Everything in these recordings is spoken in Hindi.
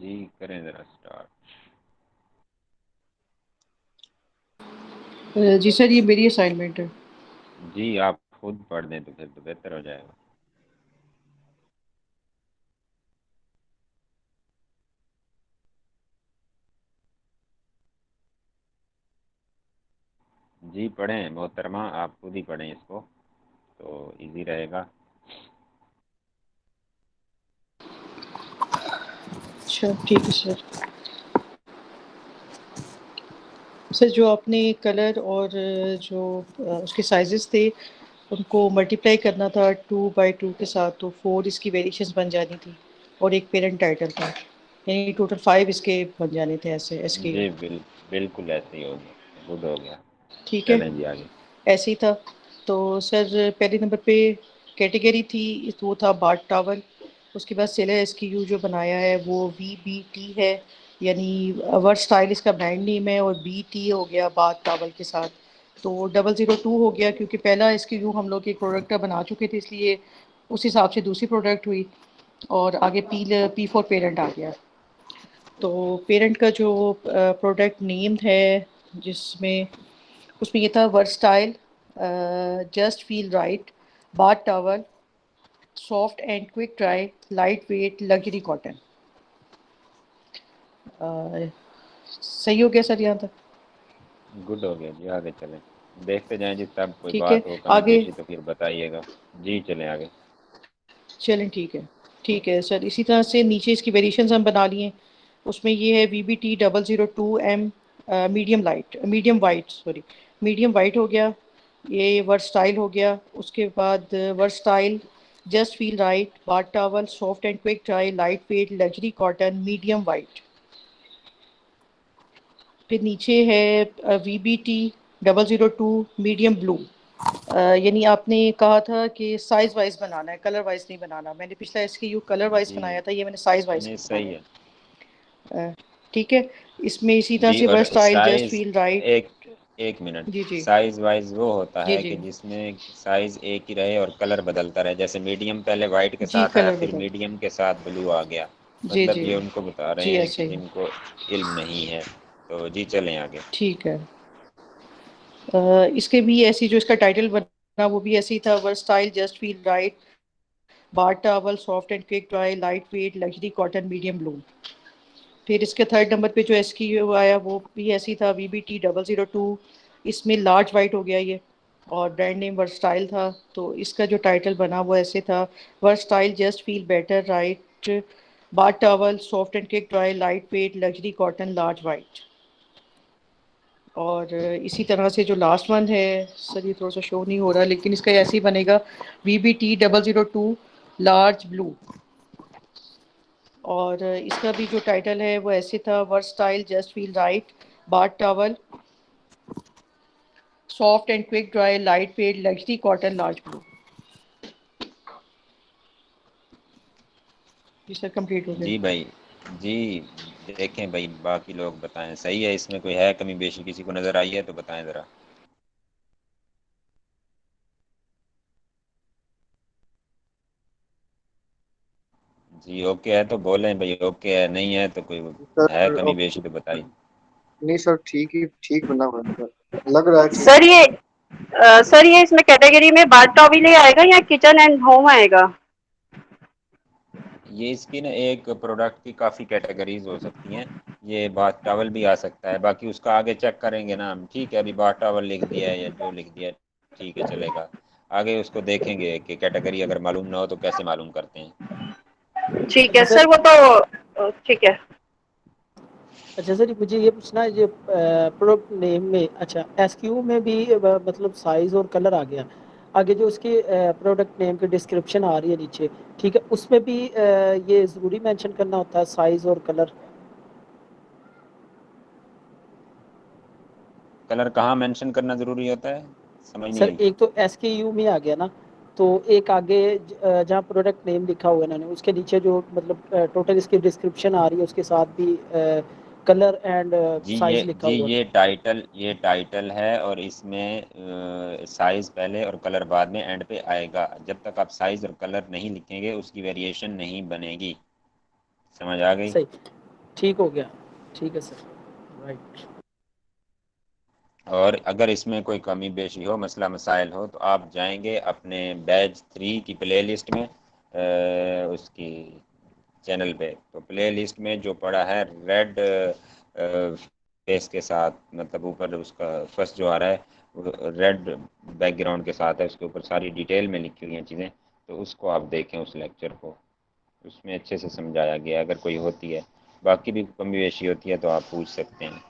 जी करें ज़रा स्टार्ट। जी सर, ये मेरी असाइनमेंट है। जी आप खुद पढ़ दें तो फिर तो बेहतर हो जाएगा। जी पढ़ें मोहतरमा, आप खुद ही पढ़ें इसको तो इजी रहेगा। अच्छा ठीक है सर। सर, जो आपने कलर और जो उसके साइजेस थे उनको मल्टीप्लाई करना था 2 बाई 2 के साथ, तो 4 इसकी वेरिएशंस बन जानी थी और एक पेरेंट टाइटल था, यानी टोटल 5 इसके बन जाने थे ऐसे SKU। जी बिल्कुल ऐसे ही हो गया, गुड हो गया। ठीक है, चलें जी आगे। ऐसे ही था। तो सर, पहले नंबर पे कैटेगरी थी, वो था बाथ टॉवल। उसके बाद सेलर SKU जो बनाया है वो VBT है, यानी वर्ड स्टाइल इसका ब्रांड नेम है, और BT हो गया बाथ टॉवल के साथ। तो 002 हो गया क्योंकि पहला SKU हम लोग एक प्रोडक्ट का बना चुके थे, इसलिए उस हिसाब से दूसरी प्रोडक्ट हुई। और आगे P4 पेरेंट आ गया। तो पेरेंट का जो प्रोडक्ट नेम है, जिसमें उसमें ये था versatile, just feel right, bath towel, soft and quick dry, light weight luxury cotton. सही हो गया सर यहाँ तक? गुड हो गया जी, आगे चलें। देखते जाएं जी, तब कोई ठीक है, बात हो कमी आगे पेशी तो फिर बताइएगा। जी चलें आगे। चलें। ठीक है, ठीक है सर। इसी तरह से नीचे इसकी वेरिएशंस हम बना लिए। उसमें ये है VBT 002M, medium light, medium white, sorry, medium white हो गया। ये वर्सटाइल हो गया। उसके बाद versatile, just feel right, bath towel, soft and quick dry, light weight luxury cotton, medium white. फिर नीचे है VBT 002 मीडियम ब्लू। यानी आपने कहा था कि साइज वाइज बनाना है, कलर वाइज नहीं बनाना। मैंने पिछला इसके यू कलर वाइज जी बनाया था, ये मैंने साइज वाइज नहीं बनाना सही है। है। ठीक है, इसमें इसी तरह जी से और versatile, just size, feel right. एक एक मिनट, जी जी साइज वाइज वो होता जी है जी कि जिसमें साइज एक ही रहे और कलर बदलता रहे, जैसे मीडियम पहले वाइट के जी, साथ आया कलर फिर बदल। मीडियम के साथ ब्लू आ गया। जी मतलब जी ये उनको बता रहे जी, हैं कि ऐसे ही। जिनको इल्म नहीं है। तो जी चलें आगे। ठीक है। इसके भी ऐसी, जो इसका टाइटल बना वो भी ऐसे ही था, versatile, just feel right, bath towel, soft and quick dry, light weight luxury cotton, medium blue. फिर इसके थर्ड नंबर पे जो SKU आया वो भी ऐसी था, VBT 002। इसमें लार्ज वाइट हो गया ये, और ब्रांड नेम वर्सटाइल था। तो इसका जो टाइटल बना वो ऐसे था, versatile, just feel better right, bath towel, soft and quick dry, light weight luxury cotton, large white. और इसी तरह से जो लास्ट वन है, सर ये थोड़ा सा शो नहीं हो रहा, लेकिन इसका ऐसे ही बनेगा, VBT 002 लार्ज ब्लू। और इसका भी जो टाइटल है वो ऐसे था, versatile, just feel right, bath towel, soft and quick dry, light weight luxury cotton, large blue. जी सर, कंप्लीट हो गया। जी भाई। जी देखें भाई, बाकी लोग बताएं सही है, इसमें कोई है कमी बेशी किसी को नज़र आई है तो बताएं ज़रा। जी ओके है तो बोलें भाई, ओके है, नहीं है तो कोई है सर कमी ओके। बेशी तो बताइए। नहीं सर, ठीक ही ठीक बना हुआ है सर, लग रहा है ठीक सर है। ये सर ये इसमें कैटेगरी में बाथ टॉवल ही आएगा या किचन एंड होम आएगा? ये इसकी ना एक प्रोडक्ट की काफ़ी कैटेगरीज हो सकती हैं। ये बाथ टॉवल भी आ सकता है, बाकी उसका आगे चेक करेंगे ना हम। ठीक है, अभी बाथ टॉवल लिख दिया है या जो लिख दिया है, ठीक है चलेगा। आगे उसको देखेंगे कि कैटेगरी अगर मालूम ना हो तो कैसे मालूम करते हैं। ठीक है अच्छा सर, सर। वो तो ठीक है। अच्छा सर, मुझे ये पूछना है, ये प्रोडक्ट नेम में, अच्छा SKU में भी मतलब साइज और कलर आ गया। आगे जो उसके प्रोडक्ट नेम की डिस्क्रिप्शन आ रही है नीचे, ठीक है, उसमें भी ये ज़रूरी मेंशन करना होता है साइज और कलर? कलर कहाँ मेंशन करना ज़रूरी होता है, समझ नहीं सर, आई। एक तो SKU में आ गया ना, तो एक आगे जहाँ प्रोडक्ट नेम लिखा हुआ है इन्होंने, उसके नीचे जो मतलब टोटल इसकी डिस्क्रिप्शन आ रही है, उसके साथ भी कलर एंड साइज लिखा हुआ है। ये टाइटल है और इसमें साइज पहले और कलर बाद में एंड पे आएगा। जब तक आप साइज और कलर नहीं लिखेंगे उसकी वेरिएशन नहीं बनेगी। समझ आ गई। सही। ठीक हो गया, ठीक है सर, राइट। और अगर इसमें कोई कमी बेशी हो, मसला मसाइल हो, तो आप जाएंगे अपने बैच 3 की प्लेलिस्ट में, उसकी चैनल पे, तो प्लेलिस्ट में जो पड़ा है रेड फेस के साथ, मतलब ऊपर उसका फर्स्ट जो आ रहा है रेड बैकग्राउंड के साथ है, उसके ऊपर सारी डिटेल में लिखी हुई हैं चीज़ें, तो उसको आप देखें उस लेक्चर को, उसमें अच्छे से समझाया गया है। अगर कोई होती है, बाकी भी कमी बेशी होती है तो आप पूछ सकते हैं।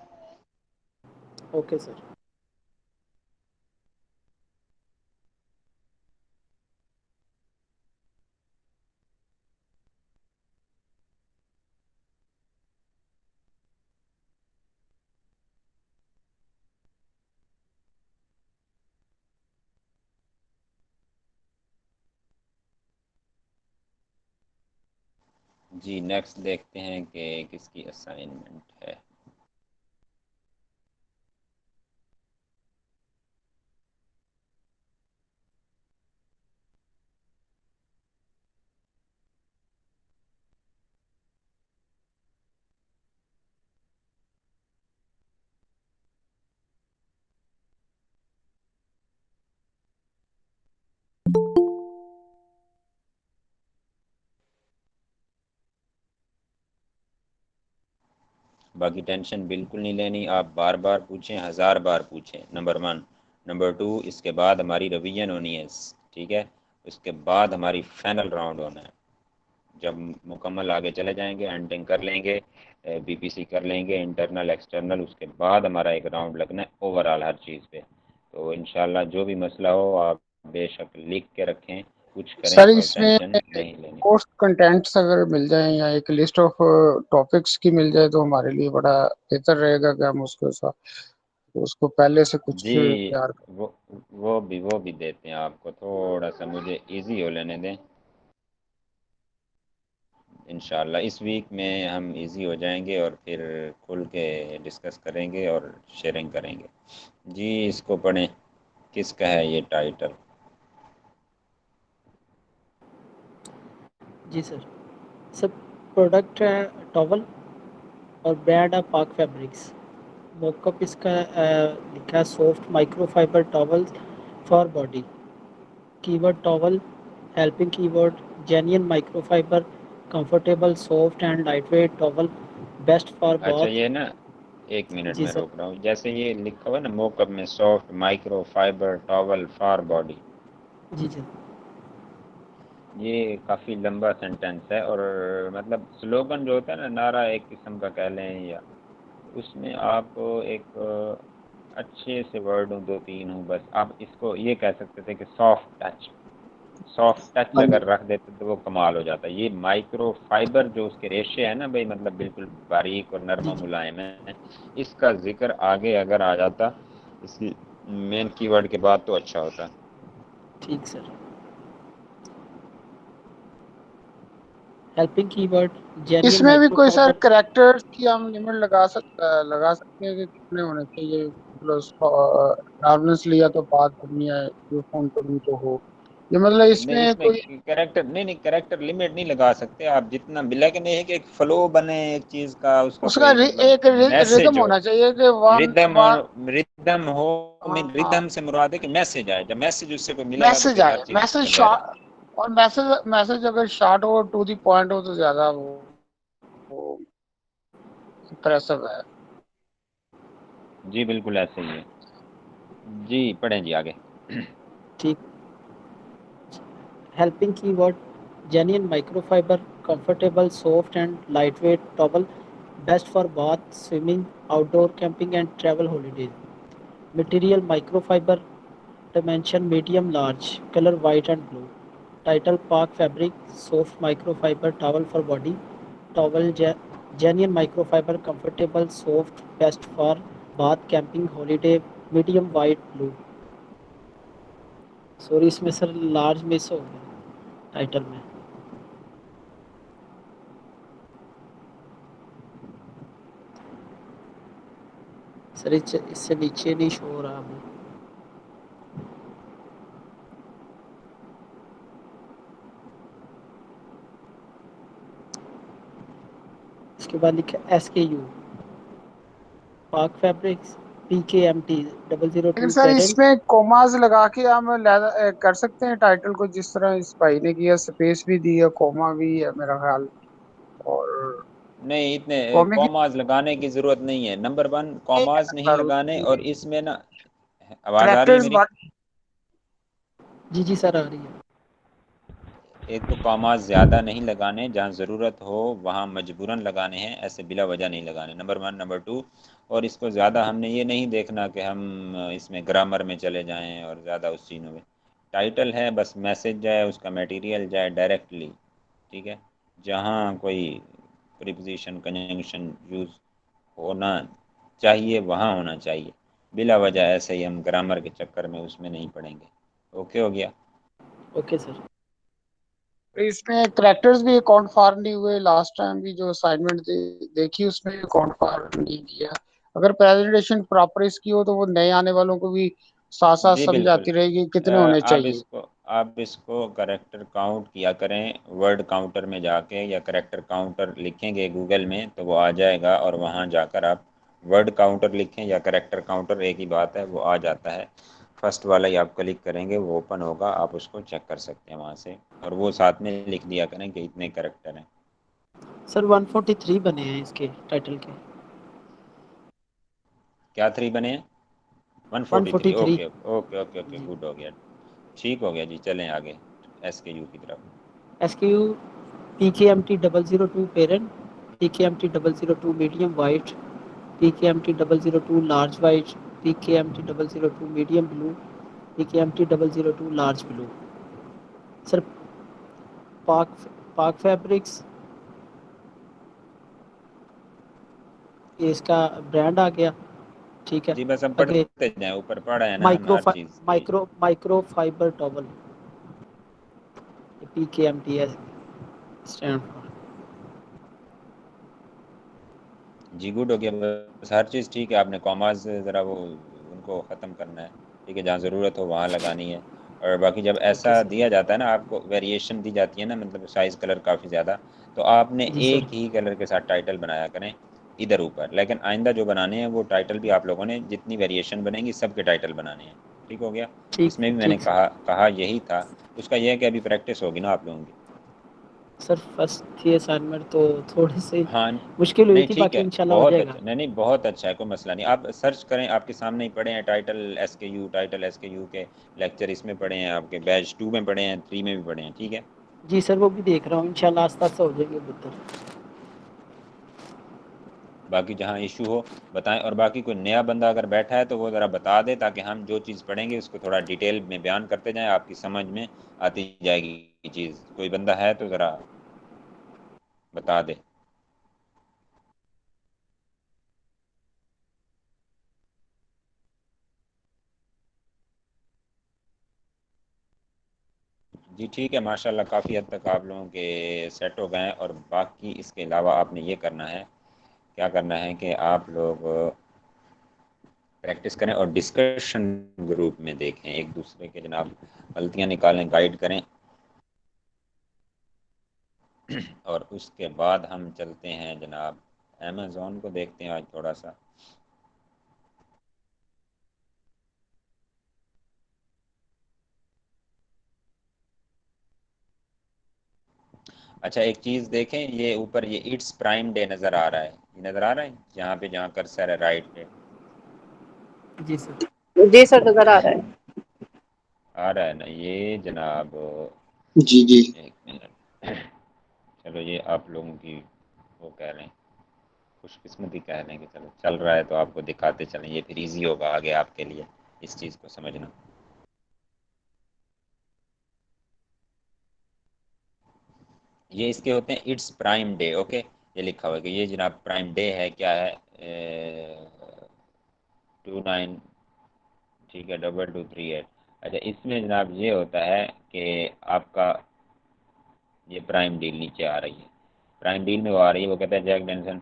Okay sir. जी नेक्स्ट देखते हैं कि किसकी असाइनमेंट है। बाकी टेंशन बिल्कुल नहीं लेनी, आप बार बार पूछें, 1000 बार पूछें, नंबर 1। नंबर 2, इसके बाद हमारी रिवीजन होनी है, ठीक है, उसके बाद हमारी फाइनल राउंड होना है। जब मुकम्मल आगे चले जाएंगे, एंडिंग कर लेंगे, बीपीसी कर लेंगे, इंटरनल एक्सटर्नल, उसके बाद हमारा एक राउंड लगना है ओवरऑल हर चीज़ पे। तो इंशाल्लाह जो भी मसला हो आप बेशक लिख के रखें, कुछ करें, सर और इसमें टेंशन नहीं लेनी। कोर्स कंटेंट्स अगर मिल जाएं या एक लिस्ट ऑफ टॉपिक्स की मिल जाए तो हमारे लिए बड़ा बेहतर रहेगा कि हम उसके साथ उसको पहले से कुछ जी तैयार करें। वो वो भी देते हैं आपको, थोड़ा सा मुझे इजी हो लेने दें। इंशाल्लाह इस वीक में हम इजी हो जाएंगे और फिर खुल के डिस्कस करेंगे और शेयरिंग करेंगे। जी इसको पढ़ें, किसका है ये टाइटल? जी सर। सर प्रोडक्ट है टॉवल और ब्रांड है पाक फैब्रिक्स। मॉकअप इसका लिखा है soft microfibre towel for body. Keyword towel, helping keyword genuine microfibre, comfortable soft and lightweight towel, best for अच्छा बॉथ। ये ना, एक मिनट जी में सर। रोक रहा हूँ, जैसे ये लिखा हुआ है ना मोकअप में, soft micro fibre towel for body, जी जी। ये काफ़ी लंबा सेंटेंस है, और मतलब स्लोगन जो होता है ना, नारा एक किस्म का कह लें, या उसमें आप एक अच्छे से वर्ड हूँ, 2-3 हूँ बस, आप इसको ये कह सकते थे कि सॉफ्ट टच, सॉफ्ट टच हाँ जी। अगर रख देते तो वो कमाल हो जाता है। ये माइक्रो फाइबर जो उसके रेशे है ना भाई, मतलब बिल्कुल बारीक और जी नरमा जी। मुलायम है, इसका जिक्र आगे अगर आ जाता इसी मेन कीवर्ड के बाद तो अच्छा होता। ठीक सर। हेल्पिंग कीवर्ड जेन्युइन इसमें भी कोई सर माइक्रोफाइबर। करेक्टर्स की हम लिमिट लगा सकते हैं कि कितने होने चाहिए, मतलब नॉर्मल्स लिया तो बात करनी है, ये फोन करनी तो हो, ये मतलब नहीं इसमें इसमें कोई कैरेक्टर नहीं, कैरेक्टर लिमिट नहीं लगा सकते आप, जितना भी, लेकिन ये है कि एक फ्लो बने एक चीज का, उसका उसका कोई मतलब एक रिदम मैसेज हो, होना चाहिए कि वन रिदम वन। रिदम हो। मीन हाँ, रिदम से मुराद है कि मैसेज आए, जब मैसेज उससे कोई मिलेगा तो मैसेज फिर हर आए, चीज मैसेज क्लियर है। शॉर्ट, और मैसेज अगर शॉर्ट हो, टू द पॉइंट हो, तो ज्यादा वो इम्प्रेसिव है। जी बिल्कुल ऐसे ही है। जी पढ़ें जी आगे। ठीक। Helping keyword genuine microfibre, comfortable soft and lightweight towel, best for bath, swimming, outdoor camping and travel holidays. Material microfibre, dimension medium large, color white and blue. Title Park fabric, soft microfiber towel for body. Towel genuine microfiber, comfortable, soft, best for bath, camping, holiday. Medium white, blue. Sorry इसमें सर लार्ज मिस हो गया टाइटल में। सर इससे नीचे नहीं शो हो रहा अभी। इसके उसके बाद लिखा SKU पाक फैब्रिक्स PKMT लेकिन 002 सर पेरेंट। इसमें कोमाज लगा के हम कर सकते हैं टाइटल को, जिस तरह इस भाई ने किया, स्पेस भी दी है, कोमा भी है मेरा ख्याल, और नहीं, इतने कॉमिक कॉमाज लगाने की जरूरत नहीं है। नंबर 1 कॉमाज नहीं सर लगाने, और उसकी इसमें ना, आवाज आ रही है करेक्टर्स मेरी? जी जी सर आ रही है। एक तो कॉमाज ज़्यादा नहीं लगाने, जहाँ ज़रूरत हो वहाँ मजबूरन लगाने हैं, ऐसे बिला वजह नहीं लगाने। नंबर 1। नंबर 2, और इसको ज़्यादा हमने ये नहीं देखना कि हम इसमें ग्रामर में चले जाएं और ज़्यादा उस चीज़ों में। टाइटल है, बस मैसेज जाए, उसका मटेरियल जाए डायरेक्टली, ठीक है। जहाँ कोई प्रीपोजिशन कंजंक्शन यूज़ होना चाहिए वहाँ होना चाहिए, बिला वजह ऐसे ही हम ग्रामर के चक्कर में उसमें नहीं पड़ेंगे। ओके हो गया? Okay sir. इसमें करेक्टर्स भी अकाउंट फॉर नहीं हुए, लास्ट टाइम भी जो असाइनमेंट देखी उसमें अकाउंट फॉर नहीं किया। अगर प्रेजेंटेशन प्रॉपर इसकी हो तो वो नए आने वालों को भी साथ साथ जी समझ बिल्कुल। आती रहेगी कितने होने चाहिए। आप इसको करेक्टर काउंट किया करें, वर्ड काउंटर में जाके, या करेक्टर काउंटर लिखेंगे गूगल में तो वो आ जाएगा, और वहाँ जाकर आप वर्ड काउंटर लिखें या करेक्टर काउंटर, एक ही बात है, वो आ जाता है। फर्स्ट वाला ही आप क्लिक करेंगे, वो ओपन होगा, आप उसको चेक कर सकते हैं वहाँ से, और वो साथ में लिख दिया करें कि इतने करेक्टर हैं। सर 143 बने हैं इसके टाइटल के। क्या 3 बने हैं? 143। 143 ओके ओके ओके ओके, जी। गुड हो गया, ठीक हो गया जी। चलें आगे SKU की तरफ। SKU PKMT 002 parent, PKMT 002 medium white, PKMT 002 large white, PKMT 002 medium blue, PKMT 002 large blue. Sir पाक पाक फैब्रिक्स ये इसका ब्रांड आ गया, ठीक है। जी बस हम आगे पढ़ते जाएं, ऊपर पढ़ रहे हैं ना हम हर चीज़ की। Micro fibre towel, PKMT stand for. जी गुड हो गया, बस हर चीज़ ठीक है। आपने कॉमास ज़रा वो उनको ख़त्म करना है, ठीक है, जहाँ ज़रूरत हो वहाँ लगानी है। और बाकी जब ओके ऐसा सर। दिया जाता है ना, आपको वेरिएशन दी जाती है ना, मतलब साइज़ कलर काफ़ी ज़्यादा, तो आपने जी एक सर। ही कलर के साथ टाइटल बनाया करें इधर ऊपर। लेकिन आइंदा जो बनाने हैं वो टाइटल भी आप लोगों ने जितनी वेरिएशन बनेंगी सबके टाइटल बनाने हैं, ठीक हो गया? ठीक इसमें भी मैंने ठीक कहा सर। कहा यही था। उसका यह है कि अभी प्रैक्टिस होगी ना आप लोगों की। सर फर्स्ट थी असाइनमेंट तो थोड़ी सी हाँ, मुश्किल हुई नहीं थी, ठीक बाकी है, इंशाल्लाह हो बहुत जाएगा। अच्छा, नहीं नहीं बहुत अच्छा है, कोई मसला नहीं। आप सर्च करें, आपके सामने ही पढ़े हैं टाइटल SKU के लेक्चर इसमें पढ़े हैं, आपके बैच 2 में पढ़े हैं, 3 में भी पढ़े हैं, ठीक है। जी सर वो भी देख रहा हूँ, इंशाल्लाह आस्ता आस्ता हो जाएंगे बेहतर। बाकी जहाँ इशू हो बताएं, और बाकी कोई नया बंदा अगर बैठा है तो वो ज़रा बता दे, ताकि हम जो चीज़ पढ़ेंगे उसको थोड़ा डिटेल में बयान करते जाएं, आपकी समझ में आती जाएगी चीज़। कोई बंदा है तो ज़रा बता दे। जी ठीक है, माशाल्लाह काफ़ी हद तक आप लोगों के सेट हो गए हैं। और बाकी इसके अलावा आपने ये करना है, क्या करना है कि आप लोग प्रैक्टिस करें और डिस्कशन ग्रुप में देखें, एक दूसरे के जनाब गलतियां निकालें, गाइड करें। और उसके बाद हम चलते हैं जनाब अमेज़ॉन को देखते हैं आज थोड़ा सा। अच्छा एक चीज़ देखें, ये ऊपर ये इट्स प्राइम डे नज़र आ रहा है, ये नज़र आ रहा है यहाँ पे, जहाँ कर्सर है राइट पे, जी सर। जी सर नजर आ रहा है। आ रहा है ना ये जनाब? जी जी। एक मिनट, चलो ये आप लोगों की वो कह रहे हैं, खुशकिस्मती कह रहे हैं कि चलो चल रहा है तो आपको दिखाते चलें, ये फिर इजी होगा आगे आपके लिए इस चीज़ को समझना। ये इसके होते हैं इट्स प्राइम डे, ओके। ये लिखा हुआ है कि ये जनाब प्राइम डे है, क्या है, 29, ठीक है, 2238। अच्छा इसमें जनाब ये होता है कि आपका ये प्राइम डील नीचे आ रही है, प्राइम डील में वो आ रही है, वो कहता है जैक डेंसन।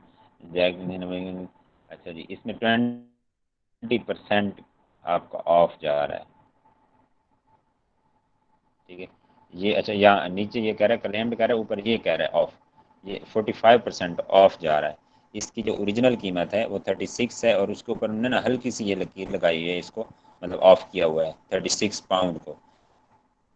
अच्छा जी, इसमें 20% आपका ऑफ जा रहा है, ठीक है। ये अच्छा यहाँ नीचे ये कह रहा है क्लेम्ड कह रहा है, ऊपर ये कह रहा है ऑफ, ये 45% ऑफ जा रहा है। इसकी जो ओरिजिनल कीमत है वो 36 है, और उसके ऊपर उन्होंने ना हल्की सी ये लकीर लगाई हुई है, इसको मतलब ऑफ किया हुआ है 36 पाउंड को।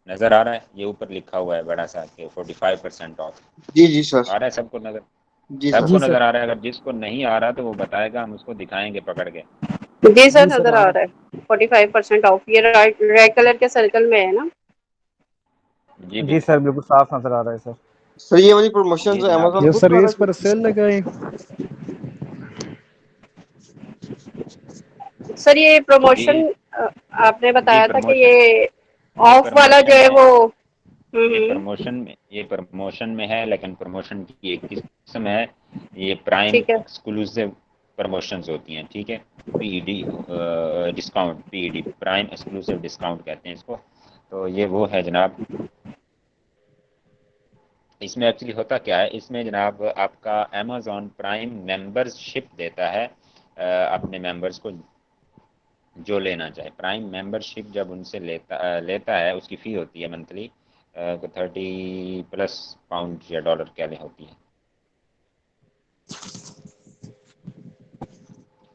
नज़र आ रहा है, ये ऊपर लिखा हुआ है बड़ा सा कि 45% ऑफ। Ji ji sir. आ रहा है सबको नज़र? जी सर। सबको जी नज़र सर। आ रहा है? अगर जिसको नहीं आ रहा तो वो बताएगा, हम उसको दिखाएंगे पकड़ के। जी सर जी सर नजर आ आ रहा रहा है 45% ऑफ, ये रेड कलर के सर्कल में है ना? जी जी बिल्कुल। सर, बिल्कुल साफ नजर आ रहा है सर। सर ये वाली प्रमोशन ये तो जनाब अमेजोन ये खुद सर कर ये रहा इस पर है? सेल लगाए। सर ये प्रमोशन जी आपने जी बताया था कि प्रमोशन, ये ये ऑफ वाला जो प्रमोशन है में, वो ये प्रमोशन में है, लेकिन प्रमोशन की एक किस्म है, ये प्राइम ठीक है। एक्सक्लूसिव प्रमोशंस होती हैं, ठीक है। PED discount, PED prime exclusive discount कहते हैं इसको। तो ये वो है जनाब। इसमें एक्चुअली होता क्या है, इसमें जनाब आपका अमेज़ॉन प्राइम मेंबरशिप देता है अपने मेंबर्स को, जो लेना चाहे। प्राइम मेंबरशिप जब उनसे लेता है, उसकी फ़ी होती है मंथली 30+ पाउंड या डॉलर क्या होती है।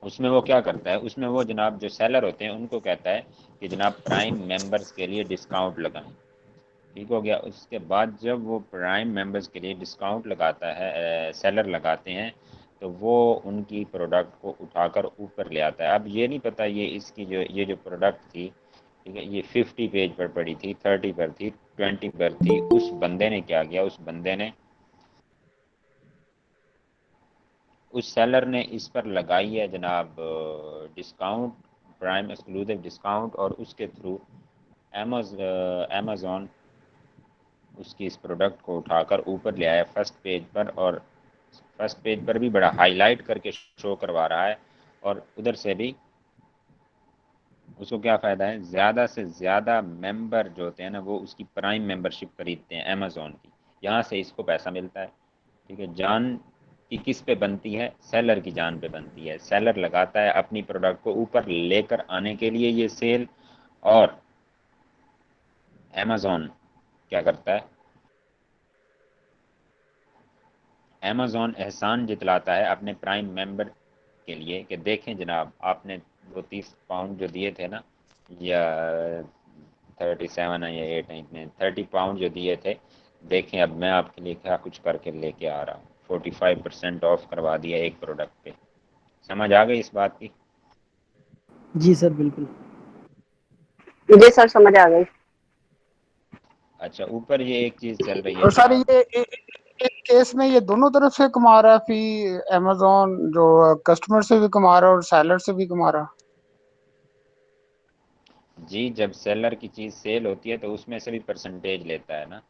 उसमें वो क्या करता है, उसमें वो जनाब जो सेलर होते हैं उनको कहता है कि जनाब प्राइम मेंबर्स के लिए डिस्काउंट लगाएं। ठीक हो गया। उसके बाद जब वो प्राइम मेंबर्स के लिए डिस्काउंट लगाता है, सेलर लगाते हैं, तो वो उनकी प्रोडक्ट को उठाकर ऊपर ले आता है। अब ये नहीं पता ये इसकी जो प्रोडक्ट थी, ठीक है, ये 50 पेज पर पड़ी थी, 30 पर थी, 20 पर थी। उस बंदे ने क्या किया, उस बंदे ने, उस सेलर ने इस पर लगाई है जनाब डिस्काउंट, प्राइम एक्सक्लूसिव डिस्काउंट, और उसके थ्रू अमेज़ॉन उसकी इस प्रोडक्ट को उठाकर ऊपर ले आया फर्स्ट पेज पर, और फर्स्ट पेज पर भी बड़ा हाईलाइट करके शो करवा रहा है। और उधर से भी उसको क्या फ़ायदा है, ज़्यादा से ज़्यादा मेंबर जो होते हैं ना, वो उसकी प्राइम मेंबरशिप खरीदते हैं अमेज़ॉन की। यहाँ से इसको पैसा मिलता है। ठीक है। जान की किस पे बनती है, सेलर की जान पे बनती है। सेलर लगाता है अपनी प्रोडक्ट को ऊपर लेकर आने के लिए ये सेल, और अमेज़ॉन क्या करता है, अमेज़ॉन एहसान जितलाता है अपने प्राइम मेंबर के लिए कि देखें जनाब, आपने वो 30 पाउंड जो दिए थे ना, या 37 है या 8 है, इतने 30 पाउंड जो दिए थे, देखें अब मैं आपके लिए क्या कुछ करके लेके आ रहा हूँ। 45% ऑफ करवा दिया एक प्रोडक्ट पे। समझ आ गई इस बात की? जी सर बिल्कुल। जी सर समझ आ गई। अच्छा, ऊपर ये एक चीज़ चल रही है तो सर जनाब। ये एक केस में ये दोनों तरफ से कमा रहा है फी, अमेजोन जो कस्टमर से भी कमा रहा है और सेलर से भी कमा रहा है। जी, जब सेलर की चीज़ सेल होती है तो उसमें से भी परसेंटेज लेता है ना।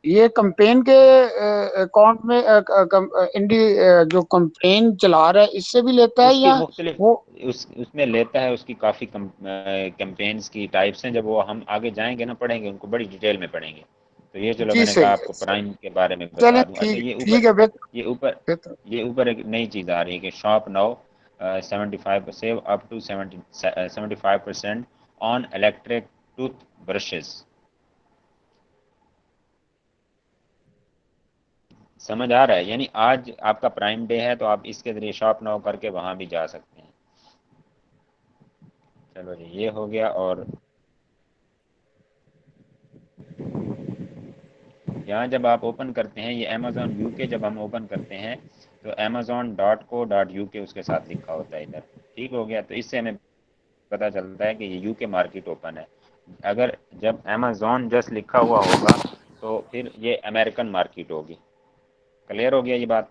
ये कंपेन के अकाउंट में जो कंपेन चला रहा है इससे भी लेता है उसकी या मुख्तलिफ, वो? उसमें लेता है। उसकी काफ़ी कैंपेन्स की टाइप्स हैं, जब वो हम आगे जाएंगे ना, पढ़ेंगे उनको बड़ी डिटेल में पढ़ेंगे। तो ये चलो जी मैंने कहा सही है आपको प्राइम के बारे में चलें बता दूं। अच्छा, ठीक ठीक है बेहतर ये ऊपर बेहतर। ये ऊपर एक नई चीज़ आ रही है कि shop now 75 save up to 75% on electric tooth brushes. समझ आ रहा है? यानी आज आपका प्राइम डे है, तो आप इसके ज़रिए शॉप नाउ करके वहाँ भी जा सकते हैं। चलो जी, ये हो गया। और यहाँ जब आप ओपन करते हैं, ये अमेज़ॉन यूके जब हम ओपन करते हैं, तो amazon.co.uk उसके साथ लिखा होता है इधर। ठीक हो गया। तो इससे हमें पता चलता है कि ये यूके मार्केट ओपन है। अगर जब अमेज़ॉन जस्ट लिखा हुआ होगा, तो फिर ये अमेरिकन मार्केट होगी। क्लियर हो गया ये बात?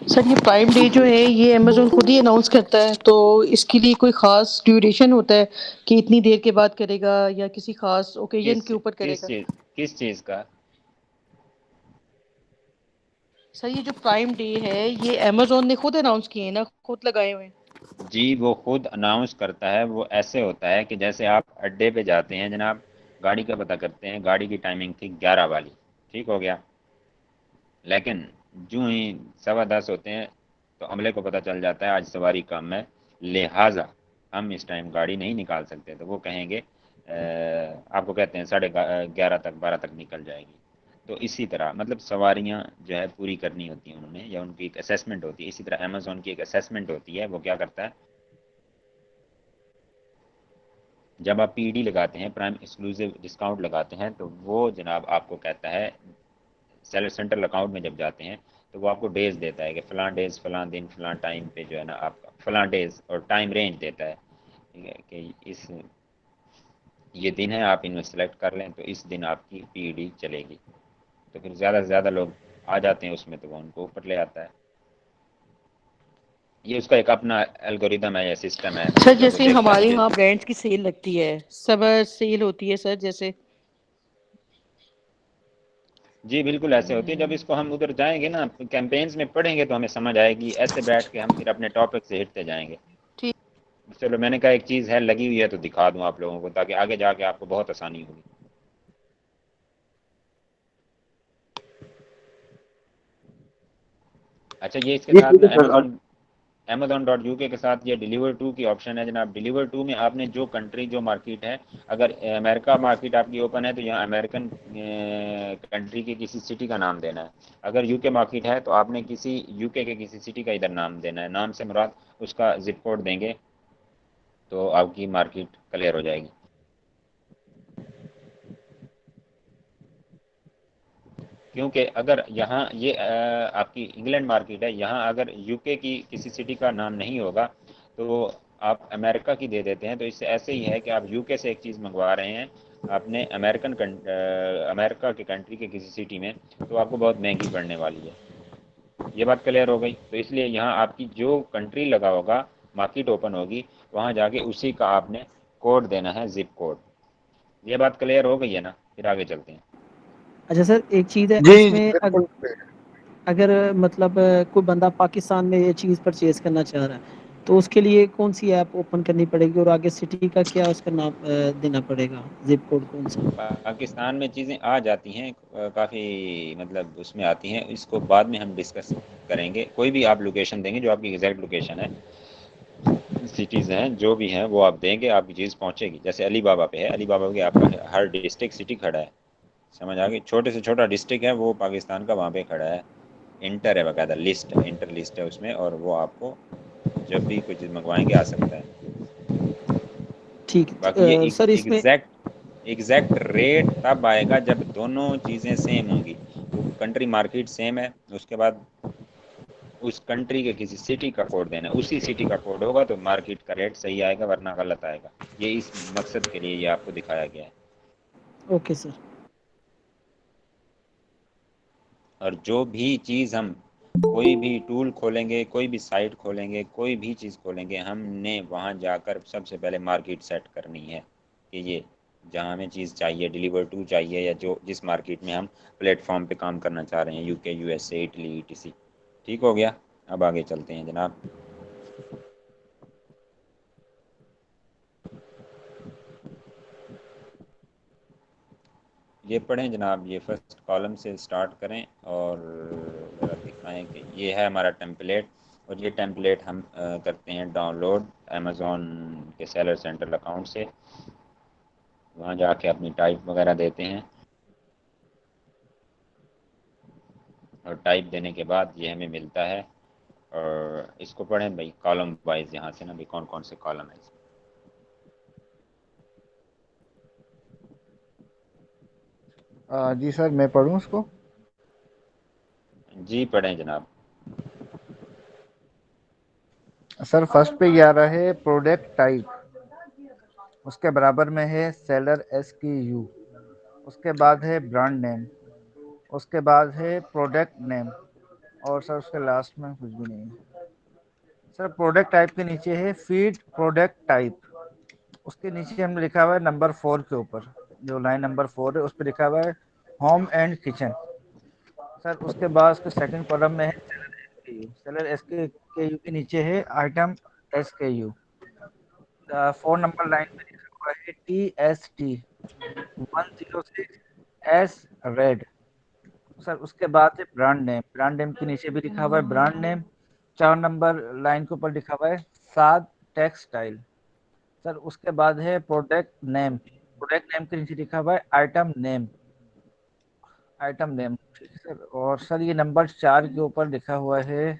सर ये प्राइम डे जो है ये अमेजोन खुद ही अनाउंस करता है, तो इसके लिए कोई खास ड्यूरेशन होता है कि इतनी देर के बाद करेगा या किसी खास ओकेजन किस के ऊपर किस करेगा? चीज़ किस चीज़ का? सर ये जो प्राइम डे है ये अमेजोन ने खुद अनाउंस किए हैं ना, खुद लगाए हुए हैं। जी, वो खुद अनाउंस करता है। वो ऐसे होता है कि जैसे आप अड्डे पे जाते हैं जनाब, गाड़ी का पता करते हैं, गाड़ी की टाइमिंग थी 11 वाली, ठीक हो गया। लेकिन जो ही 10:15 होते हैं, तो अमले को पता चल जाता है आज सवारी कम है, लिहाजा हम इस टाइम गाड़ी नहीं निकाल सकते। तो वो कहेंगे आपको कहते हैं 11:30 तक 12 तक निकल जाएगी। तो इसी तरह मतलब सवारियां जो है पूरी करनी होती हैं उन्होंने, या उनकी एक असेसमेंट होती है। इसी तरह अमेजोन की एक असेसमेंट होती है, वो क्या करता है, जब आप पीडी लगाते हैं, प्राइम एक्सक्लूसिव डिस्काउंट लगाते हैं, तो वो जनाब आपको कहता है, सेलर सेंट्रल अकाउंट में जब जाते हैं तो वो आपको डेज देता है कि फ़लाँ डेज फ़लाँ दिन फ़लाँ टाइम पे जो है ना आपका फ़लाँ डेज और टाइम रेंज देता है, ठीक है, कि इस ये दिन है, आप इनमें सेलेक्ट कर लें तो इस दिन आपकी पीडी चलेगी। तो फिर ज़्यादा से ज़्यादा लोग आ जाते हैं उसमें, तो वो उनको ऊपर ले आता है। ये उसका एक अपना एल्गोरिदम है या सिस्टम है, सर जब वो जैसे देखता है हमारे कि यहाँ ब्रांड्स की सेल लगती है, समर सेल होती है सर, जैसे जी बिल्कुल ऐसे होती है। जब इसको हम उधर जाएंगे ना, कैंपेन्स में पढ़ेंगे तो हमें समझ आएगी, ऐसे बैठ के हम फिर अपने टॉपिक से हिटते जाएंगे। ठीक। चलो, मैंने कहा एक चीज़ है लगी हुई है तो दिखा दूं आप लोगों को, ताकि आगे जाके आपको बहुत आसानी होगी। अच्छा, ये इसके जी साथ ठीक ना है सर। Amazon.uk के साथ ये डिलीवर टू की ऑप्शन है जनाब। डिलीवर टू में आपने जो कंट्री, जो मार्केट है, अगर अमेरिका मार्केट आपकी ओपन है तो यहाँ अमेरिकन कंट्री की किसी सिटी का नाम देना है। अगर यूके मार्केट है तो आपने किसी यूके के किसी सिटी का इधर नाम देना है। नाम से मुराद उसका जिप कोड देंगे तो आपकी मार्केट क्लियर हो जाएगी। क्योंकि अगर यहाँ ये आपकी इंग्लैंड मार्केट है, यहाँ अगर यूके की किसी सिटी का नाम नहीं होगा तो आप अमेरिका की दे देते हैं। तो इससे ऐसे ही है कि आप यूके से एक चीज़ मंगवा रहे हैं आपने अमेरिका के कंट्री के किसी सिटी में, तो आपको बहुत महंगी पड़ने वाली है। ये बात क्लियर हो गई। तो इसलिए यहाँ आपकी जो कंट्री लगा होगा, मार्केट ओपन होगी, वहाँ जाके उसी का आपने कोड देना है, जिप कोड। ये बात क्लियर हो गई है ना? फिर आगे चलते हैं। अच्छा सर, एक चीज़ है जी जी इसमें, बिल्कुल। अगर मतलब कोई बंदा पाकिस्तान में ये चीज़ परचेज करना चाह रहा है तो उसके लिए कौन सी ऐप ओपन करनी पड़ेगी, और आगे सिटी का क्या उसका नाम देना पड़ेगा, जिप कोड कौन सा? पाकिस्तान में चीज़ें आ जाती हैं, काफ़ी मतलब उसमें आती हैं, इसको बाद में हम डिस्कस करेंगे। कोई भी आप लोकेशन देंगे जो आपकी एग्जैक्ट लोकेशन है, सिटीज़ हैं जो भी हैं, वो आप देंगे, आपकी चीज़ पहुंचेगी। जैसे अली बाबा पे है, अली बाबा के आपका हर डिस्ट्रिक्ट सिटी खड़ा है, समझ आ गई? छोटे से छोटा डिस्ट्रिक्ट है वो पाकिस्तान का, वहाँ पे खड़ा है। इंटर है, बाकायदा लिस्ट है, इंटर लिस्ट है उसमें, और वो आपको जब भी कोई चीज़ मंगवाएंगे आ सकता है। ठीक बाकी ये सर इसमें, एग्जैक्ट रेट तब आएगा जब दोनों चीज़ें सेम होंगी। वो कंट्री मार्केट सेम है, उसके बाद उस कंट्री के किसी सिटी का कोड देना है, उसी सिटी का कोड होगा तो मार्केट का रेट सही आएगा, वरना गलत आएगा। ये इस मकसद के लिए ये आपको दिखाया गया है। Okay sir. और जो भी चीज़ हम, कोई भी टूल खोलेंगे, कोई भी साइट खोलेंगे, कोई भी चीज़ खोलेंगे, हमने वहाँ जाकर सबसे पहले मार्केट सेट करनी है कि ये जहाँ हमें चीज़ चाहिए, डिलीवर टू चाहिए, या जो जिस मार्केट में हम प्लेटफॉर्म पे काम करना चाह रहे हैं, यूके, यूएसए, इटली, ईटीसी। ठीक हो गया? अब आगे चलते हैं जनाब। ये पढ़ें जनाब, ये फर्स्ट कॉलम से स्टार्ट करें और ज़रा दिखाएं कि ये है हमारा टेम्पलेट। और ये टेम्पलेट हम करते हैं डाउनलोड अमेज़ॉन के सेलर सेंट्रल अकाउंट से। वहाँ जाके अपनी टाइप वगैरह देते हैं, और टाइप देने के बाद ये हमें मिलता है। और इसको पढ़ें भाई कॉलम वाइज, यहाँ से ना भाई कौन कौन से कॉलम है इसमें। जी सर, मैं पढ़ूँ उसको? जी पढ़ें जनाब। सर फर्स्ट पे ये आ रहा है प्रोडक्ट टाइप, उसके बराबर में है सेलर SKU, उसके बाद है ब्रांड नेम, उसके बाद है प्रोडक्ट नेम, और सर उसके लास्ट में कुछ भी नहीं है। सर प्रोडक्ट टाइप के नीचे है फीड प्रोडक्ट टाइप, उसके नीचे हमने लिखा हुआ है नंबर 4 के ऊपर, जो लाइन नंबर 4 है उस पर लिखा हुआ है होम एंड किचन। सर उसके बाद उसके सेकंड कॉलम में है सेलर SKU के नीचे है आइटम SKU। 4 नंबर लाइन पे लिखा हुआ है TST 106S रेड। सर उसके बाद है ब्रांड नेम, ब्रांड नेम के नीचे भी लिखा हुआ है ब्रांड नेम। 4 नंबर लाइन के ऊपर लिखा हुआ है साद टेक्सटाइल। सर उसके बाद है प्रोडक्ट नेम, प्रोडक्ट नेम के नीचे लिखा हुआ है आइटम नेम। आइटम नेम, ठीक है सर। और सर ये नंबर 4 के ऊपर लिखा हुआ है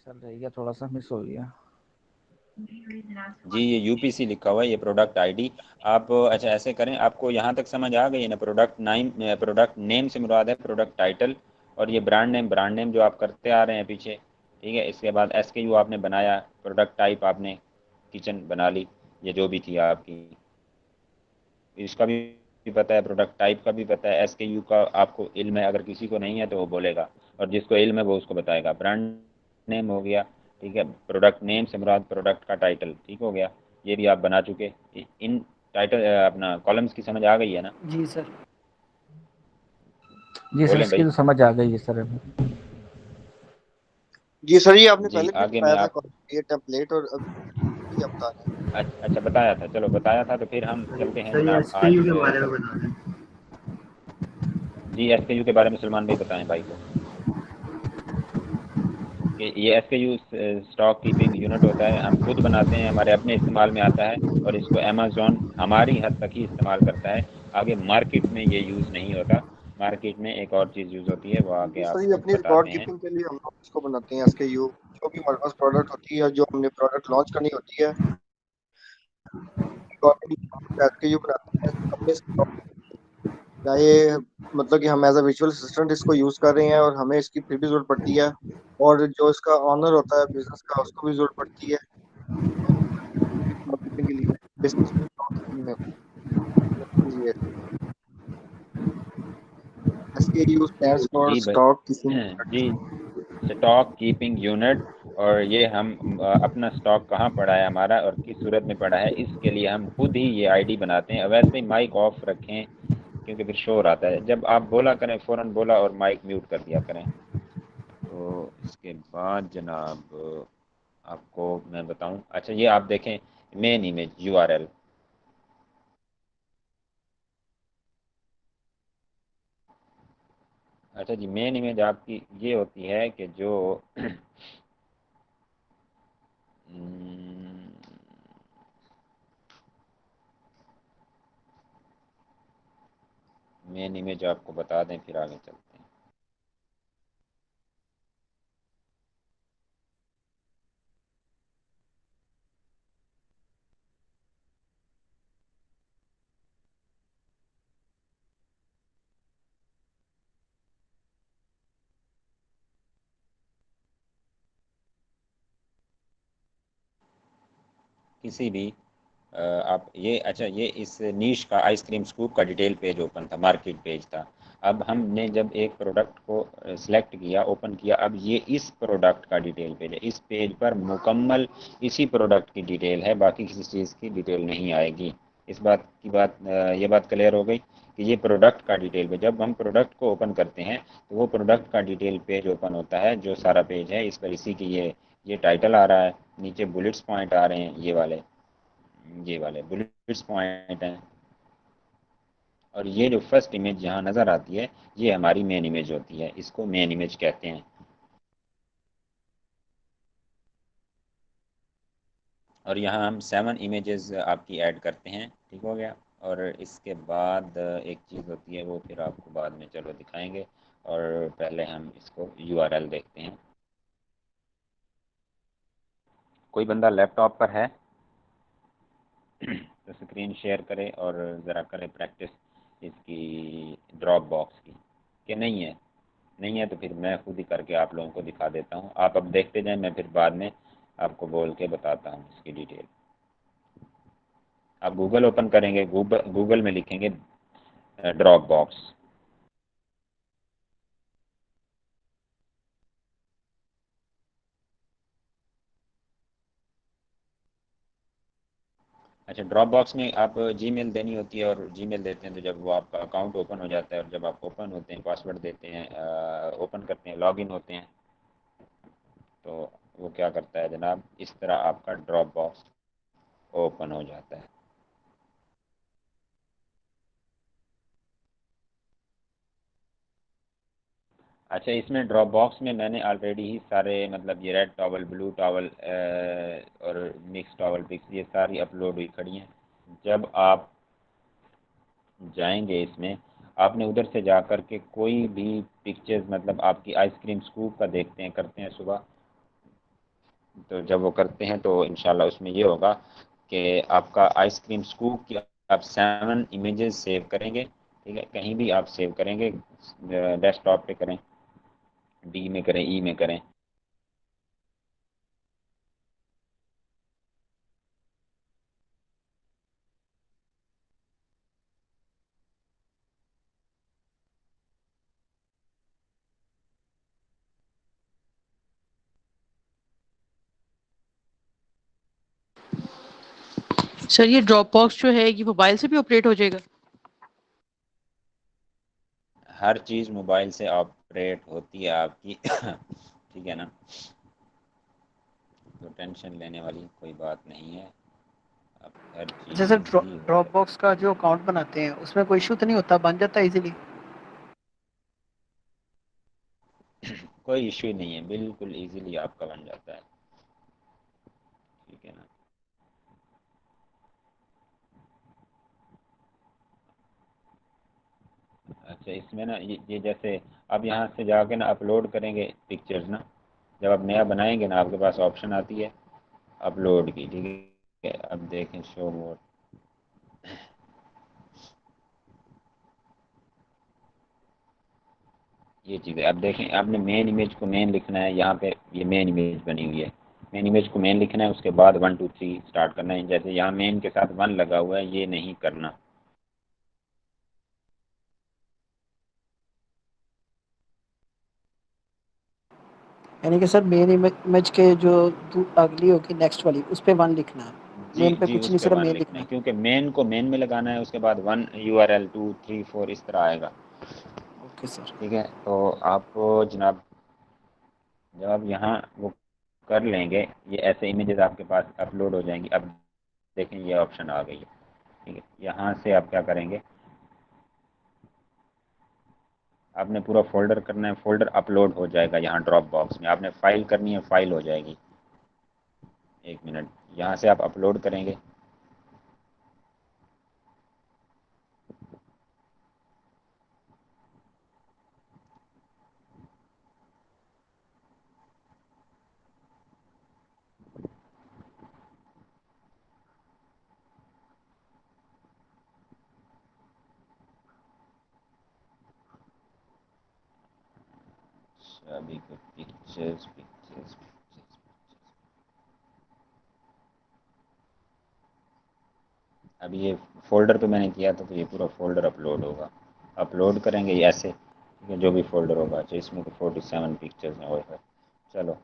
सर, रह गया थोड़ा सा, मिस हो गया। जी ये यूपीसी लिखा हुआ है, ये प्रोडक्ट आईडी। आप अच्छा ऐसे करें, आपको यहाँ तक समझ आ गई है ना? प्रोडक्ट नेम से मुराद है प्रोडक्ट टाइटल, और ये ब्रांड नेम जो आप करते आ रहे हैं पीछे, ठीक है। इसके बाद एसकेयू आपने बनाया, प्रोडक्ट टाइप आपने किचन बना ली, ये जो भी थी आपकी, इसका भी पता है, प्रोडक्ट टाइप का भी पता है, एसकेयू का आपको इल्म है, अगर किसी को नहीं है तो वो बोलेगा, और जिसको इल्म है वो उसको बताएगा। ब्रांड नेम हो गया, ठीक है। प्रोडक्ट नेम से मुराद प्रोडक्ट का टाइटल, ठीक हो गया। ये भी आप बना चुके। इन टाइटल अपना कॉलम्स की समझ आ गई है ना? जी सर। जी सर, बोलें इसकी भाई। तो समझ आ गई है सर अभी। जी सर, ये आपने जी पहले भी आगे मैं बताया था आप ये टेम्पलेट, और अभी आप बता रहे हैं। अच्छा बताया था, चलो बताया था तो फिर हम चलते हैं सर ये जनाब आज एसकेयू के बारे में बता दें। जी एसकेयू के बारे में सलमान भाई बताएं भाई को कि ये एसकेयू स्टॉक कीपिंग यूनिट होता है, हम खुद बनाते हैं, हमारे अपने इस्तेमाल में आता है, और इसको अमेज़ॉन हमारी हद तक ही इस्तेमाल करता है। आगे मार्केट में ये यूज़ नहीं होता, मार्केट में एक और चीज़ यूज़ होती है, वो आगे जी सर, ये आपको अपनी रिकॉर्ड बताते हैं। कीपिंग के लिए हम लोग इसको बनाते हैं, एसकेयू। जो भी हमारे पास प्रोडक्ट होती है, जो हमने प्रोडक्ट लॉन्च करनी होती है, एसकेयू बनाते हैं अपने stock, चाहे मतलब कि हम एज अ विजुअल असिस्टेंट इसको यूज कर रहे हैं और हमें इसकी फिर भी जरूरत पड़ती है, और जो इसका ऑनर होता है बिजनेस का, उसको भी जरूरत पड़ती है मार्केटिंग के लिए, बिजनेस में। ये एसकेयू स्टैंड्स फॉर जी भाई। Stock keeping. जी स्टॉक कीपिंग यूनिट, और ये हम अपना स्टॉक कहाँ पड़ा है हमारा और किस सूरत में पड़ा है, इसके लिए हम खुद ही ये आईडी बनाते हैं। वैसे ही माइक ऑफ रखें क्योंकि फिर शोर आता है, जब आप बोला करें फ़ौरन बोला और माइक म्यूट कर दिया करें। तो इसके बाद जनाब आपको मैं बताऊं, अच्छा ये आप देखें मेन इमेज यूआरएल। अच्छा जी, मेन इमेज आपकी ये होती है कि जो मेन इमेज आपको बता दें फिर आगे चलते हैं। किसी भी आप ये अच्छा ये इस नीश का आइसक्रीम स्कूप का डिटेल पेज ओपन था, मार्केट पेज था। अब हमने जब एक प्रोडक्ट को सिलेक्ट किया, ओपन किया, अब ये इस प्रोडक्ट का डिटेल पेज है। इस पेज पर मुकम्मल इसी प्रोडक्ट की डिटेल है, बाकी किसी चीज़ की डिटेल नहीं आएगी। इस बात की ये बात क्लियर हो गई कि ये प्रोडक्ट का डिटेल पेज, जब हम प्रोडक्ट को ओपन करते हैं तो वो प्रोडक्ट का डिटेल पेज ओपन होता है, जो सारा पेज है इस पर इसी की ये टाइटल आ रहा है, नीचे बुलेट्स पॉइंट आ रहे हैं, ये वाले बुलेट्स पॉइंट हैं, और ये जो फर्स्ट इमेज यहाँ नज़र आती है ये हमारी मेन इमेज होती है, इसको मेन इमेज कहते हैं। और यहाँ हम 7 इमेजेस आपकी ऐड करते हैं, ठीक हो गया। और इसके बाद एक चीज़ होती है, वो फिर आपको बाद में चलो दिखाएंगे, और पहले हम इसको यूआरएल देखते हैं। कोई बंदा लैपटॉप पर है तो स्क्रीन शेयर करे और ज़रा करे प्रैक्टिस इसकी ड्रॉप बॉक्स की, कि नहीं है तो फिर मैं खुद ही करके आप लोगों को दिखा देता हूँ। आप अब देखते जाएं, मैं फिर बाद में आपको बोल के बताता हूँ इसकी डिटेल। आप गूगल ओपन करेंगे, गूगल में लिखेंगे ड्रॉप बॉक्स। अच्छा ड्रॉप बॉक्स में आप जीमेल देनी होती है, और जीमेल देते हैं तो जब वो आपका अकाउंट ओपन हो जाता है, और जब आप ओपन होते हैं पासवर्ड देते हैं, ओपन करते हैं, लॉगिन होते हैं, तो वो क्या करता है जनाब, इस तरह आपका ड्रॉप बॉक्स ओपन हो जाता है। अच्छा इसमें ड्रॉप बॉक्स में मैंने ऑलरेडी ही सारे मतलब ये रेड टॉवल, ब्लू टॉवल और मिक्स टॉवल पिक्स ये सारी अपलोड हुई खड़ी हैं। जब आप जाएंगे इसमें आपने उधर से जा कर के कोई भी पिक्चर्स, मतलब आपकी आइसक्रीम स्कूप का देखते हैं, करते हैं सुबह, तो जब वो करते हैं तो इंशाल्लाह उसमें ये होगा कि आपका आइसक्रीम स्कूप की आप 7 इमेजेस सेव करेंगे, ठीक है, कहीं भी आप सेव करेंगे, डेस्कटॉप पे करें, डी में करें, ई में करें। सर ये ड्रॉप बॉक्स जो है ये मोबाइल से भी ऑपरेट हो जाएगा? हर चीज़ मोबाइल से ऑपरेट होती है आपकी ठीक है ना, तो टेंशन लेने वाली कोई बात नहीं है, आप हर अच्छा चीज़ सर, इजीली हो ड्रॉप सकती बॉक्स का जो अकाउंट बनाते हैं उसमें कोई इशू तो नहीं होता, बन जाता है इजीली? है कोई इशू नहीं है, बिल्कुल इजीली आपका बन जाता है, ठीक है ना। अच्छा, इसमें ना ये जैसे अब यहाँ से जाके ना अपलोड करेंगे पिक्चर्स ना, जब आप नया बनाएंगे ना आपके पास ऑप्शन आती है अपलोड की, ठीक है, अब देखें शो मोर, ये चीज़ है। अब देखें, आपने मेन इमेज को मेन लिखना है, यहाँ पे ये मेन इमेज बनी हुई है, मेन इमेज को मेन लिखना है, उसके बाद 1 2 3 स्टार्ट करना है, जैसे यहाँ मेन के साथ 1 लगा हुआ है, ये नहीं करना। यानी कि सर मेन इमेज के जो अगली होगी नेक्स्ट वाली उस पे 1 लिखना है, जी मेन पे जी, कुछ उस नहीं, पे सिर्फ 1 मेन लिखना लिखना है, है। क्योंकि मेन को मेन में लगाना है, उसके बाद 1 URL 2 3 4 इस तरह आएगा, ओके सर। ठीक है। तो आप जनाब जब आप यहाँ वो कर लेंगे, ये ऐसे इमेजेस आपके पास अपलोड हो जाएंगी। अब देखें ये ऑप्शन आ गई है, ठीक है, यहाँ से आप क्या करेंगे, आपने पूरा फोल्डर करना है, फोल्डर अपलोड हो जाएगा यहाँ ड्रॉप बॉक्स में, आपने फाइल करनी है, फाइल हो जाएगी, 1 मिनट, यहाँ से आप अपलोड करेंगे, अभी पिक्चर्स पिक्चर्स, अब ये फोल्डर पे मैंने किया था, तो ये पूरा फोल्डर अपलोड होगा, अपलोड करेंगे ये ऐसे, ठीक है, जो भी फोल्डर होगा। अच्छा, इसमें तो 47 पिक्चर्स हैं, और चलो।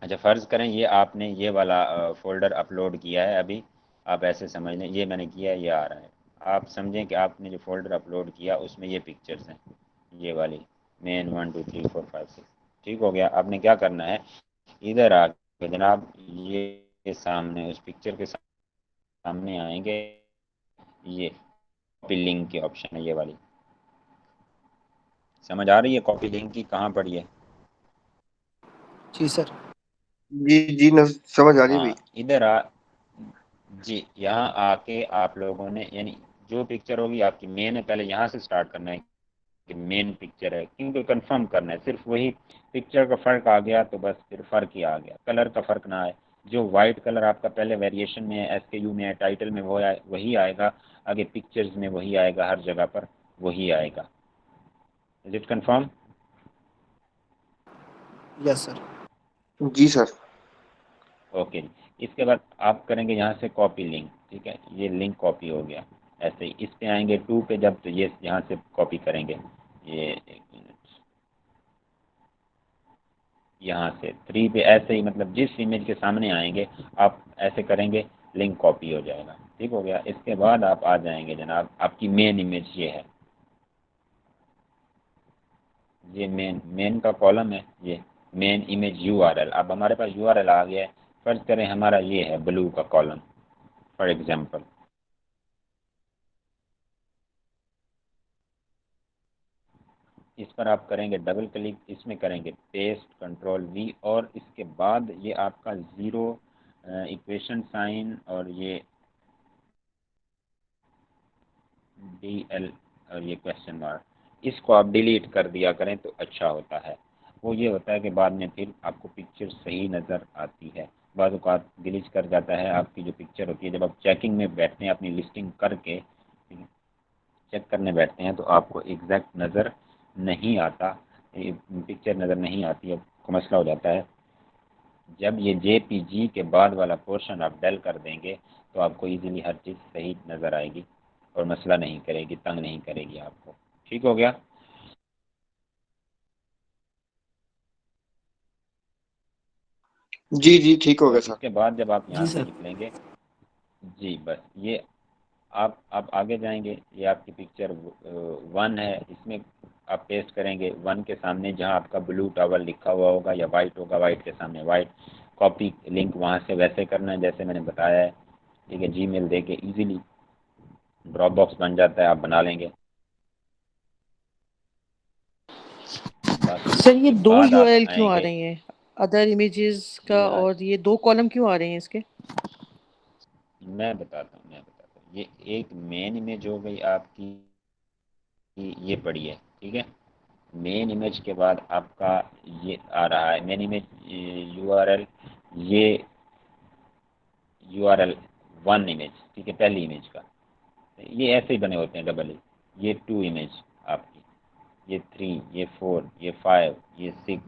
अच्छा, फ़र्ज़ करें ये आपने ये वाला फ़ोल्डर अपलोड किया है अभी, आप ऐसे समझ लें ये मैंने किया है, ये आ रहा है, आप समझें कि आपने जो फ़ोल्डर अपलोड किया उसमें ये पिक्चर्स हैं, ये वाली मेन 1 2 3 4 5 6, ठीक हो गया। आपने क्या करना है, इधर आके जनाब ये सामने उस पिक्चर के सामने आएंगे, ये कॉपी लिंक की ऑप्शन है, ये वाली समझ आ रही है, कॉपी लिंक की कहाँ पड़ी है? जी सर। जी जी न, समझ आ रही है भाई। हाँ, इधर आ, जी, यहाँ आके आप लोगों ने, यानी जो पिक्चर होगी आपकी मेन है, पहले यहाँ से स्टार्ट करना है कि मेन पिक्चर है, क्योंकि कंफर्म करना है, सिर्फ वही पिक्चर का फ़र्क आ गया तो बस फिर फ़र्क ही आ गया, कलर का फ़र्क ना आए, जो वाइट कलर आपका पहले वेरिएशन में है, SKU में है, टाइटल में वो वही आएगा, आगे पिक्चर्स में वही आएगा, हर जगह पर वही आएगा। Is it confirm? Yes sir. जी सर। ओके जी, इसके बाद आप करेंगे यहाँ से कॉपी लिंक, ठीक है, ये लिंक कॉपी हो गया, ऐसे ही इस पे आएंगे 2 पे, जब तो ये यहाँ से कॉपी करेंगे, ये 1 मिनट, यहाँ से 3 पे ऐसे ही, मतलब जिस इमेज के सामने आएंगे आप ऐसे करेंगे, लिंक कॉपी हो जाएगा, ठीक हो गया। इसके बाद आप आ जाएंगे जनाब, आपकी मेन इमेज ये है, ये मेन का कॉलम है, ये मेन इमेज URL, अब हमारे पास URL आ गया है, फर्ज करें हमारा ये है ब्लू का कॉलम फॉर एग्जांपल, इस पर आप करेंगे डबल क्लिक, इसमें करेंगे पेस्ट Ctrl+V, और इसके बाद ये आपका ज़ीरो इक्वेशन साइन और ये DL और ये क्वेश्चन मार्क, इसको आप डिलीट कर दिया करें तो अच्छा होता है। वो ये होता है कि बाद में फिर आपको पिक्चर सही नज़र आती है। बाद औक़ात ग्लिच कर जाता है आपकी जो पिक्चर होती है। जब आप चेकिंग में बैठते हैं अपनी लिस्टिंग करके चेक करने बैठते हैं तो आपको एग्जैक्ट नज़र नहीं आता, पिक्चर नज़र नहीं आती है, को मसला हो जाता है। जब ये JPG के बाद वाला पोर्शन आप डल कर देंगे तो आपको इजीली हर चीज़ सही नज़र आएगी और मसला नहीं करेगी, तंग नहीं करेगी आपको। ठीक हो गया? जी जी ठीक हो गया और सर। इसके बाद जब आप यहाँ जी से सर। निकलेंगे, जी बस ये आप आगे जाएंगे, ये आपकी पिक्चर 1 है, इसमें आप पेस्ट करेंगे 1 के सामने जहाँ आपका ब्लू टॉवल लिखा हुआ होगा या वाइट होगा, वाइट के सामने वाइट, कॉपी लिंक वहाँ से वैसे करना है जैसे मैंने बताया है। ठीक है, जीमेल दे के ईजिली ड्रॉप बॉक्स बन जाता है, आप बना लेंगे। बाकी सर ये इसके दो बाद आप यूआरएल क्यों आ आएंगे रही हैं, अदर इमेजेस का, यार, और ये दो कॉलम क्यों आ रहे हैं इसके? मैं बताता हूँ। ये एक मेन इमेज हो गई आपकी, ये पड़ी है। ठीक है, मेन इमेज के बाद आपका ये आ रहा है मेन इमेज URL, ये URL 1 इमेज। ठीक है, पहली इमेज का ये ऐसे ही बने होते हैं डबल ही। ये 2 इमेज आपकी, ये 3, ये 4, ये 5, ये 6,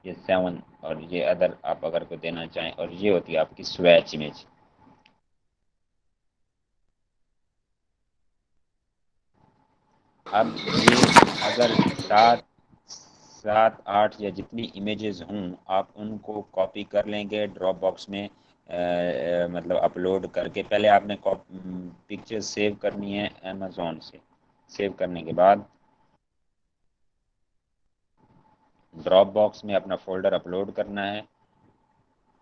ये 7 और ये अदर आप अगर को देना चाहें, और ये होती है आपकी स्वैच इमेज। अब ये अगर 7 8 या जितनी इमेजेस हों आप उनको कॉपी कर लेंगे ड्रॉप बॉक्स में, मतलब अपलोड करके। पहले आपने पिक्चर सेव करनी है अमेज़ॉन से। सेव करने के बाद ड्रॉप बॉक्स में अपना फ़ोल्डर अपलोड करना है,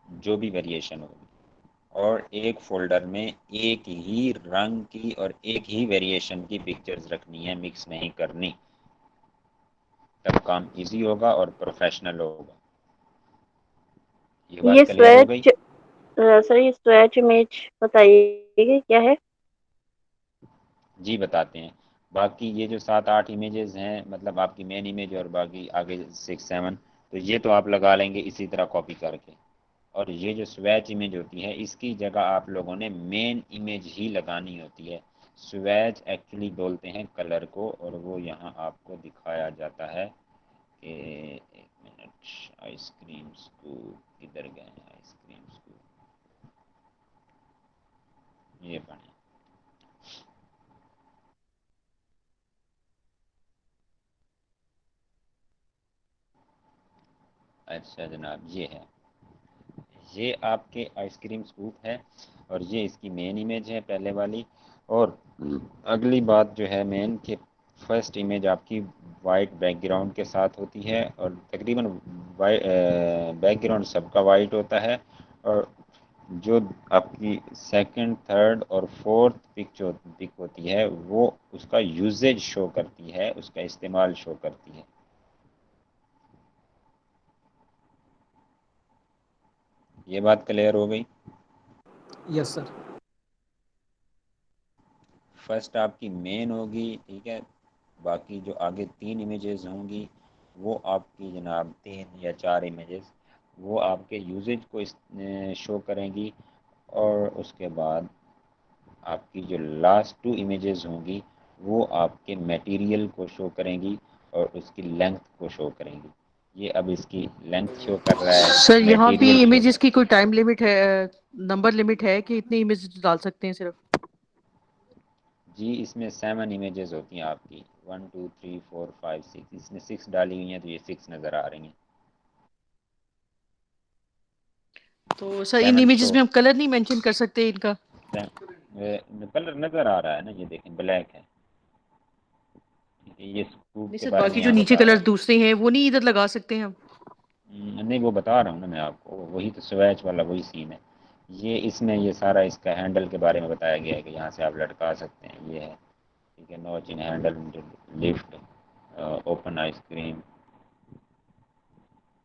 जो भी वेरिएशन होगी, और एक फ़ोल्डर में एक ही रंग की और एक ही वेरिएशन की पिक्चर्स रखनी है, मिक्स नहीं करनी। तब काम इजी होगा और प्रोफेशनल होगा। ये ये बात क्लियर हो गई? स्वैच सर, ये स्वैच इमेज बताइए क्या है? जी बताते हैं। बाकी ये जो 7 8 इमेजेस हैं, मतलब आपकी मेन इमेज और बाकी आगे 6 7, तो ये तो आप लगा लेंगे इसी तरह कॉपी करके। और ये जो स्वैच इमेज होती है इसकी जगह आप लोगों ने मेन इमेज ही लगानी होती है। स्वैच एक्चुअली बोलते हैं कलर को, और वो यहाँ आपको दिखाया जाता है कि, एक मिनट, आइसक्रीम स्कूप किधर गए हैं? आइसक्रीम स्कूप, ये पढ़ें। अच्छा जनाब, ये है, ये आपके आइसक्रीम स्कूप है और ये इसकी मेन इमेज है पहले वाली। और अगली बात जो है मेन के, फर्स्ट इमेज आपकी वाइट बैकग्राउंड के साथ होती है, और तकरीबन बैकग्राउंड सबका वाइट होता है। और जो आपकी सेकंड थर्ड और फोर्थ पिक होती है वो उसका यूजेज शो करती है, उसका इस्तेमाल शो करती है। ये बात क्लियर हो गई? Yes sir. फर्स्ट आपकी मेन होगी, ठीक है। बाकी जो आगे 3 इमेजेस होंगी वो आपकी जनाब 3 या 4 इमेजेस वो आपके यूजेज को शो करेंगी। और उसके बाद आपकी जो लास्ट 2 इमेजेस होंगी वो आपके मटेरियल को शो करेंगी और उसकी लेंथ को शो करेंगी। ये अब इसकी लेंथ शो कर रहा है, सर यहाँ भी मटेरियल शो इमेजेस कर। की कोई टाइम लिमिट है, नंबर लिमिट है कि इतनी इमेज डाल सकते हैं सिर्फ? जी इसमें 7 इमेजेस होती हैं आपकी, 1 2 3 4 5 6, इसमें 6 डाली हुई हैं तो ये 6 नज़र आ रही हैं। तो सर इन 7 इमेजेस शो, में हम कलर नहीं मेंशन कर सकते इनका? कलर नज़र आ रहा है ना, ये देखें ब्लैक है। ये स्कूप नहीं के सर, बारे में बाकी जो यहाँ नीचे बता रहा कलर है। दूसरे हैं वो नहीं इधर लगा सकते हैं हम? नहीं वो बता रहा हूँ ना मैं आपको, वही तो स्वैच वाला वही सीन है। ये इसमें ये सारा इसका हैंडल के बारे में बताया गया है कि यहाँ से आप लटका सकते हैं, ये है। ठीक है, notch in handle, lift, open ice cream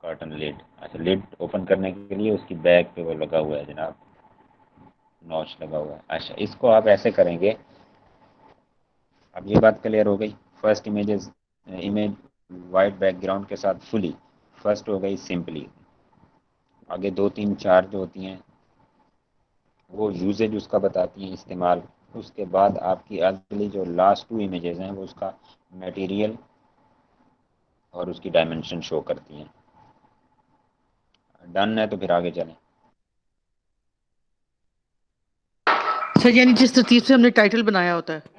carton lid. अच्छा, लिड ओपन करने के लिए उसकी बैक पे वो लगा हुआ है जनाब, नॉच लगा हुआ है। अच्छा, इसको आप ऐसे करेंगे, अब ये बात क्लियर हो गई। फर्स्ट इमेज वाइट बैकग्राउंड के साथ फुली, फर्स्ट हो गई सिंपली। आगे 2 3 4 जो होती हैं वो यूजेज उसका बताती हैं, इस्तेमाल। उसके बाद आपकी अगली जो लास्ट 2 इमेजेस हैं वो उसका मटेरियल और उसकी डायमेंशन शो करती हैं। डन है तो फिर आगे चलें। सर यानी जिस तरतीब से हमने टाइटल बनाया होता है।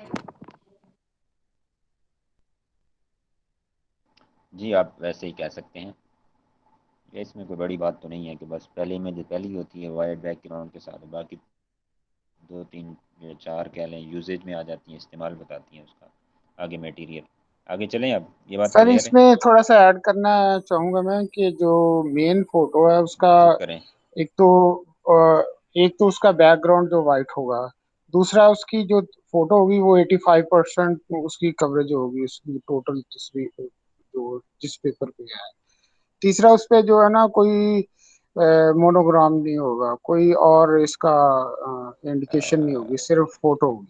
जी आप वैसे ही कह सकते हैं। ये इसमें कोई बड़ी बात तो नहीं है कि बस पहली इमेज पहली होती है वाइट बैकग्राउंड के साथ, बाकी 2 3 या 4 कह लें यूजेज में आ जाती हैं, इस्तेमाल बताती हैं उसका। आगे मटेरियल। आगे चलें, अब ये बात सर क्लियर है? इसमें थोड़ा सा ऐड करना चाहूंगा मैं कि जो मेन फोटो है उसका जी करें। एक तो एक तो उसका बैकग्राउंड जो वाइट होगा, दूसरा उसकी जो फोटो होगी वो 85% उसकी कवरेज होगी उसकी टोटल तस्वीर जो जिस पेपर पे है। तीसरा उस पे जो है ना कोई मोनोग्राम नहीं होगा, कोई और इसका इंडिकेशन नहीं होगी, सिर्फ फोटो होगी।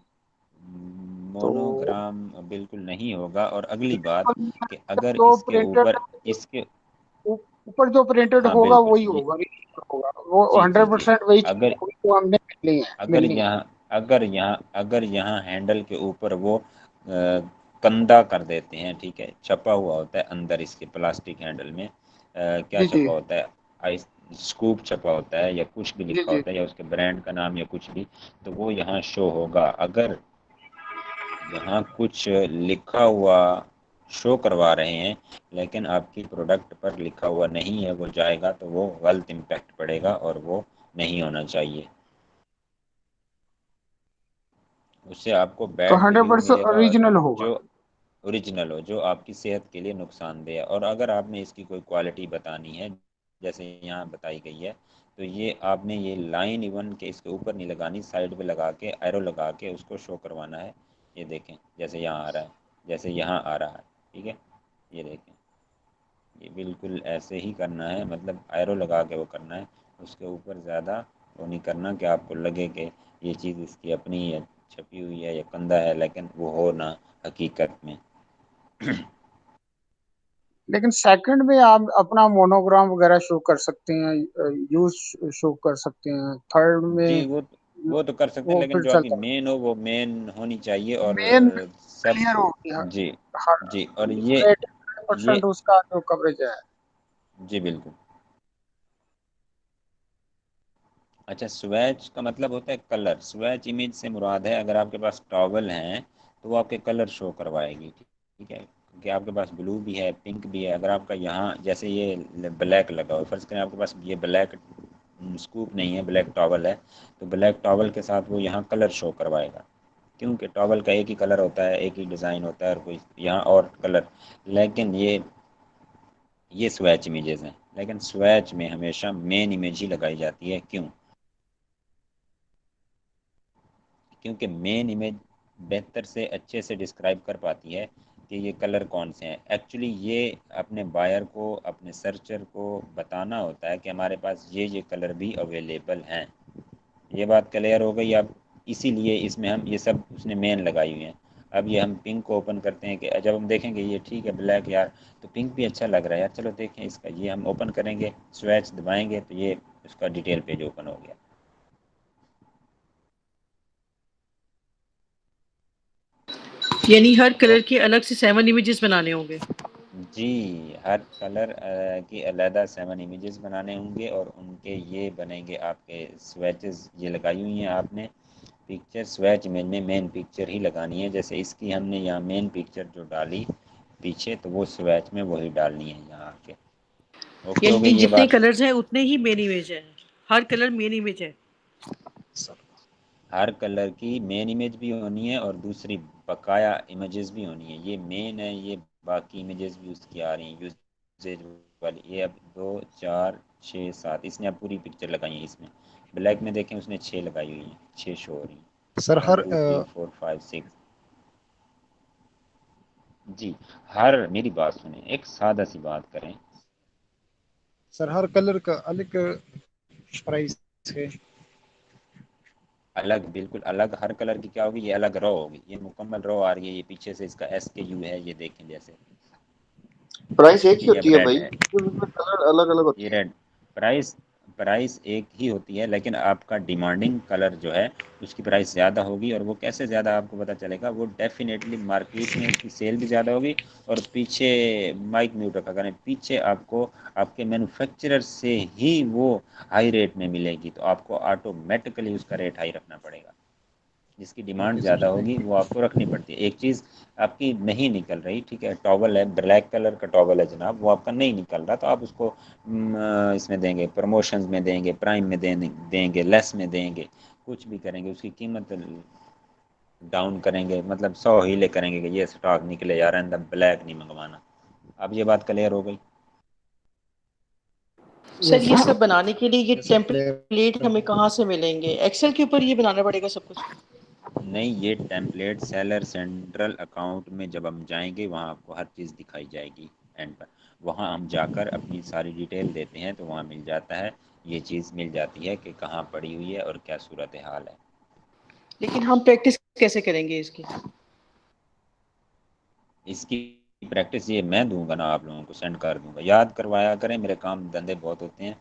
तो मोनोग्राम बिल्कुल नहीं होगा। और अगली बात कि अगर जो इसके प्रिंटेड ऊपर इसके ऊपर जो प्रिंटेड हाँ होगा बिल्कुल वही ये होगा, original होगा वो जी जी जी। 100% वही चीज अगर होगी जो हमने अगर मिलनी है। यहाँ अगर यहाँ हैंडल के ऊपर वो कंधा कर देते हैं, ठीक है, छपा हुआ होता है अंदर इसके प्लास्टिक हैंडल में, क्या जी जी छपा होता है, आइस स्कूप छपा होता है या कुछ भी जी लिखा जी। होता है या उसके ब्रांड का नाम या कुछ भी, तो वो यहाँ शो होगा। अगर यहाँ कुछ लिखा हुआ शो करवा रहे हैं लेकिन आपकी प्रोडक्ट पर लिखा हुआ नहीं है, वो जाएगा तो वो गलत इम्पैक्ट पड़ेगा और वो नहीं होना चाहिए। उससे आपको तो बैड रिव्यू 100% मिलेगा और ओरिजिनल होगा। जो ओरिजिनल हो, जो आपकी सेहत के लिए नुकसानदेह है। और अगर आपने इसकी कोई क्वालिटी बतानी है जैसे यहाँ बताई गई है, तो ये आपने ये लाइन इवन के इसके ऊपर नहीं लगानी, साइड पे लगा के एरो लगा के उसको शो करवाना है। ये देखें जैसे यहाँ आ रहा है, जैसे यहाँ आ रहा है, ठीक है, ये देखें, ये बिल्कुल ऐसे ही करना है, मतलब एरो लगा के वो करना है। उसके ऊपर ज़्यादा वो नहीं करना कि आपको लगे कि ये चीज़ इसकी अपनी है, छपी हुई है या कंधा है, लेकिन वो हो ना हकीकत में। लेकिन सेकंड में आप अपना मोनोग्राम वगैरह शो कर सकते हैं, यूज शो कर सकते हैं। थर्ड जी में वो तो कर सकते हैं, वो लेकिन फिर जो आपकी चलता है। मेन हो वो मेन होनी चाहिए। और मेन सब क्लियर हो गया। जी हर जी। और ये 80% उसका जो कवरेज है। जी बिल्कुल। अच्छा, स्वैच का मतलब होता है कलर। स्वैच इमेज से मुराद है अगर आपके पास टॉवल हैं तो वो आपके कलर शो करवाएगी, ठीक है, क्योंकि आपके पास ब्लू भी है, पिंक भी है। अगर आपका यहाँ जैसे ये ब्लैक लगा हो, फर्ज करें आपके पास ये ब्लैक स्कूप नहीं है, ब्लैक टॉवल है, तो ब्लैक टॉवल के साथ वो यहाँ कलर शो करवाएगा, क्योंकि टॉवल का एक ही कलर होता है, एक ही डिज़ाइन होता है, और कोई यहाँ और कलर। लेकिन ये स्वैच इमेजेस हैं, लेकिन स्वैच में हमेशा मेन इमेज ही लगाई जाती है। क्यों? क्योंकि मेन इमेज बेहतर से अच्छे से डिस्क्राइब कर पाती है कि ये कलर कौन से हैं। एक्चुअली ये अपने बायर को, अपने सर्चर को बताना होता है कि हमारे पास ये कलर भी अवेलेबल हैं। ये बात क्लियर हो गई अब। इसीलिए इसमें हम ये सब उसने मेन लगाई हुई हैं। अब ये हम पिंक को ओपन करते हैं कि जब हम देखेंगे ये ठीक है ब्लैक यार, तो पिंक भी अच्छा लग रहा है यार, चलो देखें इसका। ये हम ओपन करेंगे, स्विच दबाएंगे तो ये उसका डिटेल पेज ओपन हो गया। यानी हर ओ, कलर के अलग से 7 इमेजेस बनाने होंगे। जी, हर कलर की अलहदा 7 इमेजेस बनाने होंगे और उनके ये बनेंगे आपके स्वेचेस। ये लगाई हुई हैं आपने पिक्चर। स्वेच इमेज में मेन पिक्चर ही लगानी है। जैसे इसकी हमने यहाँ मेन पिक्चर जो डाली पीछे, तो वो स्वेच में वही डालनी है यहाँ आके। ओके हो गई यानी ये जितने बात? कलर्स हैं उतने ही मेन इमेज है। हर कलर मेन इमेज है। हर कलर की मेन इमेज भी होनी है और दूसरी बकाया इमेजेस भी होनी है। ये मेन है, ये बाकी इमेजेस भी उसकी आ रही हैं यूजेज वाली। ये अब 2 4 6 7 इसने अब पूरी पिक्चर लगाई है इसमें। ब्लैक में देखें उसने 6 लगाई हुई हैं, 6 शो हो रही हैं। सर 1 2 3 4 5 6। जी, हर मेरी बात सुने, एक सादा सी बात करें। सर हर कलर का अलग प्राइस है। अलग, बिल्कुल अलग हर कलर की क्या होगी, ये अलग रो होगी, ये मुकम्मल रो आ रही है, ये पीछे से इसका SKU है, ये देखें जैसे, प्राइस एक ठीक है, ही ये अब होती है रेड भाई, है, इसमें कलर अलग अलग ये होते हैं। रेड। प्राइस प्राइस एक ही होती है, लेकिन आपका डिमांडिंग कलर जो है उसकी प्राइस ज़्यादा होगी। और वो कैसे ज़्यादा आपको पता चलेगा, वो डेफिनेटली मार्केट में उसकी सेल भी ज़्यादा होगी। और पीछे माइक म्यूट रखा करें, पीछे आपको आपके मैन्युफैक्चरर से ही वो हाई रेट में मिलेगी, तो आपको ऑटोमेटिकली उसका रेट हाई रखना पड़ेगा। जिसकी डिमांड ज़्यादा होगी वो आपको रखनी पड़ती है। एक चीज़ आपकी नहीं निकल रही, ठीक है, टॉवल है, ब्लैक कलर का टॉवल है जनाब, वो आपका नहीं निकल रहा, तो आप उसको इसमें देंगे, प्रमोशंस में देंगे, प्राइम में देंगे, लेस में देंगे, कुछ भी करेंगे, उसकी कीमत डाउन करेंगे, मतलब 100 हीले करेंगे कि ये स्टॉक निकले यार, अंदर ब्लैक नहीं मंगवाना। अब ये बात क्लियर हो गई। सर यस ये सर। सब बनाने के लिए ये जैसे टेम्पलेट हमें कहाँ से मिलेंगे? एक्सेल के ऊपर ये बनाना पड़ेगा सब कुछ? नहीं, ये टेम्पलेट सेलर सेंट्रल अकाउंट में जब हम जाएंगे वहाँ आपको हर चीज़ दिखाई जाएगी एंड पर। वहाँ हम जाकर अपनी सारी डिटेल देते हैं तो वहाँ मिल जाता है, ये चीज़ मिल जाती है कि कहाँ पड़ी हुई है और क्या सूरत हाल है। लेकिन हम प्रैक्टिस कैसे करेंगे इसकी? इसकी प्रैक्टिस ये मैं दूंगा ना, आप लोगों को सेंड कर दूंगा, याद करवाया करें, मेरे काम धंधे बहुत होते हैं,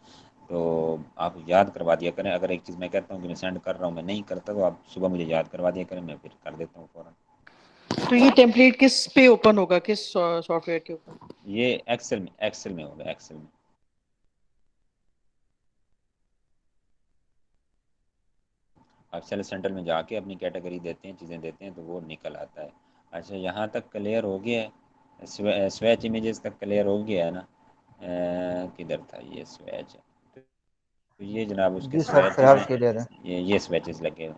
तो आप याद करवा दिया करें। अगर एक चीज़ मैं कहता हूँ कि मैं सेंड कर रहा हूँ, मैं नहीं करता, तो आप सुबह मुझे याद करवा दिया करें, मैं फिर कर देता हूँ फ़ौरन। तो ये टेम्पलेट किस पे ओपन होगा, किस सॉफ्टवेयर के ऊपर? ये एक्सेल में होगा, एक्सेल में। आप सेल सेंटर में जाके अपनी कैटेगरी देते हैं, चीज़ें देते हैं, तो वो निकल आता है। अच्छा, यहाँ तक क्लियर हो गया है, स्वैच इमेजेस तक क्लियर हो गया है ना? किधर था ये स्वैच? तो ये जनाब उसके जी सर, स्वैचेस फिलहाल हैं, क्लियर है। ये स्वैचेस लगे हुए।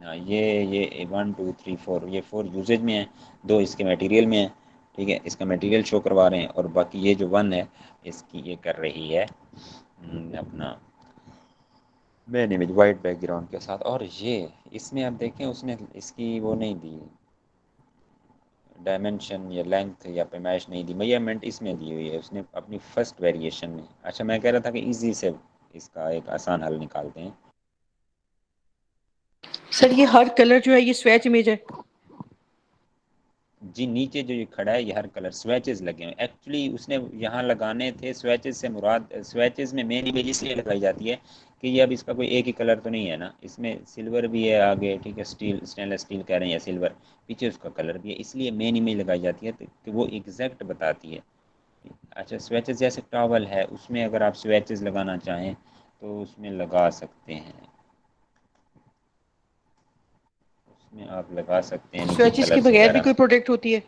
हाँ, ये 1 2 3 4, ये 4 यूजेज में है, 2 इसके मटेरियल में है, ठीक है, इसका मटेरियल शो करवा रहे हैं, और बाकी ये जो 1 है इसकी ये कर रही है अपना मेन इमेज वाइट बैकग्राउंड के साथ। और ये इसमें आप देखें, उसने इसकी वो नहीं दी, डायमेंशन या लेंथ या पैमाइश नहीं दी, मेजरमेंट इसमें दी हुई है उसने अपनी फर्स्ट वेरिएशन में। अच्छा, मैं कह रहा था कि इजी से इसका एक आसान हल निकालते हैं। सर ये हर कलर जो है ये स्वैच इमेज है? जी, नीचे जो ये खड़ा है ये हर कलर स्वेचेस लगे हैं, एक्चुअली उसने यहाँ लगाने थे, स्वेचेस से मुराद, स्वेचेस में मेन इमेज इसलिए लगाई जाती है कि ये अब इसका कोई एक ही कलर तो नहीं है ना, इसमें सिल्वर भी है आगे, ठीक है, स्टील, स्टेनलेस स्टील कह रहे हैं या सिल्वर, पीछे उसका कलर भी है, इसलिए मेन इमेज लगाई जाती है कि वो एग्जैक्ट बताती है। अच्छा, स्वेचेस जैसे टॉवल है, उसमें अगर आप स्वेचेस लगाना चाहें तो उसमें लगा सकते हैं, उसमें आप लगा सकते हैं नीचे स्वैचेस के कलर्स बगैर भी वगैरह। कोई प्रोडक्ट होती है?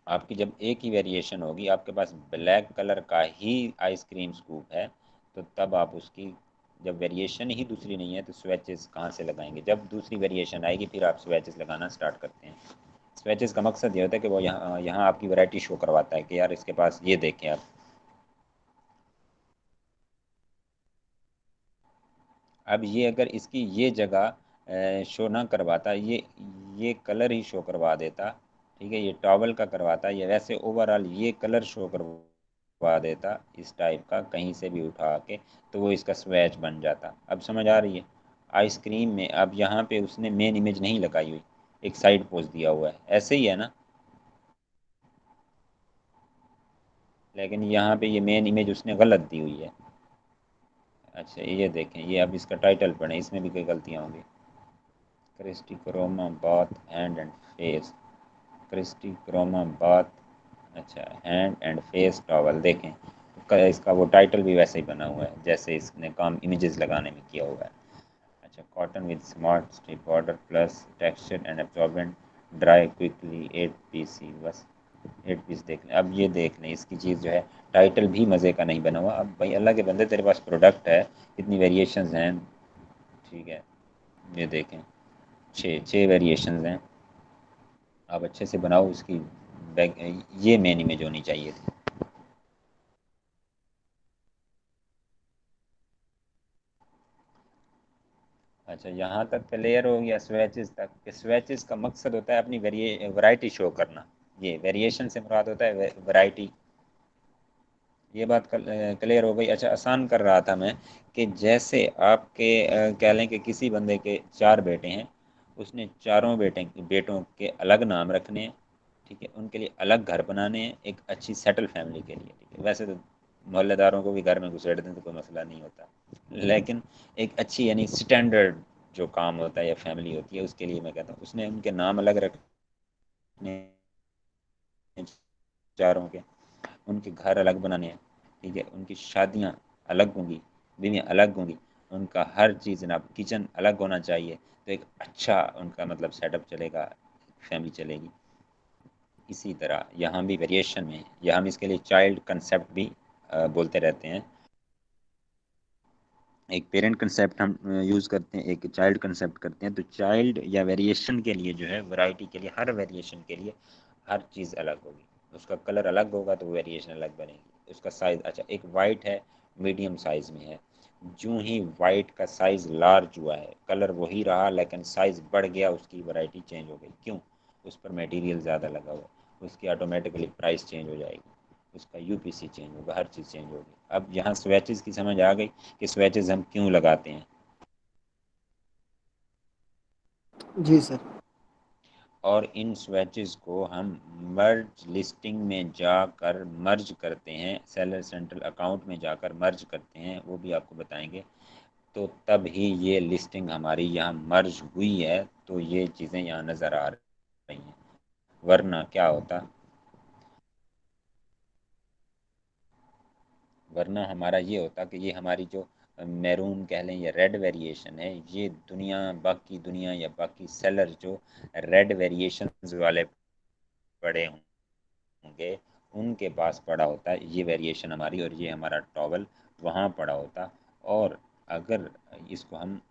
आपकी जब एक ही वेरिएशन होगी, आपके पास ब्लैक कलर का ही आइसक्रीम स्कूप है, तो तब आप उसकी, जब वेरिएशन ही दूसरी नहीं है तो स्वेचेस कहाँ से लगाएंगे? जब दूसरी वेरिएशन आएगी फिर आप स्वेचेस लगाना स्टार्ट करते हैं। स्वेचेस का मकसद ये होता है कि वो यहाँ यहाँ आपकी वैरायटी शो करवाता है कि यार इसके पास ये देखें आप। अब ये अगर इसकी ये जगह शो ना करवाता, ये कलर ही शो करवा देता, ठीक है, ये टॉवल का करवाता, या वैसे ओवरऑल ये कलर शो करवा देता इस टाइप का कहीं से भी उठा के, तो वो इसका स्वैच बन जाता। अब समझ आ रही है? आइसक्रीम में अब यहाँ पे उसने मेन इमेज नहीं लगाई हुई, एक साइड पोज दिया हुआ है, ऐसे ही है ना, लेकिन यहाँ पे ये मेन इमेज उसने गलत दी हुई है। अच्छा, ये देखें, ये अब इसका टाइटल पढ़ें, इसमें भी कई गलतियाँ होंगी। Christy Chroma bath hand and face, Christy Chroma bath, अच्छा, हैंड एंड फेस टॉवल, देखें इसका वो टाइटल भी वैसे ही बना हुआ है जैसे इसने काम इमेजेस लगाने में किया हुआ है। अच्छा, cotton with smart strip border plus texture and absorbent, dry quickly, 8 piece, बस 8 पीस। देख लें, अब ये देख लें, इसकी चीज़ जो है, टाइटल भी मज़े का नहीं बना हुआ। अब भाई अल्लाह के बंदे, तेरे पास प्रोडक्ट है, कितनी वेरिएशंस हैं, ठीक है, ये देखें, छः वेरिएशंस हैं, आप अच्छे से बनाओ उसकी बैक, ये मेन इमेज होनी चाहिए थी। अच्छा, यहाँ तक क्लियर हो गया स्वेचेस तक, कि स्वेचेस का मकसद होता है अपनी वैरायटी शो करना, ये वेरिएशन से मुराद होता है वैरायटी। ये बात क्लियर हो गई। अच्छा, आसान कर रहा था मैं कि जैसे आपके कह लें कि किसी बंदे के 4 बेटे हैं, उसने चारों बेटों के अलग नाम रखने हैं, ठीक है, उनके लिए अलग घर बनाने हैं, एक अच्छी सेटल फैमिली के लिए, ठीक है। वैसे तो मोहल्लेदारों को भी घर में घुसेड़ दें तो कोई मसला नहीं होता, लेकिन एक अच्छी यानी स्टैंडर्ड जो काम होता है या फैमिली होती है, उसके लिए मैं कहता हूँ उसने उनके नाम अलग रखने हैं चारों के, उनके घर अलग बनाने हैं, ठीक है, उनकी शादियाँ अलग होंगी, बीवियाँ अलग होंगी, उनका हर चीज़ जनाब, किचन अलग होना चाहिए, तो एक अच्छा उनका मतलब सेटअप चलेगा, फैमिली चलेगी। इसी तरह यहाँ भी वेरिएशन में, या हम इसके लिए चाइल्ड कंसेप्ट भी बोलते रहते हैं। एक पेरेंट कंसेप्ट हम यूज़ करते हैं, एक चाइल्ड कंसेप्ट करते हैं। तो चाइल्ड या वेरिएशन के लिए जो है, वैरायटी के लिए, हर वेरिएशन के लिए हर चीज़ अलग होगी, उसका कलर अलग होगा तो वेरिएशन अलग बनेगी, उसका साइज़। अच्छा, एक वाइट है, मीडियम साइज़ में है, जो ही वाइट का साइज़ लार्ज हुआ है, कलर वही रहा लेकिन साइज़ बढ़ गया, उसकी वैरायटी चेंज हो गई। क्यों? उस पर मटेरियल ज़्यादा लगा हुआ, उसकी ऑटोमेटिकली प्राइस चेंज हो जाएगी, उसका यूपीसी चेंज होगा, हर चीज़ चेंज होगी। अब यहाँ स्वेचेस की समझ आ गई कि स्वेचेस हम क्यों लगाते हैं। जी सर। और इन स्वेचेस को हम मर्ज लिस्टिंग में जाकर मर्ज करते हैं, सेलर सेंट्रल अकाउंट में जाकर मर्ज करते हैं, वो भी आपको बताएंगे। तो तब ही ये लिस्टिंग हमारी यहाँ मर्ज हुई है, तो ये चीज़ें यहाँ नज़र आ रही हैं, वरना क्या होता, वरना हमारा ये होता कि ये हमारी जो मैरून कह लें या रेड वेरिएशन है, ये दुनिया, बाकी दुनिया या बाकी सेलर जो रेड वेरिएशन वाले पड़े होंगे, उनके पास पड़ा होता है ये वेरिएशन हमारी, और ये हमारा टॉवल वहाँ पड़ा होता। और अगर इसको हम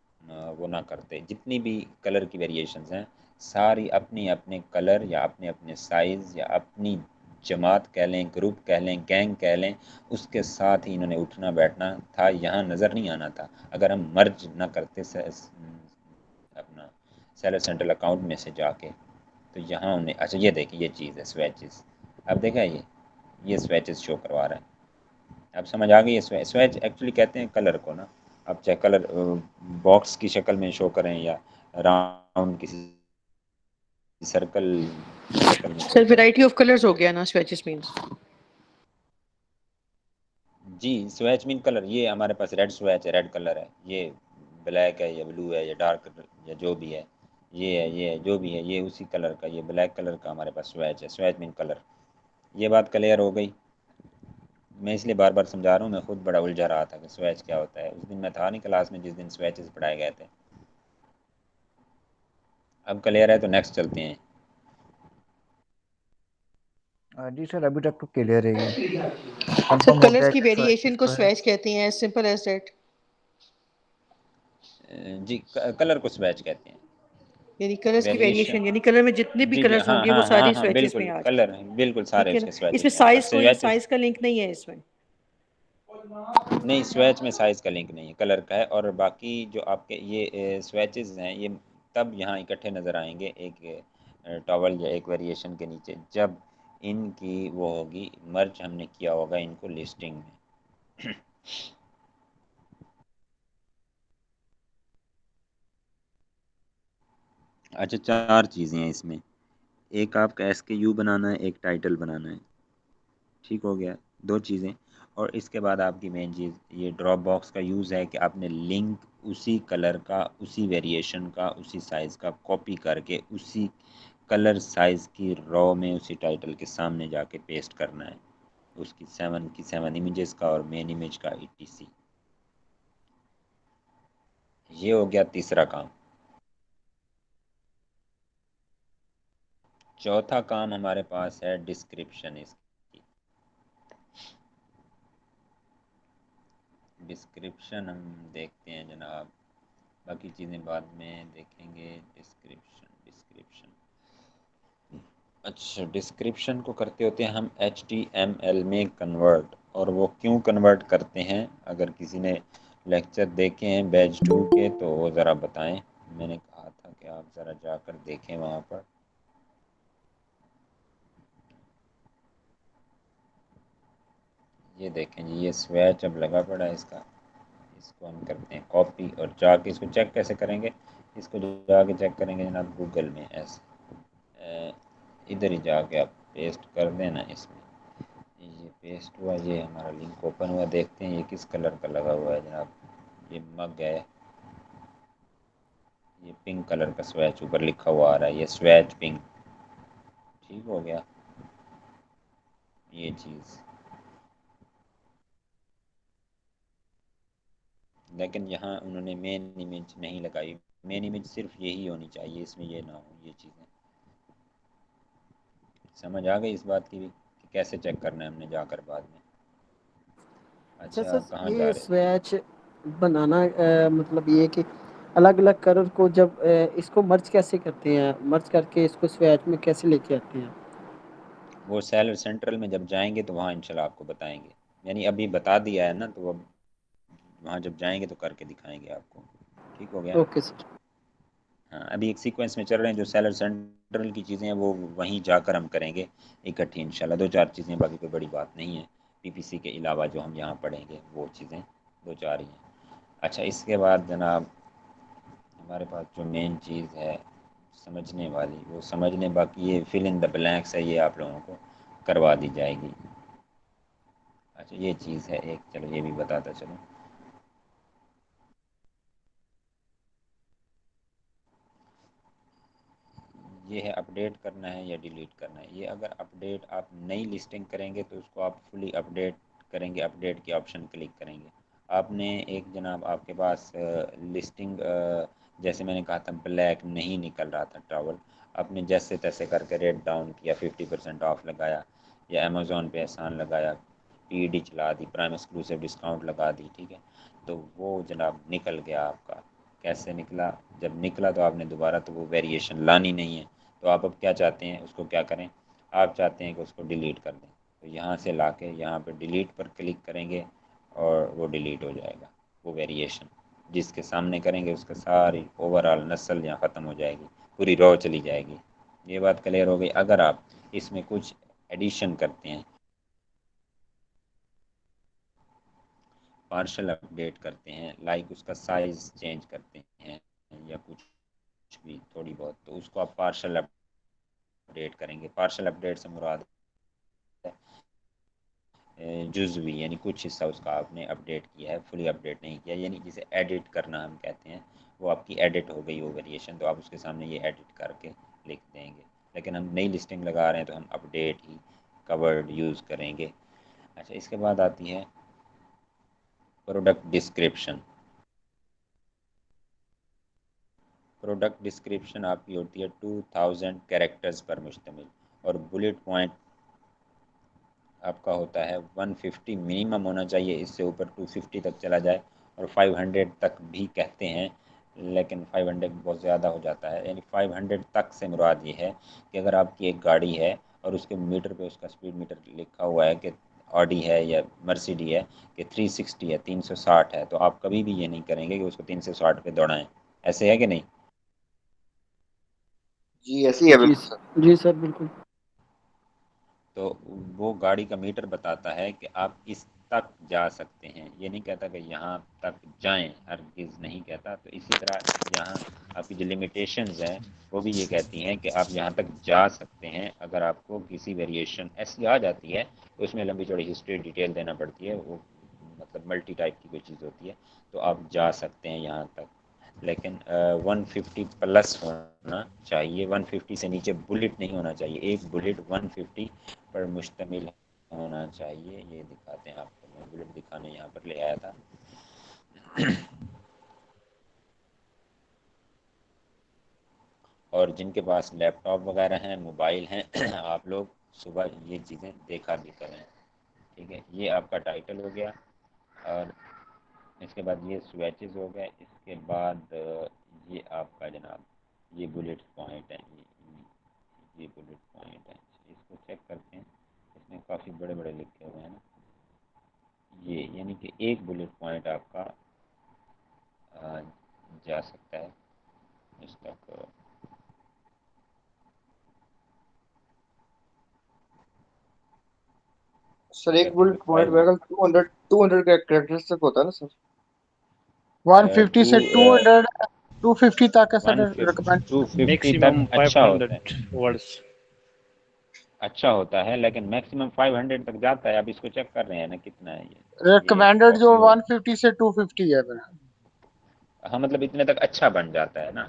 वो ना करते, जितनी भी कलर की वेरिएशंस हैं, सारी अपनी अपने कलर या अपने अपने साइज़ या अपनी जमात कह लें, ग्रुप कह लें, गैंग कह लें, उसके साथ ही इन्होंने उठना बैठना था, यहाँ नज़र नहीं आना था अगर हम मर्ज ना करते अपना सेलर सेंट्रल अकाउंट में से जाके। तो यहाँ उन्हें, अच्छा ये देखिए ये चीज़ है स्वेचेस, अब देखा ये स्वेचेस शो करवा रहा है। अब समझ आ गई है, स्वेच एक्चुअली कहते हैं कलर को ना। अब चाहे कलर बॉक्स की शक्ल में शो करें या राउंड किसी सर्कल की शक्ल में शो सर करें। वैरायटी ऑफ कलर्स हो गया ना स्वेचेस मींस। जी, स्वेच मीन कलर, ये हमारे पास रेड स्वेच है, रेड कलर है, ये ब्लैक है या ब्लू है या डार्क या जो भी है, ये है, ये है, जो भी है, ये उसी कलर का, ये ब्लैक कलर का हमारे पास स्वेच है, स्वेच मीन कलर। ये बात क्लियर हो गई। मैं इसलिए बार बार समझा रहा हूँ, मैं खुद बड़ा उलझा रहा था कि स्वेच क्या होता है। उस दिन मैं था नहीं क्लास में जिस दिन स्वेचेस पढ़ाए गए थे। अब क्लियर है तो नेक्स्ट चलते हैं। जी सर, अभी तक तो क्लियर है ये, सर कंफर्म हो कलर्स गया की कि वेरिएशन को जो है। स्वेच कहते हैं, सिंपल एज दैट। जी, कलर को स्वेच कहते हैं। यानी कलर्स की वेरिएशन, वेरिएशन यानी कलर में जितने भी जी जी, कलर्स हाँ होंगे वो हाँ हाँ सारी हाँ, स्वेचेस में बिल्कुल आ कलर जाएंगे। हैं, बिल्कुल ठीक सारे है ना? उसके स्वेचेस इसमें में आते हैं, स्वेचेस। साइज का लिंक नहीं है इसमें। नहीं, स्वेच में साइज़ का लिंक नहीं है, कलर का है। और बाकी जो आपके ये स्वेचेस हैं, ये तब यहाँ इकट्ठे नज़र आएंगे एक टॉवल या एक वेरिएशन के नीचे, जब इनकी वो होगी, मर्ज हमने किया होगा इनको लिस्टिंग में। अच्छा, 4 चीज़ें हैं इसमें, एक आपका SKU बनाना है, एक टाइटल बनाना है, ठीक हो गया, 2 चीज़ें। और इसके बाद आपकी मेन चीज़ ये ड्रॉप बॉक्स का यूज़ है कि आपने लिंक उसी कलर का, उसी वेरिएशन का, उसी साइज़ का कॉपी करके उसी कलर साइज़ की रॉ में उसी टाइटल के सामने जाके पेस्ट करना है, उसकी 7 की 7 इमेजेस का और मेन इमेज का ETC। ये हो गया तीसरा काम। चौथा काम हमारे पास है डिस्क्रिप्शन। इसकी डिस्क्रिप्शन हम देखते हैं जनाब, बाकी चीज़ें बाद में देखेंगे। डिस्क्रिप्शन, डिस्क्रिप्शन, अच्छा, डिस्क्रिप्शन को करते होते हैं हम HTML में कन्वर्ट। और वो क्यों कन्वर्ट करते हैं, अगर किसी ने लेक्चर देखे हैं बैच 2 के तो वो ज़रा बताएं। मैंने कहा था कि आप ज़रा जाकर देखें वहाँ पर। ये देखें जी, ये स्विच अब लगा पड़ा है इसका। इसको हम करते हैं कॉपी और जाके इसको चेक कैसे करेंगे, इसको जाके चेक करेंगे जनाब गूगल में ऐसे इधर ही जाके आप पेस्ट कर देना इसमें। ये पेस्ट हुआ, ये हमारा लिंक ओपन हुआ। देखते हैं ये किस कलर का लगा हुआ है जनाब। ये मग है, ये पिंक कलर का स्विच ऊपर लिखा हुआ आ रहा है, ये स्विच पिंक। ठीक हो गया ये चीज़। लेकिन यहाँ उन्होंने मेन इमेज नहीं लगाई। मेन इमेज सिर्फ यही होनी चाहिए, इसमें ये ना हो ये चीज़ें। समझ आ गई इस बात की भी कि कैसे चेक करना है हमने जाकर बाद में। अच्छा अच्छा, सर, कहाँ जा ये रहे थे? स्विच बनाना मतलब ये कि अलग अलग कलर को जब इसको मर्ज कैसे करते हैं, मर्ज करके इसको स्विच में कैसे लेके आते हैं? वो सेलर सेंट्रल में जब जाएंगे तो वहाँ इंशाल्लाह आपको बताएंगे। यानी अभी बता दिया है ना, तो अब वहाँ जब जाएंगे तो करके दिखाएंगे आपको। ठीक हो गया। Okay sir. हाँ, अभी एक सीक्वेंस में चल रहे हैं। जो सेलर सेंट्रल की चीज़ें हैं वो वहीं जाकर हम करेंगे इकट्ठी इंशाल्लाह। 2-4 चीज़ें, बाकी कोई बड़ी बात नहीं है। पीपीसी के अलावा जो हम यहाँ पढ़ेंगे वो चीज़ें 2-4 ही हैं। अच्छा, इसके बाद जनाब हमारे पास जो मेन चीज़ है समझने वाली, वो समझने, बाकी ये फिल इन द ब्लैंक्स है, ये आप लोगों को करवा दी जाएगी। अच्छा, ये चीज़ है एक, चलो ये भी बताता चलो। ये है अपडेट करना है या डिलीट करना है। ये अगर अपडेट आप नई लिस्टिंग करेंगे तो उसको आप फुली अपडेट करेंगे, अपडेट के ऑप्शन क्लिक करेंगे। आपने एक जनाब आपके पास लिस्टिंग जैसे मैंने कहा था ब्लैक नहीं निकल रहा था ट्रैवल, आपने जैसे तैसे करके रेट डाउन किया, 50% ऑफ लगाया या अमेज़ोन पे एहसान लगाया, पीडी चला दी, प्राइम एक्सक्लूसिव डिस्काउंट लगा दी, ठीक है, तो वो जनाब निकल गया आपका। कैसे निकला? जब निकला तो आपने दोबारा तो वो वेरिएशन लानी नहीं है। तो आप अब क्या चाहते हैं, उसको क्या करें? आप चाहते हैं कि उसको डिलीट कर दें, तो यहाँ से ला के यहाँ पर डिलीट पर क्लिक करेंगे और वो डिलीट हो जाएगा। वो वेरिएशन जिसके सामने करेंगे उसका सारी ओवरऑल नस्ल यहाँ ख़त्म हो जाएगी, पूरी रो चली जाएगी। ये बात क्लियर हो गई। अगर आप इसमें कुछ एडिशन करते हैं, पार्शल अपडेट करते हैं, लाइक उसका साइज़ चेंज करते हैं या कुछ भी थोड़ी बहुत, तो उसको आप पार्शल अपडेट करेंगे। पार्शल अपडेट से मुराद जुज़वी, यानी कुछ हिस्सा उसका आपने अपडेट किया है, फुली अपडेट नहीं किया, यानी जिसे एडिट करना हम कहते हैं, वो आपकी एडिट हो गई वो वेरिएशन, तो आप उसके सामने ये एडिट करके लिख देंगे। लेकिन हम नई लिस्टिंग लगा रहे हैं तो हम अपडेट ही कवर्ड यूज़ करेंगे। अच्छा, इसके बाद आती है प्रोडक्ट डिस्क्रिप्शन। प्रोडक्ट डिस्क्रिप्शन आपकी होती है 2000 कैरेक्टर्स पर मुश्तमिल, और बुलेट पॉइंट आपका होता है 150 मिनिमम होना चाहिए। इससे ऊपर 250 तक चला जाए और 500 तक भी कहते हैं, लेकिन 500 बहुत ज़्यादा हो जाता है। यानी 500 तक से मुराद ये है कि अगर आपकी एक गाड़ी है और उसके मीटर पे उसका स्पीड मीटर लिखा हुआ है कि ऑडी है या मर्सिडी है कि 360 है, 360 है, तो आप कभी भी ये नहीं करेंगे कि उसको 360 पे दौड़ाएं। ऐसे है कि नहीं? जी ऐसी है जी बिल्कुल सर। जी सर, बिल्कुल। तो वो गाड़ी का मीटर बताता है कि आप इस तक जा सकते हैं, ये नहीं कहता कि यहाँ तक जाएं, हरगिज़ नहीं कहता। तो इसी तरह यहाँ आपकी जो लिमिटेशंस हैं वो भी ये कहती हैं कि आप यहाँ तक जा सकते हैं। अगर आपको किसी वेरिएशन ऐसी आ जाती है तो उसमें लंबी चौड़ी हिस्ट्री डिटेल देना पड़ती है, वो मतलब मल्टी टाइप की कोई चीज़ होती है, तो आप जा सकते हैं यहाँ तक। लेकिन 150 प्लस होना चाहिए, 150 से नीचे बुलेट नहीं होना चाहिए। एक बुलेट 150 पर मुश्तमिल होना चाहिए। ये दिखाते हैं आपको, मैं बुलेट दिखाने यहाँ पर ले आया था। और जिनके पास लैपटॉप वगैरह हैं, मोबाइल हैं, आप लोग सुबह ये चीज़ें देखा भी करें। ठीक है, ये आपका टाइटल हो गया। और इसके बाद ये स्विचेस हो गए। इसके बाद ये आपका जनाब ये बुलेट पॉइंट है, ये बुलेट पॉइंट है। इसको चेक करते हैं, इसमें काफ़ी बड़े बड़े लिखे हुए हैं ना। ये यानी कि एक बुलेट पॉइंट आपका आ, जा सकता है इस तक। सर एक बुलेट पॉइंट में अगर 200 कैरेक्टर्स तक होता है ना सर? 150 से 200 250 तक है सर 150 रिकमेंड। 250 मैक्सिमम तक अच्छा होता है, 500 वर्ड्स। अच्छा होता है, लेकिन मैक्सिमम 500 तक जाता है। अब इसको चेक कर रहे हैं ना कितना है ये रिकमेंडेड जो कॉपी हो। 150 से 250 है मेरा। हाँ मतलब इतने तक अच्छा बन जाता है ना।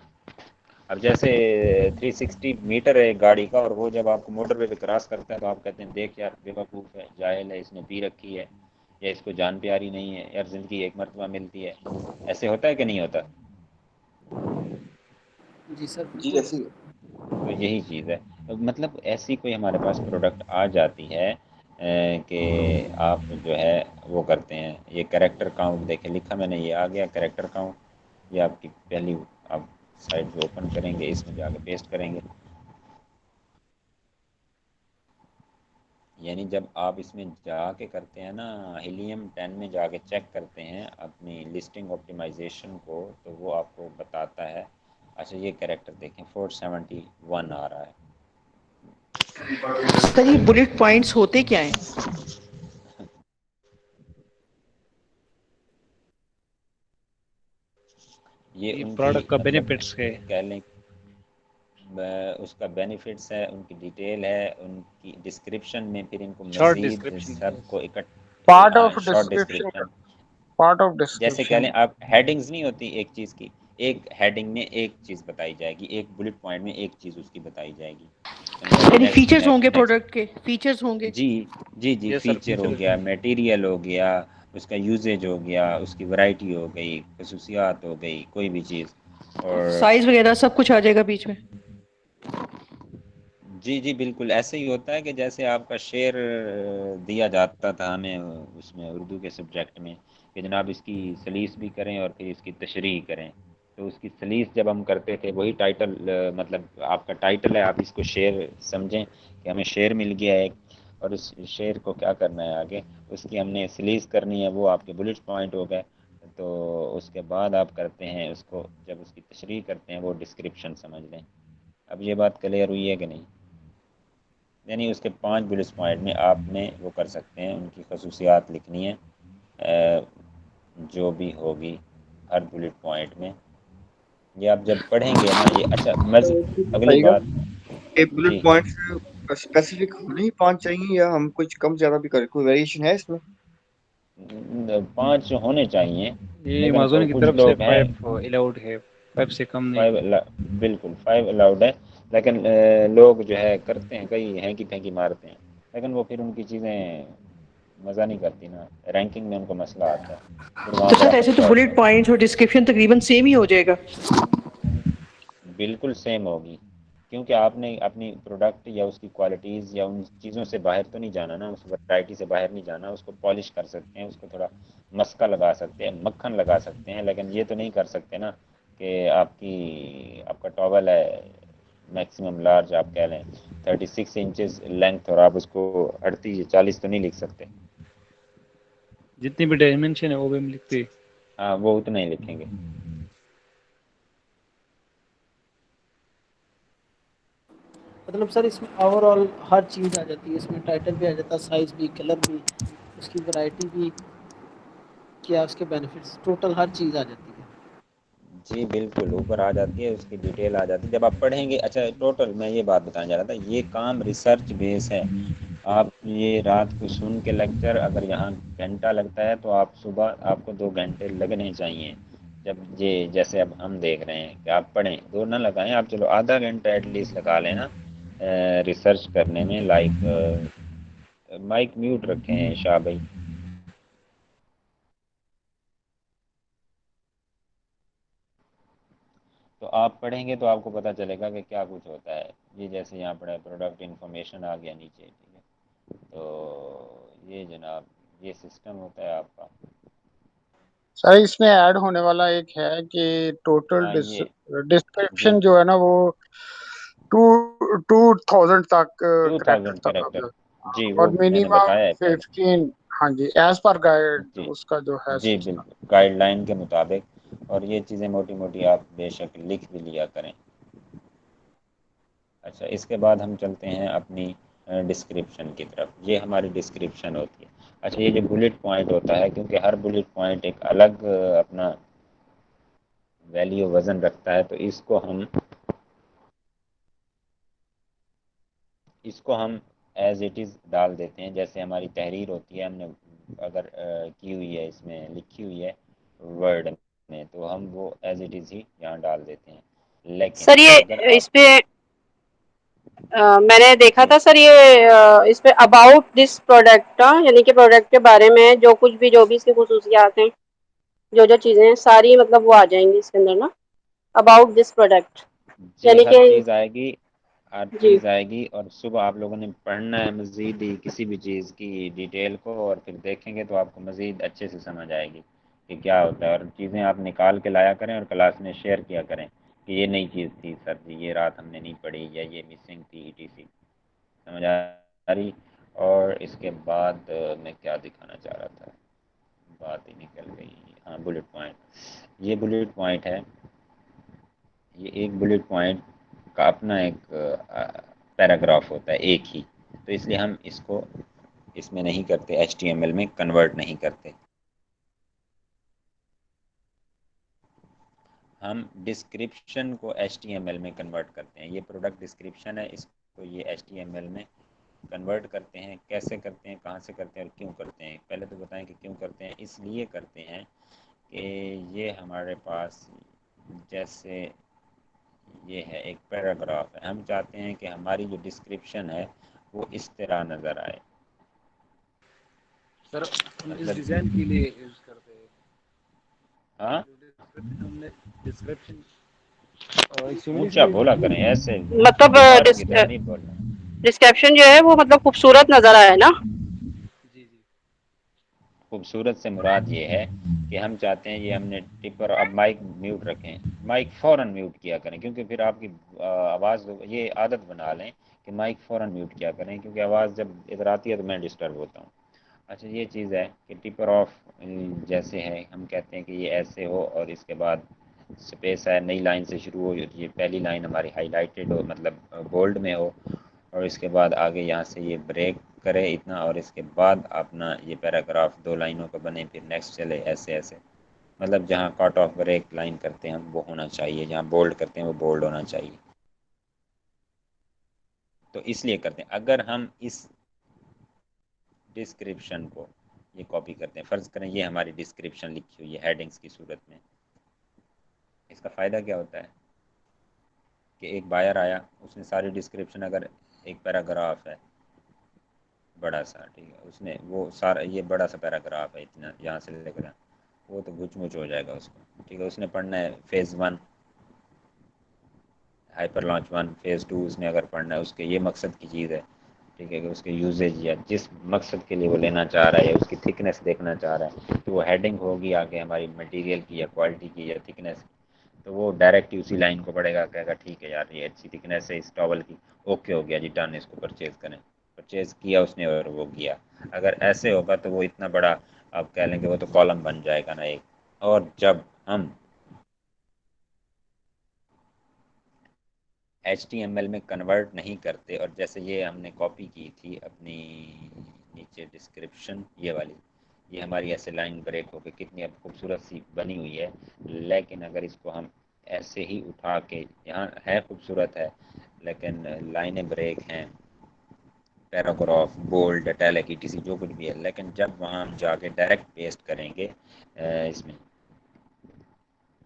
अब जैसे 360 मीटर है एक गाड़ी का, और वो जब आपको मोटरवे पे क्रॉस करता है तो आप कहते हैं देख यार बेवकूफ़ है, जाहिल है, इसने पी रखी है, या इसको जान प्यारी नहीं है, यार जिंदगी एक मरतबा मिलती है। ऐसे होता है कि नहीं होता? जी सर जी बिल्कुल। ऐसी है। तो यही चीज़ है। तो मतलब ऐसी कोई हमारे पास प्रोडक्ट आ जाती है कि आप जो है वो करते हैं, ये कैरेक्टर काउंट देखें, लिखा मैंने, ये आ गया कैरेक्टर काउंट। ये आपकी पहली आप साइट जो ओपन करेंगे इसमें जाके पेस्ट करेंगे। यानी जब आप इसमें जाके करते हैं ना, हीलियम 10 में जाके चेक करते हैं अपनी लिस्टिंग ऑप्टिमाइजेशन को, तो वो आपको बताता है। अच्छा ये कैरेक्टर देखें 471 आ रहा है। सर ये बुलेट पॉइंट्स होते क्या हैं? ये ये उनकी प्रोडक्ट का मतलब बेनिफिट्स है। कह लें उसका बेनिफिट्स है, उनकी डिटेल है, उनकी डिस्क्रिप्शन में फिर इनको शॉर्ट मज़ीद डिस्क्रिप्शन है। सबको पार्ट हाँ of short description, description. Part of जैसे कह डिस्क्रिप्शन। लें आप हेडिंग्स नहीं होती एक चीज़ की, एक हेडिंग में एक चीज़ बताई जाएगी, एक बुलेट पॉइंट में एक चीज़ उसकी बताई जाएगी। यानी नेक्स्ट फीचर्स नेक्स्ट होंगे, नेक्स्ट। प्रोडक्ट के फीचर्स होंगे। जी जी यस सर, फीचर हो फीचर। गया, मटेरियल हो गया, उसका यूजेज हो गया, उसकी वैरायटी हो गई, खसूसियात हो गई, कोई भी चीज़। और साइज वगैरह सब कुछ आ जाएगा बीच में। जी जी बिल्कुल ऐसे ही होता है कि जैसे आपका शेर दिया जाता था हमें उसमें उर्दू के सब्जेक्ट में कि जनाब इसकी सलीस भी करें और फिर इसकी तशरीह करें। तो उसकी सलीस जब हम करते थे वही टाइटल, मतलब आपका टाइटल है, आप इसको शेर समझें कि हमें शेर मिल गया है एक, और उस शेर को क्या करना है आगे, उसकी हमने सलीस करनी है, वो आपके बुलेट पॉइंट हो गए। तो उसके बाद आप करते हैं उसको, जब उसकी तशरीह करते हैं वो डिस्क्रिप्शन समझ लें। अब ये बात क्लियर हुई है कि नहीं? यानी उसके 5 बुलेट पॉइंट में आपने वो कर सकते हैं, उनकी खसूसियात लिखनी है जो भी होगी हर बुलेट पॉइंट में। ये आप जब पढ़ेंगे ना ये अच्छा तो एक चीज अगली बताइएगा, बात। ये बुलेट जी पॉइंट्स स्पेसिफिक होने ही 5 चाहिए या हम कुछ कम ज्यादा भी करें? कोई वेरिएशन है इसमें? 5 होने चाहिए, ये लेकिन अमेज़न की कुछ तरफ से लोग हैं 5 अलाउड है, 5 से कम नहीं। 5 बिल्कुल 5 अलाउड है, लेकिन लोग जो है करते हैं, कई हैंकी फैंकी मारते हैं, लेकिन वो फिर उनकी चीज़ें मज़ा नहीं करती ना, रैंकिंग में उनको मसला आता है, फिर वहाँ तो पर सर हमें ऐसे तो शॉर्ट बुलेट पॉइंट्स और डिस्क्रिप्शन तकरीबन सेम ही हो जाएगा। बिल्कुल सेम होगी, क्योंकि आपने अपनी प्रोडक्ट या उसकी क्वालिटीज़ या उन चीज़ों से बाहर तो नहीं जाना ना, उस वैरायटी से बाहर नहीं जाना। उसको पॉलिश कर सकते हैं, उसको थोड़ा मस्का लगा सकते हैं, मक्खन लगा सकते हैं, लेकिन ये तो नहीं कर सकते ना कि आपका टॉवल है मैक्सिमम लार्ज आप कह लें 36 इंचेस लेंथ, और आप उसको 38 या 40 तो नहीं लिख सकते। जितनी भी डायमेंशन है वो भी हम लिखते हैं। हाँ वो उतना ही लिखेंगे। मतलब सर इसमें ओवरऑल हर चीज़ आ जाती है, इसमें टाइटल भी आ जाता है, साइज भी, कलर भी, उसकी वैरायटी भी, क्या उसके बेनिफिट्स, टोटल हर चीज़ आ जाती है। जी बिल्कुल ऊपर आ जाती है, उसकी डिटेल आ जाती है जब आप पढ़ेंगे। अच्छा टोटल मैं ये बात बताने जा रहा था, ये काम रिसर्च बेस है। आप ये रात को सुन के लेक्चर, अगर यहाँ घंटा लगता है तो आप सुबह आपको 2 घंटे लगने चाहिए। जब ये जैसे अब हम देख रहे हैं कि आप पढ़ें, दो ना लगाएं आप, चलो आधा घंटा एटलीस्ट लगा लेना रिसर्च करने में। लाइक माइक म्यूट रखे हैं शाह भाई। तो आप पढ़ेंगे तो आपको पता चलेगा कि क्या कुछ होता है। ये जैसे यहाँ पढ़ा है प्रोडक्ट इन्फॉर्मेशन आ गया नीचे, ठीक है। तो ये जनाब ये सिस्टम होता है आपका। सर इसमें ऐड होने वाला एक है कि टोटल हाँ ये जी डिस्क्रिप्शन जो है ना वो टू 2000 तक करेक्टर 2000 तक कैरेक्टर। होगा। जी और वो मैंने मिनिमम बताया है पहले। 15। हाँ जी, एज पर गाइड जी उसका जो है जी सिस्टम। बिल्कुल गाइडलाइन के मुताबिक। और ये चीज़ें मोटी मोटी आप बेशक लिख भी लिया करें। अच्छा इसके बाद हम चलते हैं अपनी डिस्क्रिप्शन की तरफ। ये हमारी डिस्क्रिप्शन होती है। अच्छा, ये जो बुलेट पॉइंट होता है, क्योंकि हर बुलेट पॉइंट एक अलग अपना वैल्यू वज़न रखता है, तो इसको हम एज इट इज़ डाल देते हैं। जैसे हमारी तहरीर होती है, हमने अगर की हुई है, इसमें लिखी हुई है वर्ड में, तो हम वो एज इट इज़ ही यहाँ डाल देते हैं। लेकिन सर ये अगर इस आपको पे मैंने देखा जी था सर, ये इस पे अबाउट दिस प्रोडक्ट, यानी कि प्रोडक्ट के बारे में जो भी इसकी खुसूसियात हैं, जो चीजें हैं सारी, मतलब वो आ जाएंगी इसके अंदर ना, अबाउट दिस प्रोडक्ट, जी, यानी हर कि चीज़ आएगी, हर जी। चीज़ आएगी। और सुबह आप लोगों ने पढ़ना है मज़ीद ही किसी भी चीज़ की डिटेल को, और फिर देखेंगे तो आपको मज़ीद अच्छे से समझ आएगी कि क्या होता है। और चीज़ें आप निकाल के लाया करें और क्लास में शेयर किया करें कि ये नई चीज़ थी सर जी, ये रात हमने नहीं पढ़ी, या ये मिसिंग थी, ETC। समझ आ रही। और इसके बाद मैं क्या दिखाना चाह रहा था, बात ही निकल गई। हाँ, बुलेट पॉइंट। ये बुलेट पॉइंट है, ये एक बुलेट पॉइंट का अपना एक पैराग्राफ होता है, एक ही। तो इसलिए हम इसको इसमें नहीं करते, HTML में कन्वर्ट नहीं करते। हम डिस्क्रिप्शन को HTML में कन्वर्ट करते हैं। ये प्रोडक्ट डिस्क्रिप्शन है, इसको ये HTML में कन्वर्ट करते हैं। कैसे करते हैं, कहाँ से करते हैं और क्यों करते हैं? पहले तो बताएं कि क्यों करते हैं। इसलिए करते हैं कि ये हमारे पास, जैसे ये है एक पैराग्राफ है, हम चाहते हैं कि हमारी जो डिस्क्रिप्शन है वो इस तरह नज़र आए। सर हम इस मतलब डिजाइन के लिए यूज करते हैं। हाँ, हमने डिस्क्रिप्शन और ऊंचा एक्चुअली बोला करें, ऐसे मतलब बीमारों की तरह नहीं बोलना। डिस्क्रिप्शन जो है वो मतलब खूबसूरत नजर आए ना। जी जी खूबसूरत से मुराद ये है कि हम चाहते हैं, ये हमने टिपर, अब माइक म्यूट रखें, माइक फ़ौरन म्यूट किया करें, क्योंकि फिर आपकी आवाज़, ये आदत बना लें कि माइक फ़ौरन म्यूट किया करें, क्योंकि आवाज़ जब इधर आती है तो मैं डिस्टर्ब होता हूँ। अच्छा, ये चीज़ है कि टिपर ऑफ जैसे है, हम कहते हैं कि ये ऐसे हो और इसके बाद स्पेस है, नई लाइन से शुरू हो, ये पहली लाइन हमारी हाईलाइटेड हो, मतलब बोल्ड में हो, और इसके बाद आगे यहाँ से ये ब्रेक करे इतना, और इसके बाद अपना ये पैराग्राफ 2 लाइनों का बने, फिर नेक्स्ट चले, ऐसे ऐसे। मतलब जहाँ कट ऑफ ब्रेक लाइन करते हैं हम वो होना चाहिए, जहाँ बोल्ड करते हैं वो बोल्ड होना चाहिए। तो इसलिए करते हैं। अगर हम इस डिस्क्रिप्शन को ये कॉपी करते हैं, फ़र्ज़ करें ये हमारी डिस्क्रिप्शन लिखी हुई है हेडिंग्स की सूरत में, इसका फ़ायदा क्या होता है कि एक बायर आया, उसने सारी डिस्क्रिप्शन, अगर एक पैराग्राफ है बड़ा सा, ठीक है, उसने वो सारा, ये बड़ा सा पैराग्राफ है इतना, यहाँ से लेकर यहाँ, वो तो गुचमुच हो जाएगा उसको। ठीक है, उसने पढ़ना है फ़ेज़ 1, हाइपर लॉन्च 1, फ़ेज़ 2 उसने अगर पढ़ना है, उसके ये मकसद की चीज़ है, ठीक है, कि उसके यूजेज या जिस मकसद के लिए वो लेना चाह रहा है या उसकी थिकनेस देखना चाह रहा है, तो वो हेडिंग होगी आगे हमारी मटेरियल की या क्वालिटी की या थिकनेस की, तो वो डायरेक्ट ही उसी लाइन को पढ़ेगा, कहेगा ठीक है यार, ये अच्छी थिकनेस है इस टॉवल की, ओके हो गया जी, डन, इसको परचेज़ करें। परचेज़ किया उसने और वो किया। अगर ऐसे होगा तो वो इतना बड़ा, आप कह लेंगे वो तो कॉलम बन जाएगा ना एक। और जब हम HTML में कन्वर्ट नहीं करते, और जैसे ये हमने कॉपी की थी अपनी नीचे डिस्क्रिप्शन, ये वाली, ये हमारी ऐसे लाइन ब्रेक होकर कितनी अब खूबसूरत सी बनी हुई है, लेकिन अगर इसको हम ऐसे ही उठा के, यहाँ है खूबसूरत है, लेकिन लाइनें ब्रेक हैं, पैराग्राफ बोल्ड इटैलिक ETC जो कुछ भी है, लेकिन जब वहाँ हम जाके डायरेक्ट पेस्ट करेंगे इसमें,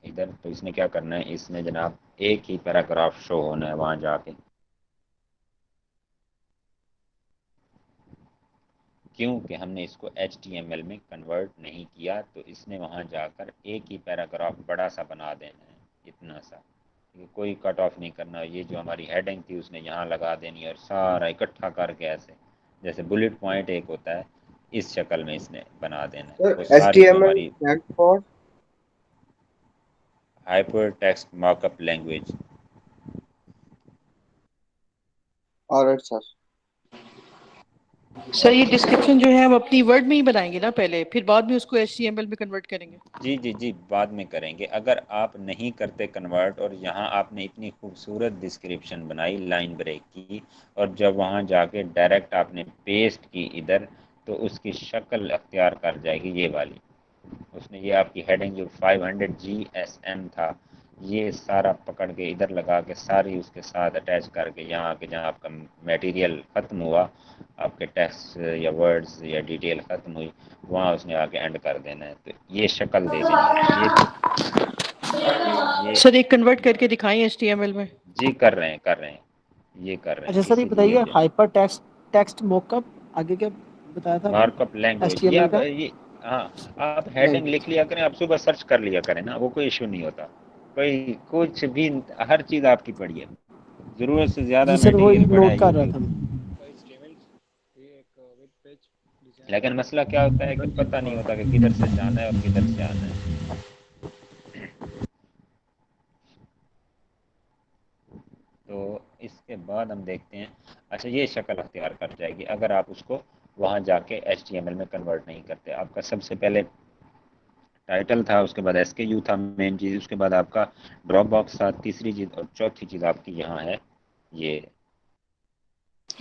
इधर, तो इसने क्या करना है, इसने जनाब एक ही पैराग्राफ शो होना है वहाँ जाके। क्योंकि हमने इसको HTML में कन्वर्ट नहीं किया, तो इसने वहाँ जाकर एक ही पैराग्राफ बड़ा सा बना देना है, इतना सा, ये कोई कट ऑफ नहीं करना। ये जो हमारी हेडिंग थी उसने यहाँ लगा देनी है, और सारा इकट्ठा करके ऐसे, जैसे बुलेट पॉइंट एक होता है, इस शक्ल में इसने बना देना है, सर वो सारी जो HTML हमारी stand for. Hyper text markup language. Alright sir. Sir और ये डिस्क्रिप्शन जो है हम अपनी वर्ड में ही बनाएंगे ना पहले, फिर बाद में उसको HTML में कन्वर्ट करेंगे? जी जी जी, बाद में करेंगे। अगर आप नहीं करते कन्वर्ट और यहाँ आपने इतनी खूबसूरत डिस्क्रिप्शन बनाई लाइन ब्रेक की, और जब वहाँ जाके डायरेक्ट आपने पेस्ट की इधर, तो उसकी शक्ल अख्तियार कर जाएगी ये वाली। उसने ये आपकी हेडिंग जो 500 GSM था, ये सारा पकड़ के इधर लगा के सारी उसके साथ अटैच करके यहाँ आके जहाँ आपका मटेरियल ख़त्म हुआ, आपके टेक्स्ट या वर्ड्स या डिटेल ख़त्म हुई, वहाँ उसने आके एंड कर देना है। तो ये शक्ल दे देनी है। ये सर एक कन्वर्ट करके दिखाएं HTML में। जी कर रहे हैं, कर रहे हैं, ये कर रहे हैं, अच्छा सर ये इसीलिए बताइए, हाइपर टेक्स्ट टेक्स्ट मॉकअप, आगे क्या बताया था आपने मार्कअप लैंग्वेज ये HTML आप का? ये हाँ, आप हेडिंग लिख लिया करें, आप सुबह सर्च कर लिया करें ना, वो कोई इशू नहीं होता। कोई कुछ भी, हर चीज़ आपकी पड़ी है, ज़रूरत से ज़्यादा जी सर वही मटेरियल पड़ा नोट है कर रहा यूट्यूब। था मैं। लेकिन मसला क्या होता है कि पता नहीं होता कि किधर से जाना है और किधर से आना है। तो इसके बाद हम देखते हैं। अच्छा, ये शक्ल अख्तियार कर जाएगी अगर आप उसको वहाँ जाके HTML में कन्वर्ट नहीं करते। आपका सबसे पहले टाइटल था, उसके बाद SKU था मेन चीज़, उसके बाद आपका ड्रॉप बॉक्स था तीसरी चीज़, और चौथी चीज़ आपकी यहाँ है ये।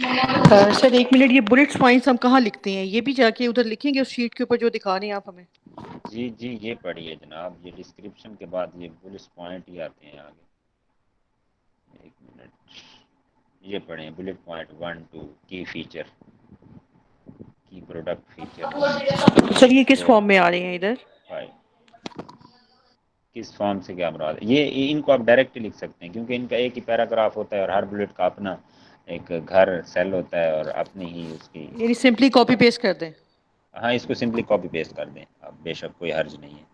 सर एक मिनट, ये बुलेट्स पॉइंट्स हम कहाँ लिखते हैं? ये भी जाके उधर लिखेंगे उस शीट के ऊपर जो दिखा रहे हैं आप हमें? जी जी, ये पढ़िए जनाब, ये डिस्क्रिप्शन के बाद ये बुलेट पॉइंट ही आते हैं आगे। एक मिनट, ये पढ़े बुलेट पॉइंट 1 2, की फीचर, की प्रोडक्ट फीचर 1 सर ये किस 4 फॉर्म में आ रहे हैं इधर? 5। किस फॉर्म से क्या मुराद है? ये इनको आप डायरेक्ट लिख सकते हैं, क्योंकि इनका एक ही पैराग्राफ होता है और हर बुलेट का अपना एक घर सेल होता है और अपनी ही उसकी। यानी सिंपली कॉपी पेस्ट कर दें? हाँ, इसको सिंपली कॉपी पेस्ट कर दें आप, बेशक कोई हर्ज नहीं है,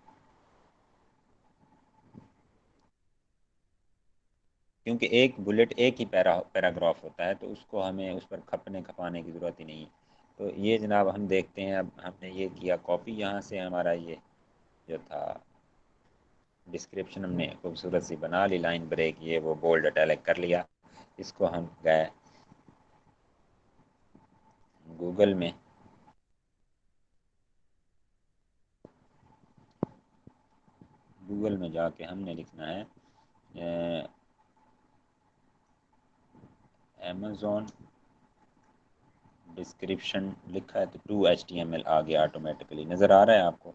क्योंकि एक बुलेट एक ही पैराग्राफ होता है, तो उसको हमें उस पर खपाने की ज़रूरत ही नहीं है। तो ये जनाब हम देखते हैं, अब हमने ये किया कॉपी यहाँ से, हमारा ये जो था डिस्क्रिप्शन हमने खूबसूरत सी बना ली, लाइन ब्रेक ये वो बोल्ड इटैलिक कर लिया। इसको हम गए गूगल में, गूगल में जाके हमने लिखना है अमेज़ॉन डिस्क्रिप्शन, लिखा है तो 2 HTML आ गया ऑटोमेटिकली, नज़र आ रहा है आपको?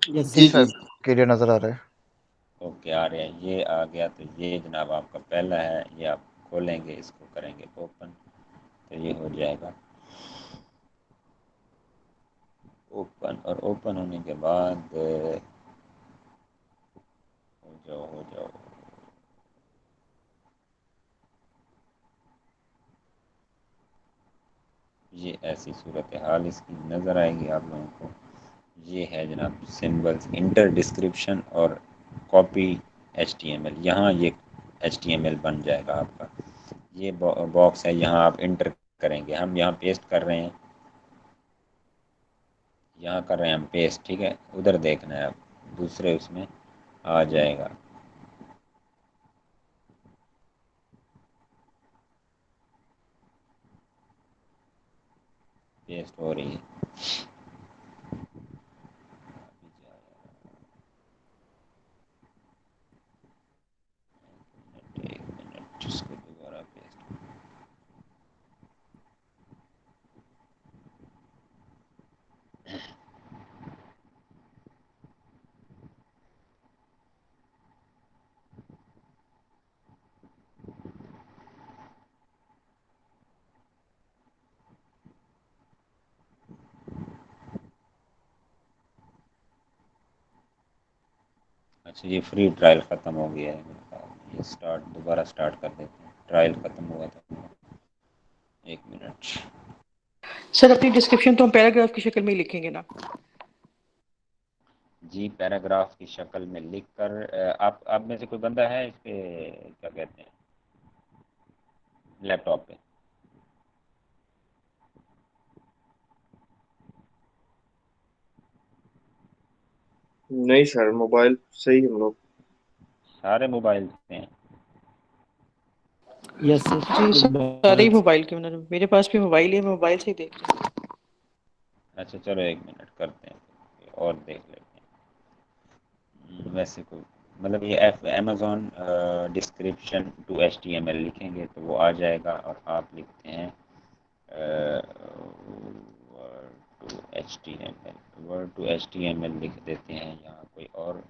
यस जी सर। सर, क्लियर नजर आ रहा है। ओके, आ रहा है, ये आ गया। तो ये जनाब आपका पहला है, ये आप खोलेंगे, इसको करेंगे ओपन, तो ये हो जाएगा ओपन। और ओपन होने के बाद हो जाओ हो जाओ, ये ऐसी सूरत हाल इसकी नज़र आएगी आप लोगों को। ये है जनाब सिंबल्स, इंटर डिस्क्रिप्शन और कॉपी HTML, यहाँ ये HTML बन जाएगा आपका। ये बॉक्स है, यहाँ आप इंटर करेंगे, हम यहाँ पेस्ट कर रहे हैं, यहाँ कर रहे हैं हम पेस्ट, ठीक है। उधर देखना है, आप दूसरे उसमें आ जाएगा, पेस्ट हो रही है। एक मिनट, इसको दोबारा पेस्ट। अच्छा, ये फ्री ट्रायल ख़त्म हो गया है मेरे ख्याल, ये स्टार्ट दोबारा स्टार्ट कर देते हैं, ट्रायल ख़त्म हुआ था। एक मिनट। सर अपनी डिस्क्रिप्शन तो हम पैराग्राफ की शक्ल में ही लिखेंगे ना? जी, पैराग्राफ की शक्ल में लिख कर आप में से कोई बंदा है इस पे, क्या कहते हैं, लैपटॉप पे? नहीं सर, मोबाइल से ही हम लोग। सारे मोबाइल से हैं? यस जी सर सारे ही मोबाइल के ओनर, मेरे पास भी मोबाइल है, मोबाइल से ही देख रही हूँ। अच्छा चलो 1 मिनट करते हैं और देख लेते हैं। वैसे कोई मतलब ये अमेज़ॉन डिस्क्रिप्शन टू HTML लिखेंगे तो वो आ जाएगा, और आप लिखते हैं word to HTML, word to HTML लिख देते हैं। यहाँ कोई और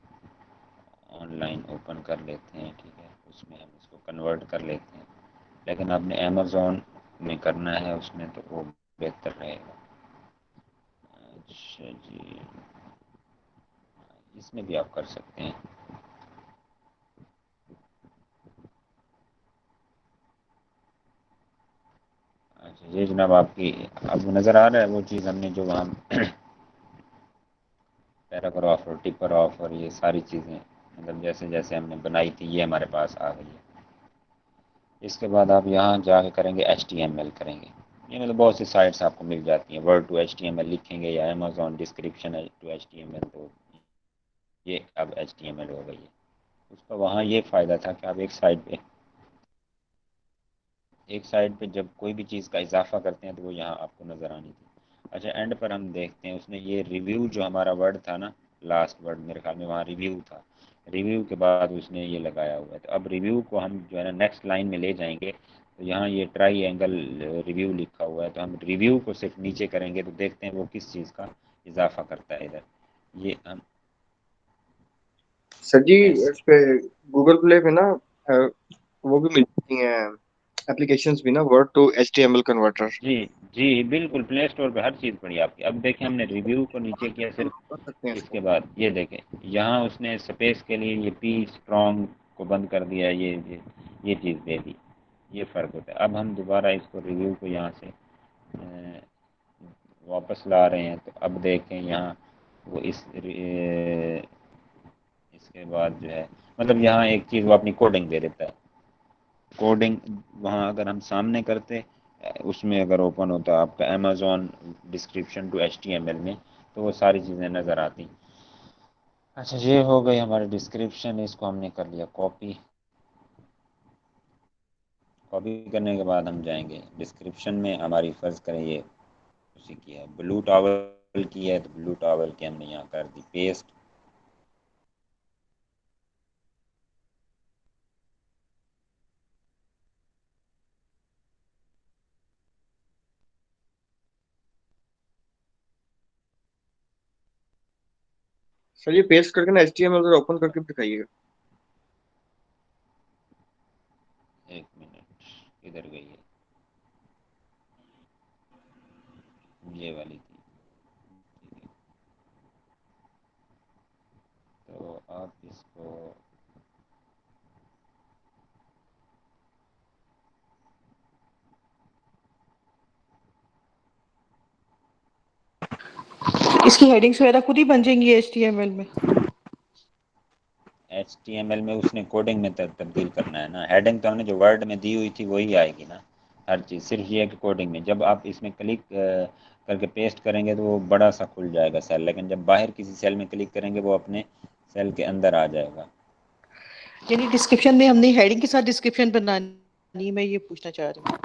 ऑनलाइन ओपन कर लेते हैं, ठीक है, उसमें हम इसको कन्वर्ट कर लेते हैं। लेकिन आपने अमेज़ॉन में करना है उसमें, तो वो बेहतर रहेगा। अच्छा जी, इसमें भी आप कर सकते हैं। अच्छा ये जनाब आपकी आपको नज़र आ रहा है वो चीज़ हमने जो वहाँ पैराग्राफ और टिपर ऑफ और ये सारी चीज़ें मतलब जैसे जैसे हमने बनाई थी ये हमारे पास आ गई है। इसके बाद आप यहाँ जाके करेंगे HTML करेंगे। ये मतलब बहुत सी साइट्स आपको मिल जाती हैं, वर्ड टू HTML लिखेंगे या अमेज़ॉन डिस्क्रिप्शन टू HTML, तो ये अब HTML हो गई है। उसका वहाँ ये फ़ायदा था कि आप एक साइड पे जब कोई भी चीज़ का इजाफा करते हैं तो वो यहाँ आपको नज़र आनी थी। अच्छा एंड पर हम देखते हैं उसने ये रिव्यू जो हमारा वर्ड था ना, लास्ट वर्ड मेरे ख्याल में वहाँ रिव्यू था, रिव्यू के बाद उसने ये लगाया हुआ है। तो अब रिव्यू को हम जो है ना नेक्स्ट लाइन में ले जाएंगे, तो यहाँ ये ट्राई एंगल रिव्यू लिखा हुआ है, तो हम रिव्यू को सिर्फ नीचे करेंगे तो देखते हैं वो किस चीज़ का इजाफा करता है इधर। ये हम सर जी एस इस पे गूगल प्ले पे ना वो भी मिलती हैं एप्लीकेशंस भी ना, वर्ड टू HTML कन्वर्टर। जी जी बिल्कुल, प्ले स्टोर पे हर चीज़ पड़ी आपकी। अब देखें हमने रिव्यू को नीचे किया सिर्फ, कर सकते हैं इसके इसको। बाद ये देखें यहाँ उसने स्पेस के लिए ये पी स्ट्रॉन्ग को बंद कर दिया, ये चीज़ दे दी। ये फ़र्क होता है। अब हम दोबारा इसको रिव्यू को यहाँ से वापस ला रहे हैं, तो अब देखें यहाँ वो इसके बाद जो है मतलब यहाँ एक चीज़ वो अपनी कोडिंग दे देता है। कोडिंग वहाँ अगर हम सामने करते उसमें अगर ओपन होता आपका अमेज़ॉन डिस्क्रिप्शन टू HTML में, तो वो सारी चीज़ें नज़र आती। अच्छा ये हो गई हमारी डिस्क्रिप्शन, इसको हमने कर लिया कॉपी। कॉपी करने के बाद हम जाएंगे डिस्क्रिप्शन में, हमारी फ़र्ज़ करें ये उसी की है, ब्लू टॉवल की है, तो ब्लू टॉवल की हमने यहाँ कर दी पेस्ट। सर ये पेस्ट करके ना HTML अगर ओपन करके दिखाइएगा। एक मिनट, किधर गई है, ये वाली थी, ठीक है। तो आप इसको इसकी हेडिंग्स वगैरह खुद ही बन जाएंगी HTML में? HTML में उसने कोडिंग में तब्दील करना है ना, हेडिंग तो हमने जो वर्ड में दी हुई थी वही आएगी ना हर चीज़। सिर्फ ये है कि कोडिंग में जब आप इसमें क्लिक करके पेस्ट करेंगे तो वो बड़ा सा खुल जाएगा सेल, लेकिन जब बाहर किसी सेल में क्लिक करेंगे वो अपने सेल के अंदर आ जाएगा। यानी डिस्क्रिप्शन में हमने हेडिंग के साथ डिस्क्रिप्शन बनानी, मैं ये पूछना चाह रही हूँ।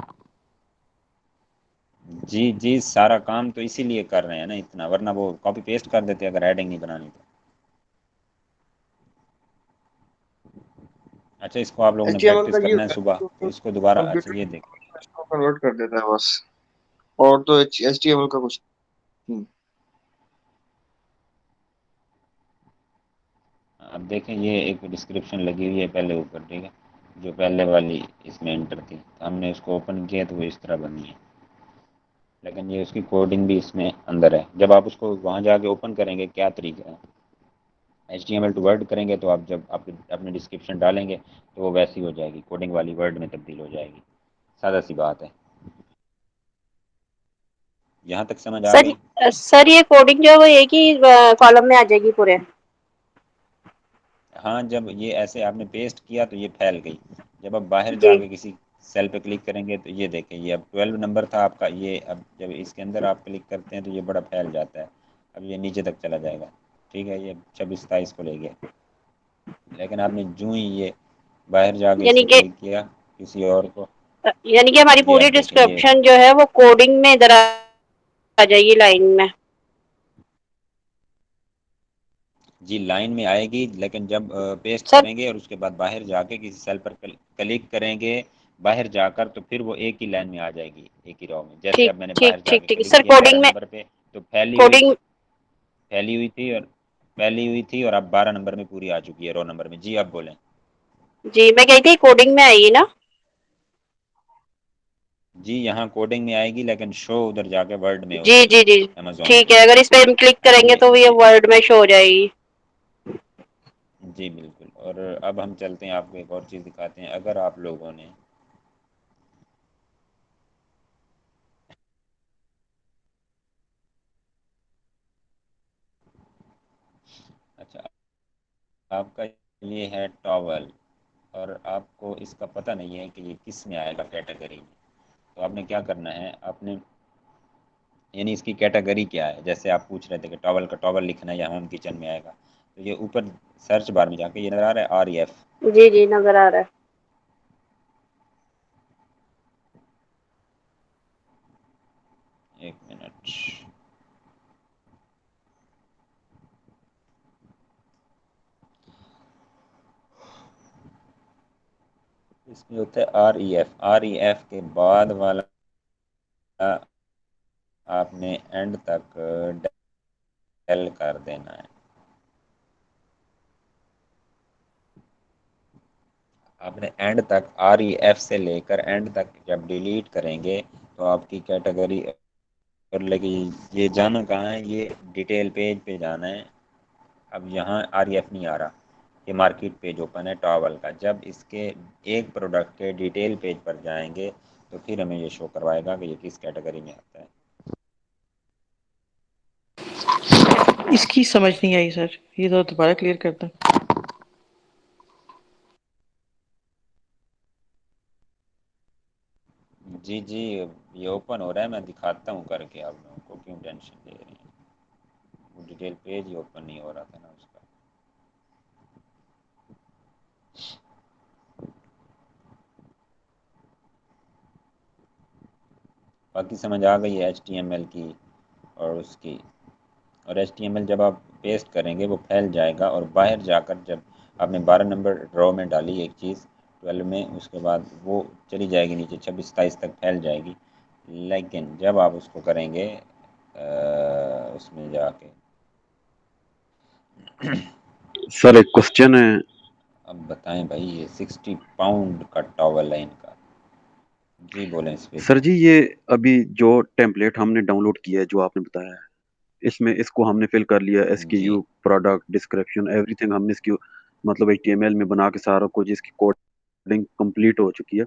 जी जी सारा काम तो इसीलिए कर रहे हैं ना इतना, वरना वो कॉपी पेस्ट कर देते अगर हेडिंग नहीं बनानी तो। अच्छा इसको आप लोगों ने HTML प्रैक्टिस का ये करना है होता है सुबह, कि तो इसको दोबारा अच्छा कंप्यूटर ये देख। इसको कन्वर्ट कर देता है बस, और तो HTML का कुछ नहीं। अब देखें ये एक डिस्क्रिप्शन लगी हुई है पहले ऊपर, ठीक है, जो पहले वाली इसमें एंटर थी, तो हमने उसको ओपन किया तो वो इस तरह बनी है, लेकिन ये उसकी कोडिंग भी इसमें अंदर है। जब आप उसको वहाँ जाके ओपन करेंगे क्या तरीका है, HTML टू वर्ड करेंगे तो आप जब आप अपने डिस्क्रिप्शन डालेंगे तो वो वैसी हो जाएगी, कोडिंग वाली वर्ड में तब्दील हो जाएगी। सादा सी बात है। यहाँ तक समझ आ सर गई? सर ये कोडिंग जो है वो एक ही कॉलम में आ जाएगी पूरे? हाँ जब ये ऐसे आपने पेस्ट किया तो ये फैल गई। जब आप बाहर जी। जाके किसी सेल पे क्लिक करेंगे तो ये देखें, ये अब 12 नंबर था आपका, ये अब जब इसके अंदर आप क्लिक करते हैं तो ये बड़ा फैल जाता है। अब ये नीचे तक चला जाएगा, ठीक है, ये 26 27 को ले गया। लेकिन आपने जूं ही ये बाहर जाके यानी इससे कि क्लिक किया, किसी और को। यानी कि हमारी ये पूरी अब देखें ये डिस्क्रिप्शन जो है वो कोडिंग में इधर आ जाएगी लाइन में। जी लाइन में आएगी, लेकिन जब पेस्ट सर करेंगे और उसके बाद बाहर जाके किसी सेल पर क्लिक करेंगे बाहर जाकर, तो फिर वो एक ही लाइन में आ जाएगी, एक ही रो में। जैसे ठीक अब मैंने ठीक बाहर ठीक जाके ठीक क्लिक सर, किया 12 कोडिंग में, नंबर पे, तो कोडिंग फैली हुई थी और अब 12 नंबर में पूरी आ चुकी है रो नंबर में। जी आप बोलें। जी मैं कही थी कोडिंग में आएगी ना। जी यहाँ कोडिंग में आएगी, लेकिन शो उधर जाके वर्ड में जी होगी जी जी अमेजोन ठीक पे। है, अगर इस पे हम क्लिक करेंगे तो ये ये वर्ड में शो हो जाएगी। जी बिल्कुल। और अब हम चलते हैं, आपको एक और चीज़ दिखाते हैं। अगर आप लोगों ने अच्छा, आपका ये है टॉवल और आपको इसका पता नहीं है कि ये किस में आएगा कैटेगरी में, तो आपने क्या करना है, आपने यानी इसकी कैटेगरी क्या है। जैसे आप पूछ रहे थे कि टॉवल का टॉवल लिखना है या होम किचन में आएगा, तो ये ऊपर सर्च बार में जाके ये नज़र आ रहा है REF। जी जी नजर आ रहा है। एक मिनट, इसमें होता है REF के बाद वाला आपने एंड तक डेल कर देना है। आपने एंड तक REF से लेकर एंड तक जब डिलीट करेंगे तो आपकी कैटेगरी कर लेगी। ये जाना कहाँ है, ये डिटेल पेज पे जाना है। अब यहाँ REF नहीं आ रहा, ये मार्केट पेज ओपन है टॉवल का। जब इसके एक प्रोडक्ट के डिटेल पेज पर जाएंगे तो फिर हमें ये शो करवाएगा कि ये किस कैटेगरी में आता है। इसकी समझ नहीं आई सर, ये तो दोबारा क्लियर कर दें। जी जी, ये ओपन हो रहा है, मैं दिखाता हूँ करके। आप लोगों को क्यों टेंशन ले रही हैं, वो डिटेल पेज ही ओपन नहीं हो रहा था ना उसका। बाकी समझ आ गई है HTML की और उसकी। और HTML जब आप पेस्ट करेंगे वो फैल जाएगा, और बाहर जाकर जब आपने 12 नंबर ड्रॉ में डाली एक चीज़ 12 में, उसके बाद वो चली जाएगी नीचे 26-27 तक फैल जाएगी। लेकिन जब आप उसको करेंगे उसमें जाके सर एक क्वेश्चन है। अब बताएं भाई, ये 60 पाउंड का टॉवल है इनका। जी बोलें इस पे। सर जी ये अभी जो टेम्पलेट हमने डाउनलोड किया है जो आपने बताया है, इसमें इसको हमने फिल कर लिया, जी SKU प्रोडक्ट डिस्क्रिप्शन एवरीथिंग हमने इसकी मतलब HTML में बना के सारा कुछ इसकी कोडिंग कंप्लीट हो चुकी है।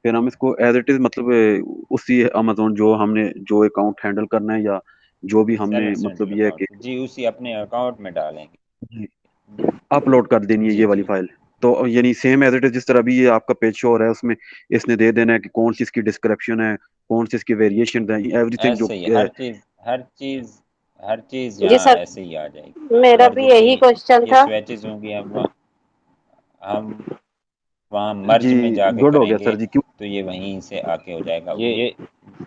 फिर हम इसको एज इट इज मतलब उसी अमेजोन जो हमने जो अकाउंट हैंडल करना है या जो भी हमने सेलर मतलब सेंट्रल ये है कि अकाउंट, जी उसी अपने अकाउंट में डालेंगे। अपलोड कर देनी है जी ये वाली जी फाइल। तो यानी सेम एज इट इज जिस तरह भी ये आपका पेज शो हो रहा है उसमें इसने दे देना है कि कौन सी इसकी डिस्क्रिप्शन है, कौन सी इसकी वेरिएशन है, एवरीथिंग जो ऐसे ही हर चीज़ जी यहाँ सर, ऐसे ही आ जाएगी। मेरा और भी जितनी यही क्वेश्चन ये था। स्वेचेस होंगी, हम वहाँ मर्ज जी में जाके गुड हो गया करेंगे सर जी। क्यों तो ये वहीं से आके हो जाएगा ये।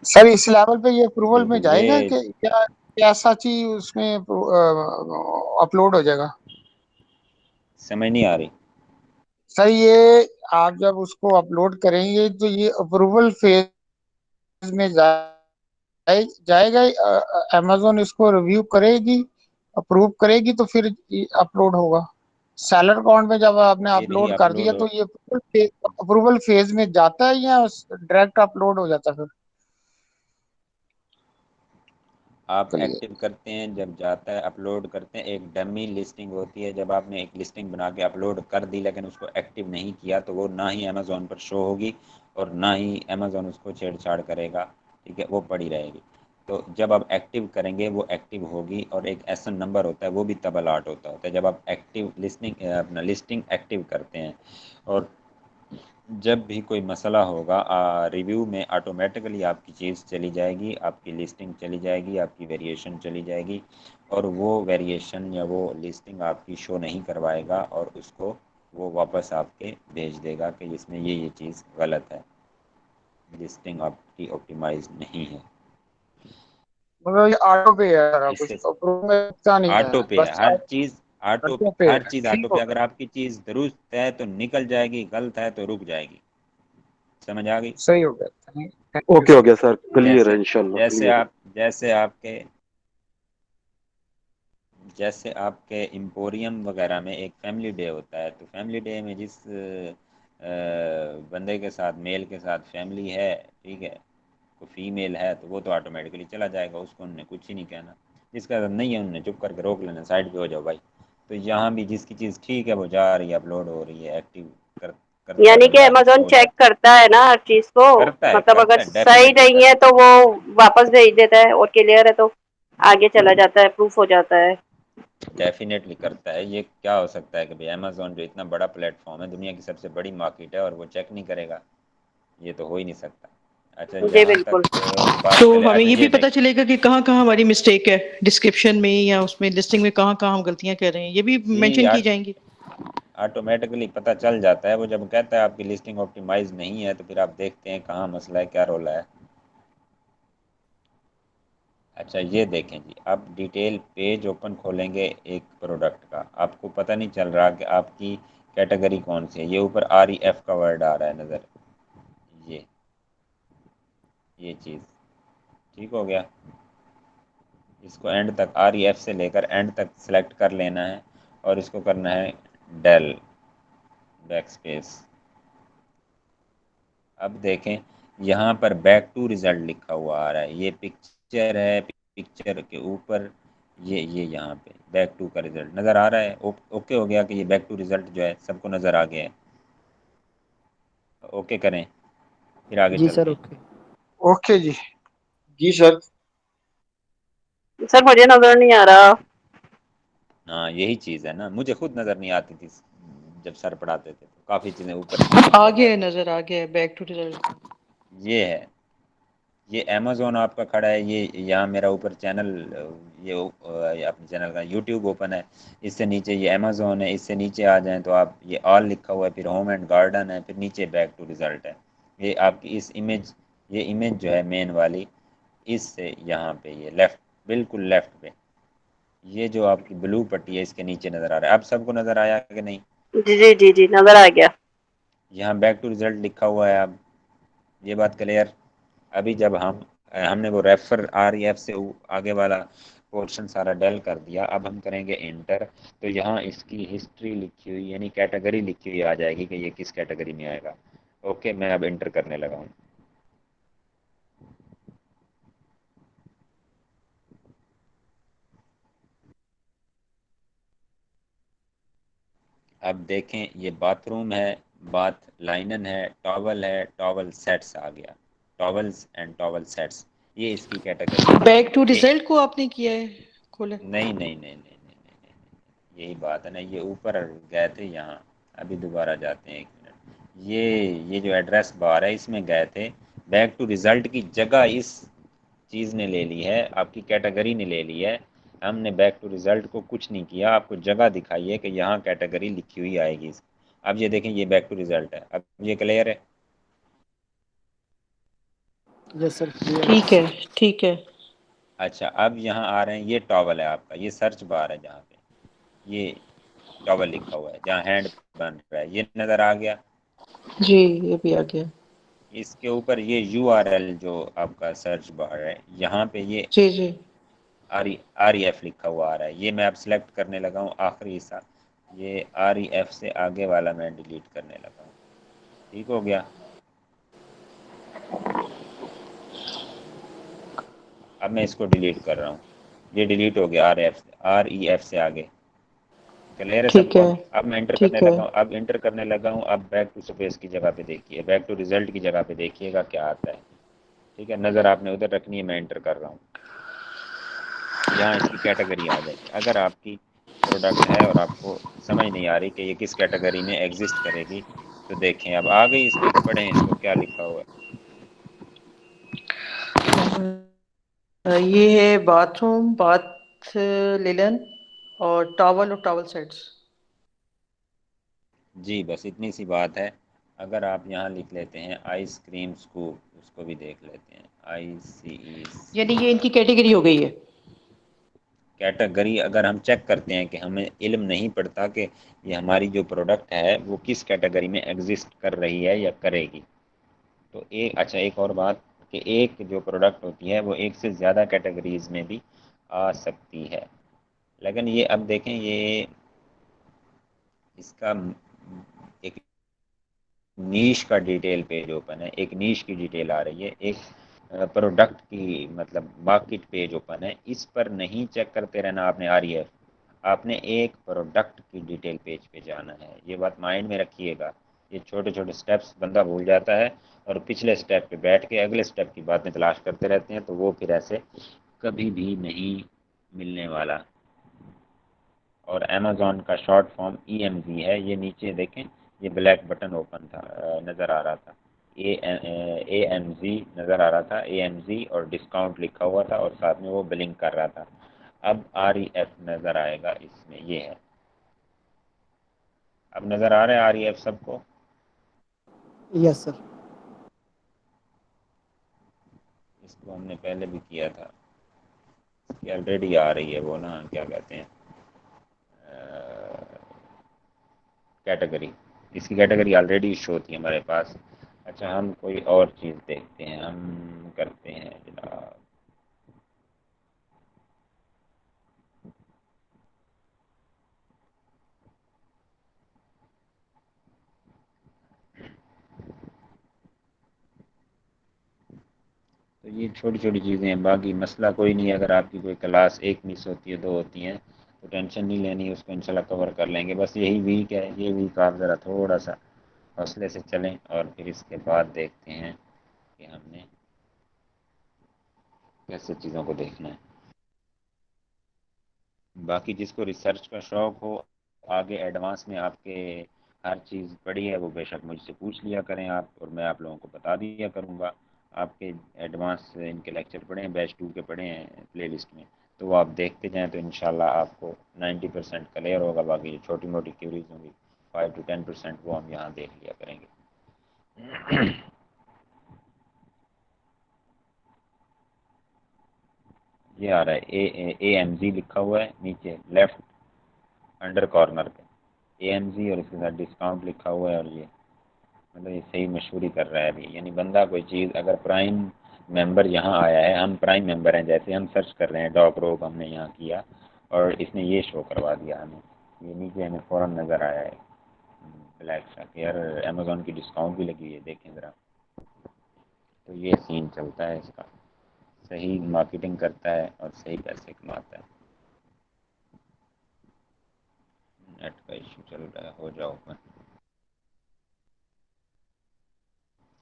सर इस लेवल पे ये अप्रूवल में बिल्कुल जाएगा ये कि क्या क्या ऐसा चीज उसमें अपलोड हो जाएगा? समझ नहीं आ रही। सर ये आप जब उसको अपलोड करेंगे तो ये अप्रूवल फेज में जाएगा, अमेजोन इसको रिव्यू करेगी, अप्रूव करेगी तो फिर अपलोड होगा। सेलर अकाउंट में जब आपने फिर ही अपलोड कर दिया अपलोड हो। तो ये अप्रूवल फेज में जाता है या डायरेक्ट अपलोड हो जाता है फिर? आप चलिए। एक्टिव करते हैं, जब जाता है अपलोड करते हैं, एक डमी लिस्टिंग होती है। जब आपने एक लिस्टिंग बना के अपलोड कर दी लेकिन उसको एक्टिव नहीं किया तो वो ना ही अमेज़ोन पर शो होगी और ना ही अमेज़ोन उसको छेड़छाड़ करेगा। ठीक है, वो पड़ी रहेगी। तो जब आप एक्टिव करेंगे वो एक्टिव होगी, और एक SN नंबर होता है वो भी तब अलर्ट होता है जब आप एक्टिव लिस्टिंग अपना लिस्टिंग एक्टिव करते हैं। और जब भी कोई मसला होगा रिव्यू में ऑटोमेटिकली आपकी चीज़ चली जाएगी, आपकी लिस्टिंग चली जाएगी, आपकी वेरिएशन चली जाएगी, और वो वेरिएशन या वो लिस्टिंग आपकी शो नहीं करवाएगा और उसको वो वापस आपके भेज देगा कि इसमें ये चीज़ गलत है, लिस्टिंग आपकी ऑप्टिमाइज नहीं है। मतलब ये ऑटो पे है सारा कुछ, इससे अप्रूव में इतना नहीं है, ऑटो पे है बस हर चीज़, ऑटो पे ऑटो पे हर है, चीज़ ऑटो ठीक पे। हो अगर आपकी चीज़ दुरुस्त है तो निकल जाएगी, गलत है तो रुक जाएगी। समझ आ गई? सही हो गया, थैंक यू ओके हो सर। गया सर, क्लियर है जैसे इंशाल्लाह, जैसे क्लियर है। आप जैसे आपके एम्पोरियम वगैरह में एक फैमिली डे होता है, तो फैमिली डे में जिस बंदे के साथ, मेल के साथ फैमिली है, ठीक है, तो फीमेल है, तो वो तो ऑटोमेटिकली चला जाएगा, उसको उनने कुछ ही नहीं कहना। जिसका नहीं है उनने चुप करके रोक लेना, साइड पे हो जाओ भाई। तो यहाँ भी जिसकी चीज़ ठीक है वो जा रही है, अपलोड हो रही है, एक्टिव करता है यानी कि बंदा, तो उसको अमेज़न हो चेक जाता करता है ना हर चीज़ को, मतलब अगर है, सही डेफिनेटली नहीं है करता तो वो वापस भेज देता है, और क्लियर है तो आगे चला जाता है, प्रूफ हो जाता है। है, डेफिनेटली करता है। ये क्या हो सकता है कि भाई अमेज़न जो इतना बड़ा प्लेटफॉर्म है, दुनिया की सबसे बड़ी मार्केट है, और वो चेक नहीं करेगा? ये तो हो ही नहीं सकता। अच्छा, जी जहाँ तक बिल्कुल। बात तो करें, हमें अच्छा ये भी ये पता देखें, चलेगा कि कहाँ कहाँ हमारी मिस्टेक है, डिस्क्रिप्शन में या उसमें लिस्टिंग में कहाँ कहाँ हम गलतियाँ कर रहे हैं, ये भी जी मेंशन की जाएंगी। ऑटोमेटिकली पता चल जाता है। वो जब कहता है आपकी लिस्टिंग ऑप्टिमाइज नहीं है, तो फिर आप देखते हैं कहाँ मसला है, क्या रोला है। अच्छा ये देखें जी, आप डिटेल पेज ओपन खोलेंगे एक प्रोडक्ट का, आपको पता नहीं चल रहा कि आपकी कैटेगरी कौन सी है। ये ऊपर REF का वर्ड आ रहा है नज़र, ये ये चीज़ ठीक हो गया। इसको एंड तक, REF से लेकर एंड तक सेलेक्ट कर लेना है, और इसको करना है डेल बैकस्पेस। अब देखें, यहाँ पर बैक टू रिज़ल्ट लिखा हुआ आ रहा है, ये पिक्चर है, पिक्चर के ऊपर ये यहाँ पे बैक टू का रिज़ल्ट नज़र आ रहा है। ओके हो गया कि ये बैक टू रिज़ल्ट जो है सबको नज़र आ गया है। ओके करें, फिर आगे जी चलते सर, हैं। ओके। ओके जी। जी सर। सर मुझे नजर नहीं आ रहा। हाँ यही चीज़ है ना, मुझे खुद नज़र नहीं आती थी जब सर पढ़ाते थे, तो काफ़ी चीज़ें ऊपर नीचे आ नज़र गया है, जाती। नजर आ गया है बैक टू रिजल्ट। ये है, ये अमेज़ोन आपका खड़ा है, ये यहाँ मेरा ऊपर चैनल, ये अपने चैनल का यूट्यूब ओपन है। इससे नीचे ये अमेज़ोन है, इससे नीचे आ जाएं तो आप, ये ऑल लिखा हुआ है, फिर होम एंड गार्डन है, फिर नीचे बैक टू रिज़ल्ट है। ये आपकी इस इमेज, ये इमेज जो है मेन वाली, इससे यहाँ पे ये लेफ़्ट, बिल्कुल लेफ़्ट पे, ये जो आपकी ब्लू पट्टी है इसके नीचे नज़र आ रहा है। अब सबको नज़र आया कि नहीं? जी जी जी जी, नजर आ गया। यहाँ बैक टू रिज़ल्ट लिखा हुआ है। अब ये बात क्लियर? अभी जब हमने वो रेफर REF से आगे वाला पोर्शन सारा डेल कर दिया, अब हम करेंगे इंटर, तो यहाँ इसकी हिस्ट्री लिखी हुई, यानी कैटेगरी लिखी हुई आ जाएगी कि ये किस कैटेगरी में आएगा। ओके, मैं अब इंटर करने लगा हूँ। अब देखें, ये बाथरूम है, बाथ लाइनन है, टॉवल है, टॉवल सेट्स आ गया, टॉवल्स एंड टॉवल सेट्स, ये इसकी कैटेगरी है। बैक टू ये रिजल्ट को आपने किया है, खोला? नहीं नहीं नहीं नहीं नहीं नहीं नहीं, यही बात है ना, ये ऊपर गए थे यहाँ, अभी दोबारा जाते हैं, एक मिनट। ये जो एड्रेस बार है इसमें गए थे, बैक टू रिजल्ट की जगह इस चीज़ ने ले ली है, आपकी कैटेगरी ने ले ली है। हमने बैक टू रिजल्ट को कुछ नहीं किया, आपको जगह दिखाई है कि यहाँ कैटेगरी लिखी हुई आएगी। अब ये देखें, ये बैक टू रिजल्ट है। अब ये क्लियर है? यस सर, क्लियर है। ठीक है, ठीक है। अच्छा, अब यहाँ आ रहे हैं, ये टॉवल है आपका, ये सर्च बार है जहाँ पे ये टॉवल लिखा हुआ है, जहाँ हैंड बन रहा है, ये नज़र आ गया। जी, ये भी आ गया। इसके ऊपर ये URL जो आपका सर्च बार है, यहाँ पे ये जी जी। REF लिखा हुआ आ रहा है, ये मैं अब सिलेक्ट करने लगा हूँ आखिरी हिस्सा। ये REF से आगे वाला मैं डिलीट करने लगा हूँ। ठीक हो गया। अब मैं इसको डिलीट कर रहा हूँ, ये डिलीट हो गया REF से आगे। क्लियर है ठीक सबको? है, अब मैं इंटर करने ठीक है। लगा हूँ, अब इंटर करने लगा हूँ। अब बैक टू स्पेस की जगह पे देखिए, बैक टू रिजल्ट की जगह पे देखिएगा क्या आता है। ठीक है, नज़र आपने उधर रखनी है, मैं इंटर कर रहा हूँ। यहाँ इसकी कैटेगरी आ जाएगी। अगर आपकी प्रोडक्ट है और आपको समझ नहीं आ रही कि ये किस कैटेगरी में एग्जिस्ट करेगी, तो देखें अब आ गई इसकी, पढ़ें इसको क्या लिखा हुआ है। ये है बाथरूम, बाथ लिनन और टॉवल सेट्स। जी बस इतनी सी बात है। अगर आप यहाँ लिख लेते हैं आइसक्रीम स्कूप, उसको भी देख लेते हैं, ICE यानी ये इनकी कैटेगरी हो गई है। कैटेगरी। अगर हम चेक करते हैं कि हमें इल्म नहीं पड़ता कि ये हमारी जो प्रोडक्ट है वो किस कैटेगरी में एग्जिस्ट कर रही है या करेगी, तो एक अच्छा एक और बात कि एक जो प्रोडक्ट होती है वो एक से ज़्यादा कैटेगरीज में भी आ सकती है। लेकिन ये अब देखें, ये इसका एक नीश का डिटेल पेज ओपन है, एक नीश की डिटेल आ रही है, एक प्रोडक्ट की मतलब मार्केट पेज ओपन है। इस पर नहीं चेक करते रहना आपने REF, आपने एक प्रोडक्ट की डिटेल पेज पे जाना है। ये बात माइंड में रखिएगा। ये छोटे छोटे स्टेप्स बंदा भूल जाता है और पिछले स्टेप पे बैठ के अगले स्टेप की बातें तलाश करते रहते हैं, तो वो फिर ऐसे कभी भी नहीं मिलने वाला। और अमेज़ॉन का शॉर्ट फॉर्म EMZ है। ये नीचे देखें, ये ब्लैक बटन ओपन था, नज़र आ रहा था, AMZ नज़र आ रहा था, AMZ और डिस्काउंट लिखा हुआ था और साथ में वो बिलिंग कर रहा था। अब REF नज़र आएगा इसमें, ये है। अब नज़र आ रहा है REF सबको? Yes sir. इसको हमने पहले भी किया था, इसकी ऑलरेडी आ रही है वो ना, क्या कहते हैं, कैटेगरी। इसकी कैटेगरी ऑलरेडी इशू होती है हमारे पास। अच्छा हम कोई और चीज़ देखते हैं, हम करते हैं जनाब, तो ये छोटी छोटी चीज़ें हैं, बाकी मसला कोई नहीं है। अगर आपकी कोई क्लास एक मिस होती है, 2 होती हैं, तो टेंशन नहीं लेनी, उसको इंशाल्लाह कवर कर लेंगे। बस यही वीक है, ये वीक आप ज़रा थोड़ा सा हौसले से चलें और फिर इसके बाद देखते हैं कि हमने कैसे चीज़ों को देखना है। बाकी जिसको रिसर्च का शौक़ हो, आगे एडवांस में आपके हर चीज़ पड़ी है वो बेशक मुझसे पूछ लिया करें आप, और मैं आप लोगों को बता दिया करूँगा। आपके एडवांस इनके लेक्चर पढ़े हैं, बैच 2 के पढ़े हैं प्लेलिस्ट में, तो वो आप देखते जाएं तो इंशाल्लाह आपको 90% क्लियर होगा। बाकी जो छोटी मोटी क्यूरीज होंगी 5 to 10% वो हम यहाँ देख लिया करेंगे। ये आ रहा है AMZ लिखा हुआ है नीचे लेफ्ट अंडर कॉर्नर पे, AMZ और इसके साथ डिस्काउंट लिखा हुआ है। और ये मतलब ये सही मशहूरी कर रहा है अभी। यानी बंदा कोई चीज़ अगर प्राइम मेंबर यहाँ आया है, हम प्राइम मेंबर हैं, जैसे हम सर्च कर रहे हैं डॉग रोग हमने यहाँ किया और इसने ये शो करवा दिया हमें, ये नीचे हमें फ़ौरन नज़र आया है ब्लैक सा कि यार अमेज़ॉन की डिस्काउंट भी लगी हुई है, देखें ज़रा। तो ये सीन चलता है इसका, सही मार्केटिंग करता है और सही पैसे कमाता है। नेट का इशू चल रहा है, हो जाओ ओपन।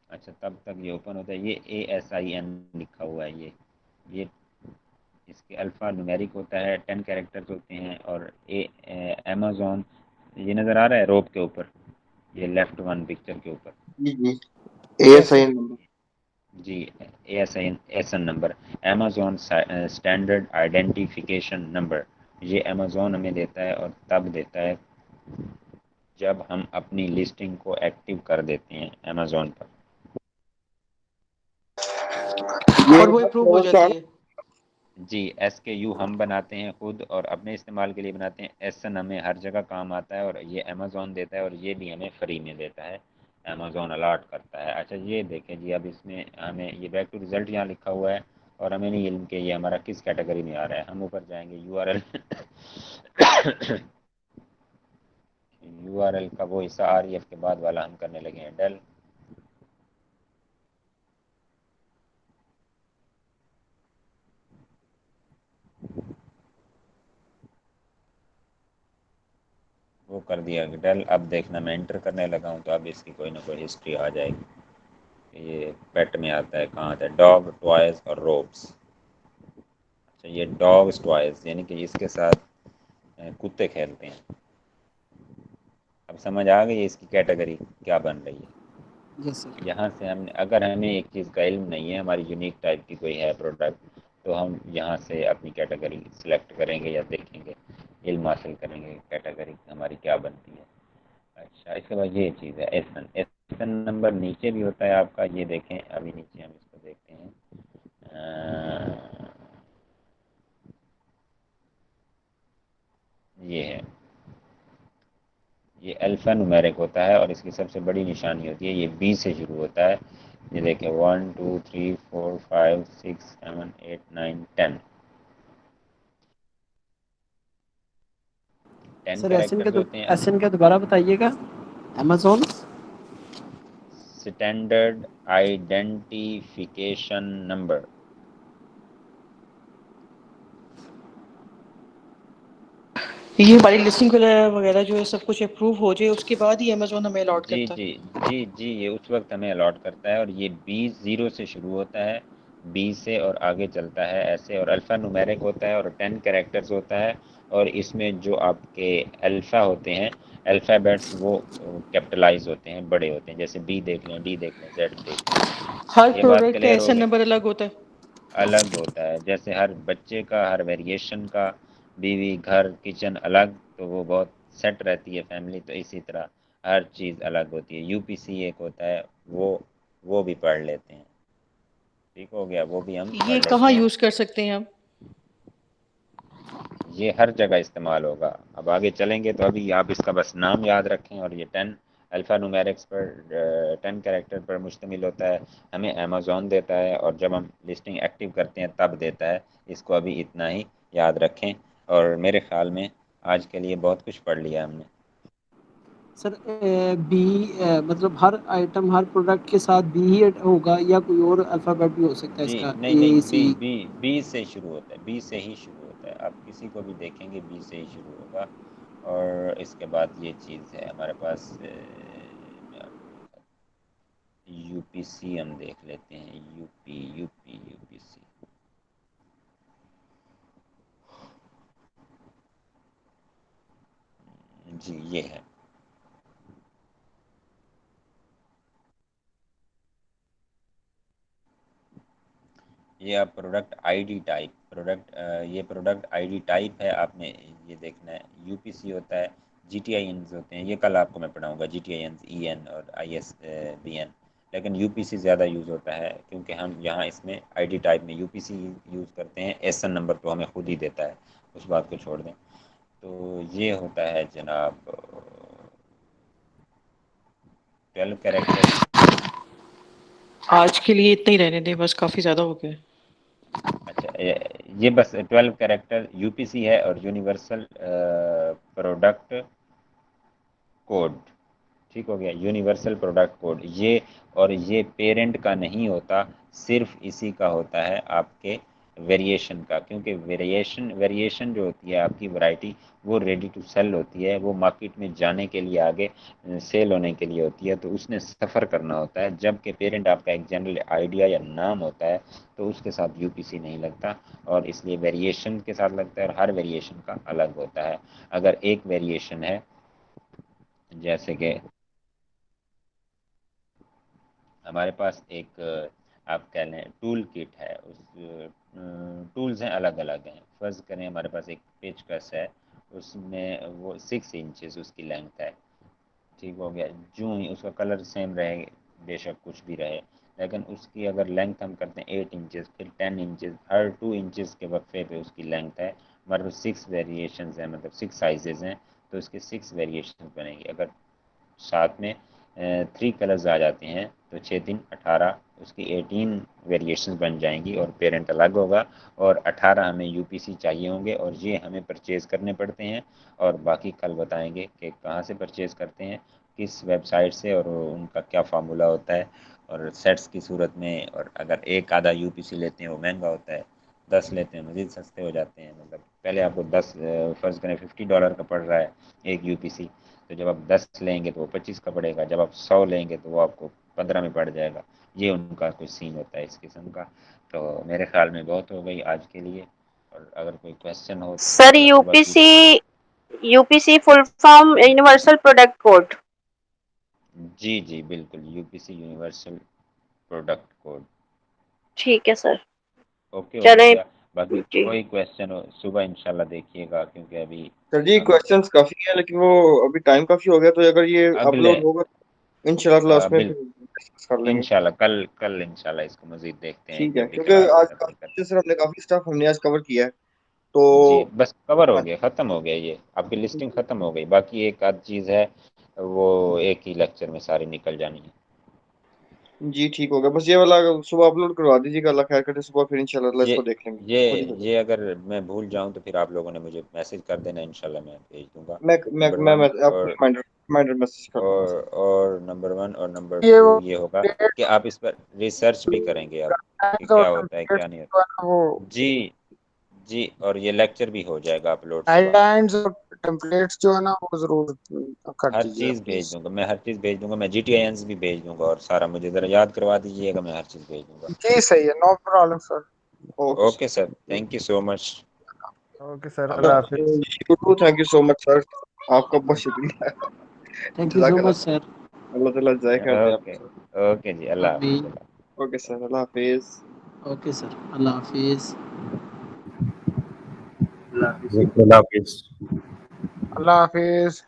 अच्छा तब तक ये ओपन होता है। ये ASIN लिखा हुआ है, ये इसके अल्फ़ा न्यूमेरिक होता है, 10 कैरेक्टर्स होते हैं। और अमेज़ॉन, ये नज़र आ रहा है रोप के ऊपर, ये लेफ्ट वन पिक्चर के ऊपर। जी जी यस सर। ASIN number. जी ASIN number, Amazon standard identification number. ये अमेज़ॉन हमें देता है और तब देता है जब हम अपनी लिस्टिंग को एक्टिव कर देते हैं अमेज़ॉन पर। ये और वो अप्रूव हो लेवल क्या है? जाती है। जी SKU हम बनाते हैं खुद और अपने इस्तेमाल के लिए बनाते हैं। SN हमें हर जगह काम आता है और ये अमेज़ॉन देता है और ये भी हमें फ्री में देता है, अमेज़ॉन अलॉट करता है। अच्छा ये देखें जी, अब इसमें हमें ये बैक टू रिज़ल्ट यहाँ लिखा हुआ है और हमें नहीं इल्म कि ये हमारा किस कैटेगरी में आ रहा है। हम ऊपर जाएंगे URL URL का वो हिस्सा REF के बाद वाला हम करने लगे हैं डेल। वो कर दिया डेल। अब देखना मैं इंटर करने लगा हूँ तो अब इसकी कोई ना कोई हिस्ट्री आ जाएगी। ये पेट में आता है, कहाँ आता है, डॉग टॉयज और रोब्स। अच्छा ये डॉग्स टॉयज यानी कि इसके साथ कुत्ते खेलते हैं। अब समझ आ गई है इसकी कैटेगरी क्या बन रही है। Yes sir. यहाँ से हम, अगर हमें एक चीज़ का इल्म नहीं है, हमारी यूनिक टाइप की कोई है प्रोडक्ट, तो हम यहाँ से अपनी कैटेगरी सिलेक्ट करेंगे या देखेंगे, इल्म हासिल करेंगे कैटेगरी हमारी क्या बनती है। अच्छा, इसके बाद ये चीज़ है एसन। एसन नंबर नीचे भी होता है आपका, ये देखें अभी नीचे हम इसको देखते हैं। ये है, ये अल्फ़ा न्यूमेरिक होता है और इसकी सबसे बड़ी निशानी होती है, ये बी से शुरू होता है। ये देखें 1 2 3 4 5 6 7 8 9 10 10 सर कैरेक्टर्स होते हैं। एसएन का दोबारा बताइएगा। Amazon standard identification number. ये हमारी लिस्टिंग वगैरह जो है सब कुछ अप्रूव हो जाए उसके बाद ही अमेजोन हमें अलॉट जी करता जी है। जी, ये उस वक्त हमें अलॉट करता है, और ये बी ज़ीरो से शुरू होता है, बी से और आगे चलता है ऐसे, और अल्फ़ा न्यूमेरिक होता है और 10 कैरेक्टर्स होता है। और इसमें जो आपके अल्फ़ा होते हैं, अल्फ़ाबेट्स, वो कैपिटलाइज होते हैं, बड़े होते हैं, जैसे बी देख लें, डी देख लें, जेड देख लें। हर ये बात प्रोडक्ट का क्लियर हो एसएन गई? नंबर अलग होता है। अलग होता है, जैसे हर बच्चे का, हर वेरिएशन का, बीवी, घर, किचन अलग, तो वो बहुत सेट रहती है फैमिली, तो इसी तरह हर चीज़ अलग होती है। यूपीसी एक होता है, वो भी पढ़ लेते हैं। ठीक हो गया, वो भी हम ये पढ़ लेते कहाँ हैं। यूज कर सकते हैं हम? ये हर जगह इस्तेमाल होगा। अब आगे चलेंगे तो अभी आप इसका बस नाम याद रखें, और ये 10 अल्फ़ा न्यूमेरिक्स पर, 10 कैरेक्टर पर मुश्तमिल होता है। हमें अमेज़ॉन देता है, और जब हम लिस्टिंग एक्टिव करते हैं तब देता है। इसको अभी इतना ही याद रखें, और मेरे ख्याल में आज के लिए बहुत कुछ पढ़ लिया हमने। सर बी मतलब हर आइटम हर प्रोडक्ट के साथ बी ही होगा या कोई और अल्फ़ाबेट भी हो सकता है जी इसका नहीं नहीं, A B C? B B से शुरू होता है, बी से ही शुरू होता है। आप किसी को भी देखेंगे बी से ही शुरू होगा। और इसके बाद ये चीज़ है हमारे पास, मैं आपको दिखाता हूँ, यूपीसी हम देख लेते हैं। यूपीसी। जी ये है। ये आप प्रोडक्ट आईडी टाइप, ये प्रोडक्ट आईडी टाइप है, आपने ये देखना है। यूपीसी होता है, जीटीआईएन्स होते हैं, ये कल आपको मैं पढ़ाऊँगा, जीटीआईएन्स, ईएन और आईएसबीएन। लेकिन यूपीसी ज़्यादा यूज़ होता है, क्योंकि हम यहाँ इसमें आईडी टाइप में यूपीसी यूज़ करते हैं। एसएन नंबर तो हमें खुद ही देता है, उस बात को छोड़ दें। तो ये होता है जनाब 12 कैरेक्टर्स। आज के लिए इतना ही रहने दें, बस काफी ज्यादा हो गया है। अच्छा, ये बस 12 कैरेक्टर यूपीसी है, और यूनिवर्सल प्रोडक्ट कोड। ठीक हो गया, यूनिवर्सल प्रोडक्ट कोड ये। और ये पेरेंट का नहीं होता, सिर्फ इसी का होता है आपके वेरिएशन का, क्योंकि वेरिएशन जो होती है आपकी वैरायटी, वो रेडी टू सेल होती है, वो मार्केट में जाने के लिए, आगे सेल होने के लिए होती है, तो उसने सफ़र करना होता है। जबकि पेरेंट आपका एक जनरल आइडिया या नाम होता है, तो उसके साथ यूपीसी नहीं लगता, और इसलिए वेरिएशन के साथ लगता है, और हर वेरिएशन का अलग होता है। अगर एक वेरिएशन है, जैसे कि हमारे पास एक, आप कह लें टूल किट है, उस टूल्स हैं, अलग अलग हैं। फ़र्ज़ करें हमारे पास एक पेचकस है, उसमें वो 6 इंचेस उसकी लेंथ है। ठीक हो गया, जो ही उसका कलर सेम रहे, बेशक कुछ भी रहे, लेकिन उसकी अगर लेंथ हम करते हैं 8 इंचेस, फिर 10 इंचेस, हर 2 इंचेस के वक्फे पे उसकी लेंथ है। हमारे पास 6 वेरिएशंस हैं, मतलब 6 साइजेज़ हैं, तो उसके 6 वेरिएशन बनेंगे। अगर साथ में 3 कलर्स आ जाते हैं, तो 6 3 18, उसकी 18 वेरिएशंस बन जाएंगी, और पेरेंट अलग होगा। और 18 हमें यूपीसी चाहिए होंगे, और ये हमें परचेज़ करने पड़ते हैं। और बाकी कल बताएंगे कि कहाँ से परचेज़ करते हैं, किस वेबसाइट से, और उनका क्या फार्मूला होता है। और सेट्स की सूरत में, और अगर एक आधा यूपीसी लेते हैं वो महंगा होता है, 10 लेते हैं मज़ीद सस्ते हो जाते हैं। मतलब पहले आपको 10, फ़र्ज़ करें $50 का पड़ रहा है एक यूपीसी, तो जब आप 10 लेंगे तो वो 25 का पड़ेगा, जब आप 100 लेंगे तो वो आपको 15 में पड़ जाएगा। ये उनका कुछ सीन होता है इस किस्म का। तो मेरे ख्याल में बहुत हो गई आज के लिए, और अगर कोई क्वेश्चन हो तो सर मरहबा यूपीसी, कीजिए। UPC full form universal product code. जी जी बिल्कुल, यूपीसी यूनिवर्सल प्रोडक्ट कोड। ठीक है सर। ओके, हो चलें। गया। बाकी जी कोई क्वेश्चन हो सुबह इंशाल्लाह देखिएगा, क्योंकि अभी सर जी हम क्वेश्चंस काफी है, लेकिन वो अभी टाइम काफी हो गया, तो अगर ये अगले अपलोड होगा इंशाल्लाह उसमें फिर बिल्कुल डिस्कस कर लेंगे। इंशाल्लाह कल कल इंशाल्लाह इसको मजीद देखते हैं ठीक कि है, अभी क्योंकि क्लास आज अपनी कर काफी सर हमने काफी स्टाफ हमने आज कवर किया है, जी तो बस कवर हो गया, खत्म हो गया, ये आपकी लिस्टिंग खत्म हो गई। बाकी एक आध चीज़ है वो एक ही लेक्चर में सारी निकल जानी है। जी ठीक हो गया। बस ये वाला सुबह अपलोड करवा दीजिएगा, अल्लाह खैर करे, सुबह फिर इंशाल्लाह ये इसको देख लेंगे, ये खुद ही हो ये जाएगा। अगर मैं भूल जाऊं तो फिर आप लोगों ने मुझे मैसेज कर देना, इंशाल्लाह मैं भेज दूंगा। मैं नंबर मैं, वन मैं आपको और रिमाइंडर मैसेज कर दूंगा सर। नंबर वन और नंबर ये टू वो ये होगा डेट कि आप इस पर रिसर्च भी करेंगे अब कि और क्या होता है क्या टेम्पलेट्स नहीं जो है ना वो होता। जी जी, और ये लेक्चर भी हो जाएगा अपलोड सुबह। गाइडलाइंस और टेम्पलेट्स जो है ना वो जरूर कर हर दीजिएगा चीज़ भेज प्लीज। दूंगा, मैं हर चीज़ भेज दूंगा, मैं GTINs भी भेज दूंगा, और सारा मुझे ज़रा याद करवा दीजिएगा, मैं हर चीज़ भेज दूंगा। जी सही है, no problem sir. Okay okay sir, thank you so much. Okay sir, अल्लाह अल्लाह हाफिज़। हाफिज। Thank you so much sir, आपका बहुत शुक्रिया। थैंक यू सो जज़ाकल्लाह, मच सर। अल्लाह ताला जाए खैर दे ओके आपको। ओके जी, अल्लाह आमीन। हाफिज़। ओके सर, अल्लाह हाफिज। ओके सर, अल्लाह हाफिज़। अल्लाह हाफिज। अल्लाह हाफिज।